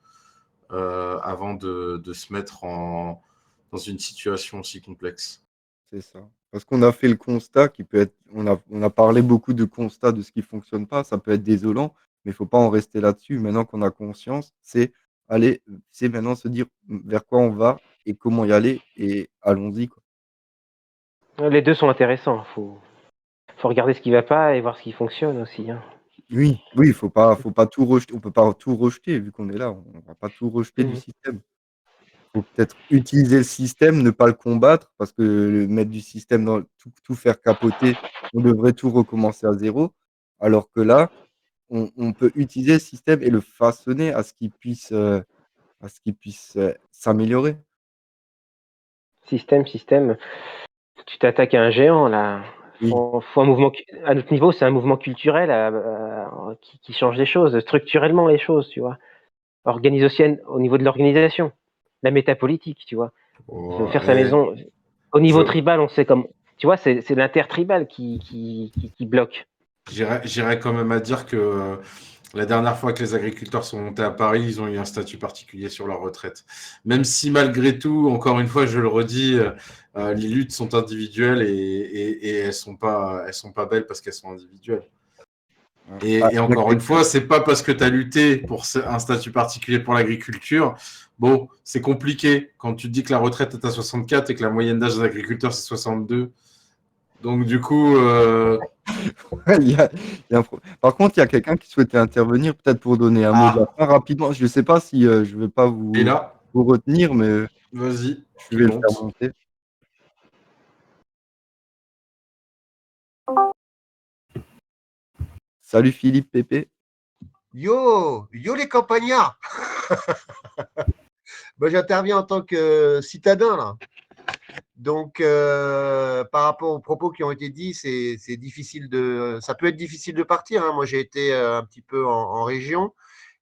avant de se mettre dans une situation aussi complexe. C'est ça. Parce qu'on a fait le constat qui peut être, on a parlé beaucoup de constats de ce qui fonctionne pas, ça peut être désolant, mais il faut pas en rester là-dessus. Maintenant qu'on a conscience, c'est maintenant se dire vers quoi on va et comment y aller et allons-y, quoi. Les deux sont intéressants. Faut regarder ce qui va pas et voir ce qui fonctionne aussi, hein. Oui, oui, faut pas tout rejeter, on peut pas tout rejeter vu qu'on est là, on va pas tout rejeter du Mhm. système. Faut peut-être utiliser le système, ne pas le combattre, parce que mettre du système dans tout faire capoter, on devrait tout recommencer à zéro. Alors que là, on peut utiliser le système et le façonner à ce qu'il puisse s'améliorer. Système. Tu t'attaques à un géant là. Oui, Faut un mouvement à notre niveau, c'est un mouvement culturel qui change les choses, structurellement les choses, tu vois. Organisationnel, au niveau de l'organisation, la métapolitique, tu vois. Il veut faire sa Et maison. Au je, niveau tribal, on sait comme, tu vois, c'est l'intertribal qui bloque. j'irais quand même à dire que la dernière fois que les agriculteurs sont montés à Paris, ils ont eu un statut particulier sur leur retraite. Même si malgré tout, encore une fois, je le redis, les luttes sont individuelles et elles sont pas belles parce qu'elles sont individuelles. hein. Ah, Et il y a encore une quelqu'un. fois, c'est pas parce que tu as lutté pour un statut particulier pour l'agriculture. Bon, c'est compliqué quand tu te dis que la retraite est à 64 et que la moyenne d'âge des agriculteurs c'est 62. Donc du coup, Il y a Par contre, il y a quelqu'un qui souhaitait intervenir, peut-être pour donner un mot de la ah, fin rapidement. Je ne sais pas si je ne vais pas et là, vous retenir, mais vas-y, je qui vais le faire monte. monter. Salut Philippe Pépé. Yo, yo les campagnards. J'interviens en tant que citadin là. Donc, par rapport aux propos qui ont été dits, c'est difficile ça peut être difficile de partir, hein. Moi, j'ai été un petit peu en région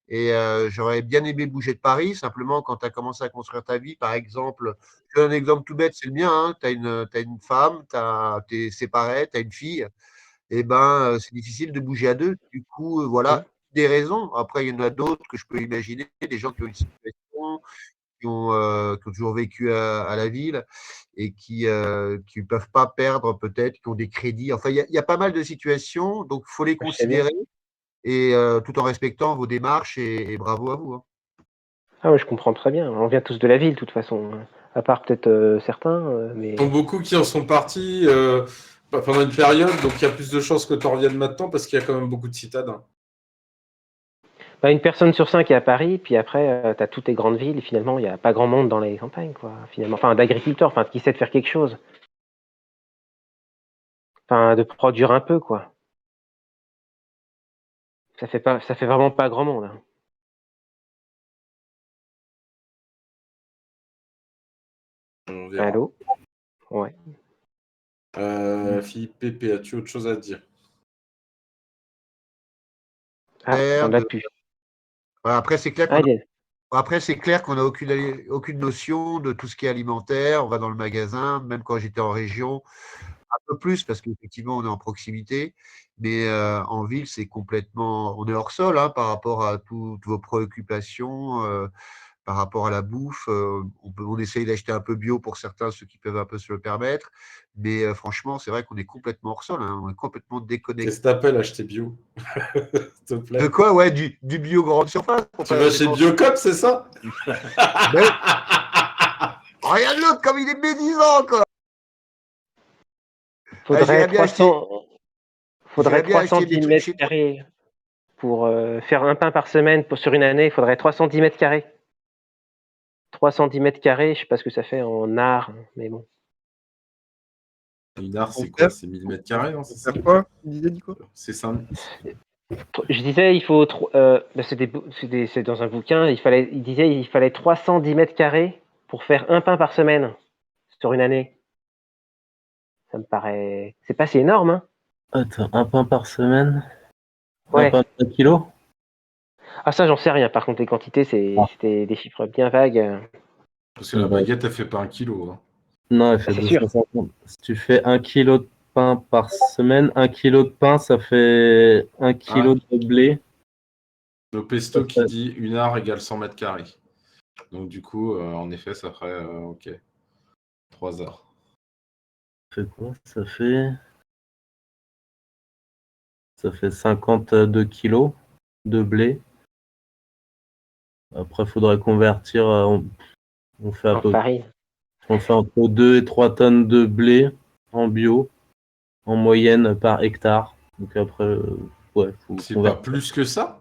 Et j'aurais bien aimé bouger de Paris. Simplement, quand tu as commencé à construire ta vie, par exemple, je donne un exemple tout bête, c'est le mien. Hein, tu as une femme, tu es séparé, tu as une fille. Et ben, c'est difficile de bouger à deux. Du coup, Mmh. voilà des raisons. Après, il y en a d'autres que je peux imaginer, des gens qui ont une situation, qui ont toujours vécu à la ville et qui ne peuvent pas perdre peut-être, qui ont des crédits. Enfin, il y a pas mal de situations, donc il faut les Je sais bien. considérer et tout en respectant vos démarches et bravo à vous. Hein. Ah ouais, je comprends très bien. On vient tous de la ville, de toute façon, hein. À part peut-être certains, mais Il y en a beaucoup qui en sont partis pendant une période, donc il y a plus de chances que tu en reviennes maintenant parce qu'il y a quand même beaucoup de citadins. bah, une personne sur 5 est à Paris, puis après, tu as toutes les grandes villes et finalement, il y a pas grand monde dans les campagnes, quoi, finalement. Enfin, d'agriculteurs, enfin, qui sait de faire quelque chose. Enfin, de produire un peu, quoi. Ça fait vraiment pas grand monde, hein. On verra. Allô? Ouais. Philippe Pépé, as-tu autre chose à dire? Ah, on l'a plus. Voilà, après, c'est clair Ah, qu'on il est Après, c'est clair qu'on n'a aucune notion de tout ce qui est alimentaire. On va dans le magasin, même quand j'étais en région, un peu plus parce qu'effectivement, on est en proximité. Mais en ville, c'est complètement. On est hors sol hein, par rapport à toutes vos préoccupations, par rapport à la bouffe. On essaye d'acheter un peu bio pour certains, ceux qui peuvent un peu se le permettre. Mais franchement, c'est vrai qu'on est complètement hors sol. Hein, on est complètement déconnecté. Qu'est-ce que t'appelles acheter bio? S'il te plaît. De quoi? Ouais, du bio grande surface. Pour Tu pas vas chez dépenser. Biocop, c'est ça? Mais regarde l'autre comme il est médisant, quoi. faudrait J'irais bien acheter. 300 faudrait J'irais bien 310 acheter des trucs mètres chez toi. carrés pour, faire un pain par semaine sur une année, il faudrait 310 mètres carrés. 310 mètres carrés, je sais pas ce que ça fait en art, mais bon. Une art, Pour c'est quoi? faire, C'est 1000 mètres carrés, non? C'est pour ça? faire quoi? Tu disais, Nico? C'est ça. Je disais, il faut bah, c'est dans un bouquin, il disait il fallait 310 mètres carrés pour faire un pain par semaine sur une année. Ça me paraît, c'est pas si énorme, hein? Attends, un pain par semaine? Un Ouais. pain de 1 kilo? Ah ça, j'en sais rien. Par contre, les quantités, c'était des chiffres bien vagues. Parce que la baguette, elle fait pas 1 kilo. Hein. Non, elle fait C'est sûr. 250. Si tu fais 1 kilo de pain par semaine, 1 kilo de pain, ça fait 1 kilo de blé. Le pesto qui dit une art égale 100 mètres carrés. Donc du coup, en effet, ça ferait ok 3 heures. Ça fait quoi? Ça fait 52 kilos de blé. Après, il faudrait convertir. On fait En farine. on fait entre 2 et 3 tonnes de blé en bio, en moyenne par hectare. Donc après, ouais, faut C'est pas convertir plus que ça?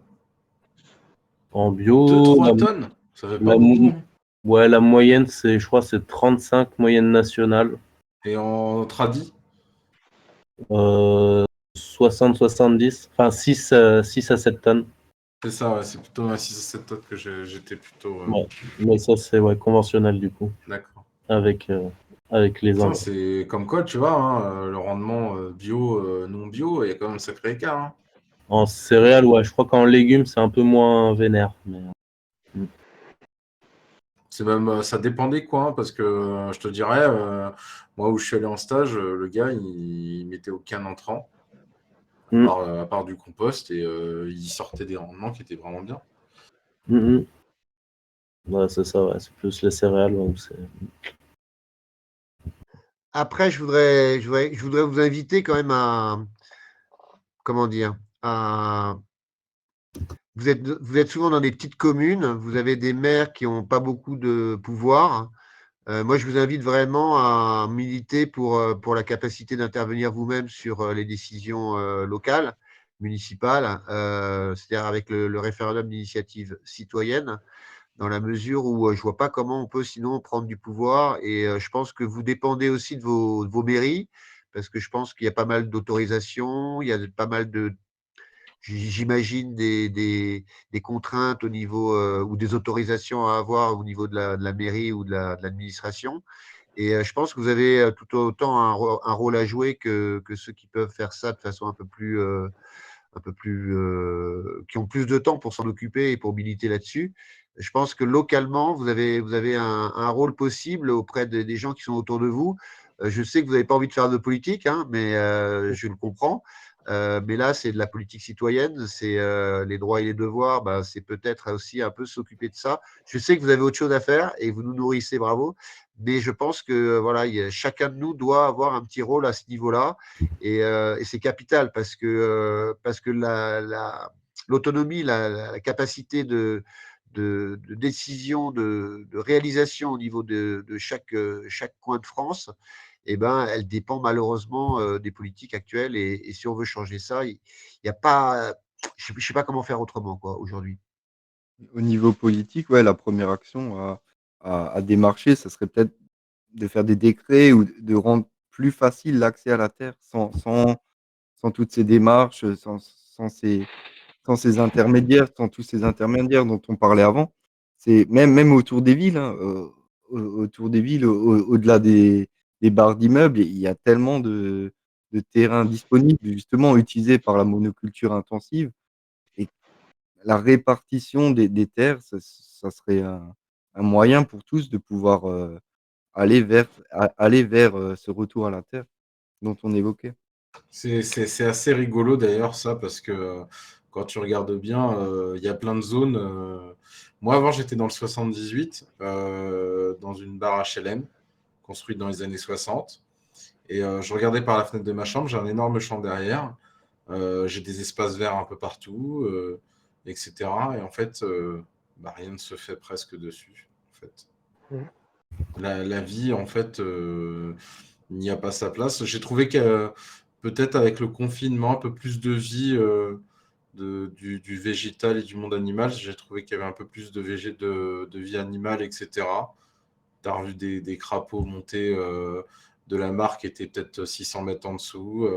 en bio. 2-3 tonnes? Ça fait pas la, beaucoup. Hein. ouais, la moyenne, je crois, c'est 35 moyenne nationale. Et en tradi? 60-70, enfin 6 à 7 tonnes. C'est ça, ouais, c'est plutôt à 6 à 7 tonnes que j'étais plutôt. Ouais. Mais ça, c'est conventionnel du coup, D'accord. avec les Ça, engrais. c'est comme quoi, tu vois, hein, le rendement bio, non bio, il y a quand même un sacré écart. Hein. En céréales, ouais, je crois qu'en légumes, c'est un peu moins vénère. Mais... C'est même, ça dépendait quoi, hein, parce que je te dirais, moi où je suis allé en stage, le gars, il mettait aucun entrant, à part du compost, et il sortait des rendements qui étaient vraiment bien. Ouais, c'est ça, ouais, c'est plus les céréales. Après, je voudrais vous inviter quand même à, comment dire, vous êtes souvent dans des petites communes, vous avez des maires qui n'ont pas beaucoup de pouvoir. Moi, je vous invite vraiment à militer pour la capacité d'intervenir vous-même sur les décisions locales, municipales, c'est-à-dire avec le référendum d'initiative citoyenne, dans la mesure où je ne vois pas comment on peut sinon prendre du pouvoir. Et je pense que vous dépendez aussi de vos mairies, parce que je pense qu'il y a pas mal d'autorisations, il y a pas mal de, j'imagine, des contraintes au niveau ou des autorisations à avoir au niveau de la mairie ou de l'administration. Et je pense que vous avez tout autant un rôle à jouer que ceux qui peuvent faire ça de façon un peu plus un peu plus, qui ont plus de temps pour s'en occuper et pour militer là-dessus. Je pense que localement, vous avez un rôle possible auprès des gens qui sont autour de vous. Je sais que vous n'avez pas envie de faire de politique, hein, mais je le comprends. Mais là, c'est de la politique citoyenne, c'est les droits et les devoirs, bah, c'est peut-être aussi un peu s'occuper de ça. Je sais que vous avez autre chose à faire et vous nous nourrissez, bravo. Mais je pense que voilà, chacun de nous doit avoir un petit rôle à ce niveau-là. Et c'est capital parce que l'autonomie, la capacité de décision, de réalisation au niveau de chaque coin de France, eh ben, elle dépend malheureusement des politiques actuelles. Et si on veut changer ça, il n'y a pas, je ne sais pas comment faire autrement quoi, aujourd'hui. Au niveau politique, ouais, la première action à démarcher, ça serait peut-être de faire des décrets ou de rendre plus facile l'accès à la terre sans toutes ces démarches, sans ces intermédiaires, sans tous ces intermédiaires dont on parlait avant. C'est même autour des villes, hein, autour des villes, au-delà des barres d'immeubles, il y a tellement de terrains disponibles, justement utilisés par la monoculture intensive et la répartition des terres, ça serait un moyen pour tous de pouvoir, aller vers ce retour à la terre dont on évoquait. C'est assez rigolo d'ailleurs ça parce que quand tu regardes bien, il y a plein de zones. Moi avant j'étais dans le 78, dans une barre HLM construite dans les années 60. Et je regardais par la fenêtre de ma chambre, j'ai un énorme champ derrière, j'ai des espaces verts un peu partout, etc. Et en fait, bah, rien ne se fait presque dessus. En fait. La vie, en fait, il n'y a pas sa place. J'ai trouvé que peut-être avec le confinement, un peu plus de vie du végétal et du monde animal, j'ai trouvé qu'il y avait un peu plus de vie animale, etc. Tu as revu des crapauds monter de la mare qui était peut-être 600 mètres en dessous.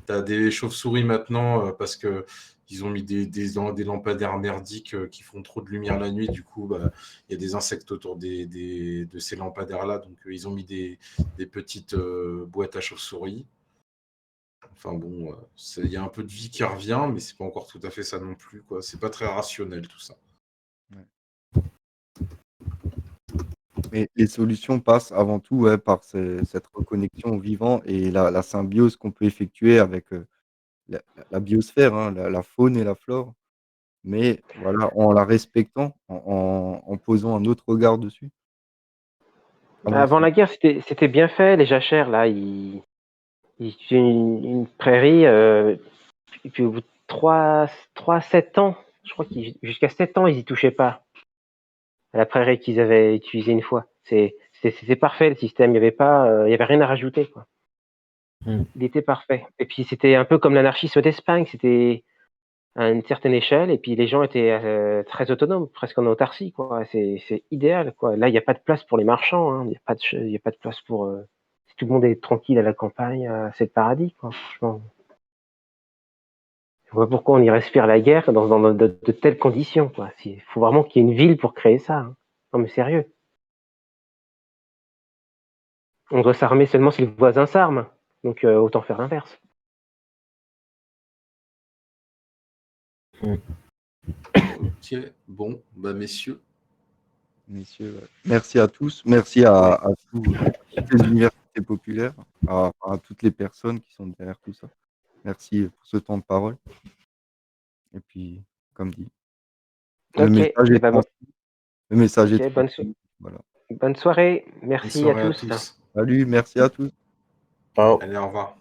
Tu as des chauves-souris maintenant parce que ils ont mis des lampadaires merdiques qui font trop de lumière la nuit. Du coup, bah, il y a des insectes autour de ces lampadaires-là. Donc, ils ont mis des petites boîtes à chauves-souris. Enfin bon, il y a un peu de vie qui revient, mais c'est pas encore tout à fait ça non plus, quoi. C'est pas très rationnel tout ça. Mais les solutions passent avant tout, ouais, par cette reconnexion au vivant et la symbiose qu'on peut effectuer avec, la biosphère, hein, la faune et la flore. Mais voilà, en la respectant, en posant un autre regard dessus, à mon Avant sens. la guerre, c'était bien fait, les jachères, là, ils tuaient une prairie, et puis au bout de 7 ans, je crois qu'ils jusqu'à 7 ans, ils y touchaient pas, à la prairie qu'ils avaient utilisée une fois. C'était parfait le système, il y avait rien à rajouter, quoi. Il était parfait. Et puis c'était un peu comme l'anarchisme d'Espagne, c'était à une certaine échelle, et puis les gens étaient très autonomes, presque en autarcie, quoi. C'est idéal, quoi. Là, il n'y a pas de place pour les marchands, hein. Il y a pas de place pour. Si tout le monde est tranquille à la campagne, c'est le paradis, quoi. Franchement, je vois pourquoi on irait se faire la guerre dans de telles conditions, quoi. Il faut vraiment qu'il y ait une ville pour créer ça, hein. Non, mais sérieux. On doit s'armer seulement si le voisin s'arme. Donc autant faire l'inverse. Ok, bon, bah messieurs. Messieurs, ouais. Merci à tous, merci à toutes les universités populaires, à toutes les personnes qui sont derrière tout ça. Merci pour ce temps de parole et puis, comme dit, le Ok, message et est ben, transmis. Le message est ok, transmis, voilà. bonne soirée. Bonne Merci à soirée à tous. tous. Salut, merci à tous. Allez, au revoir.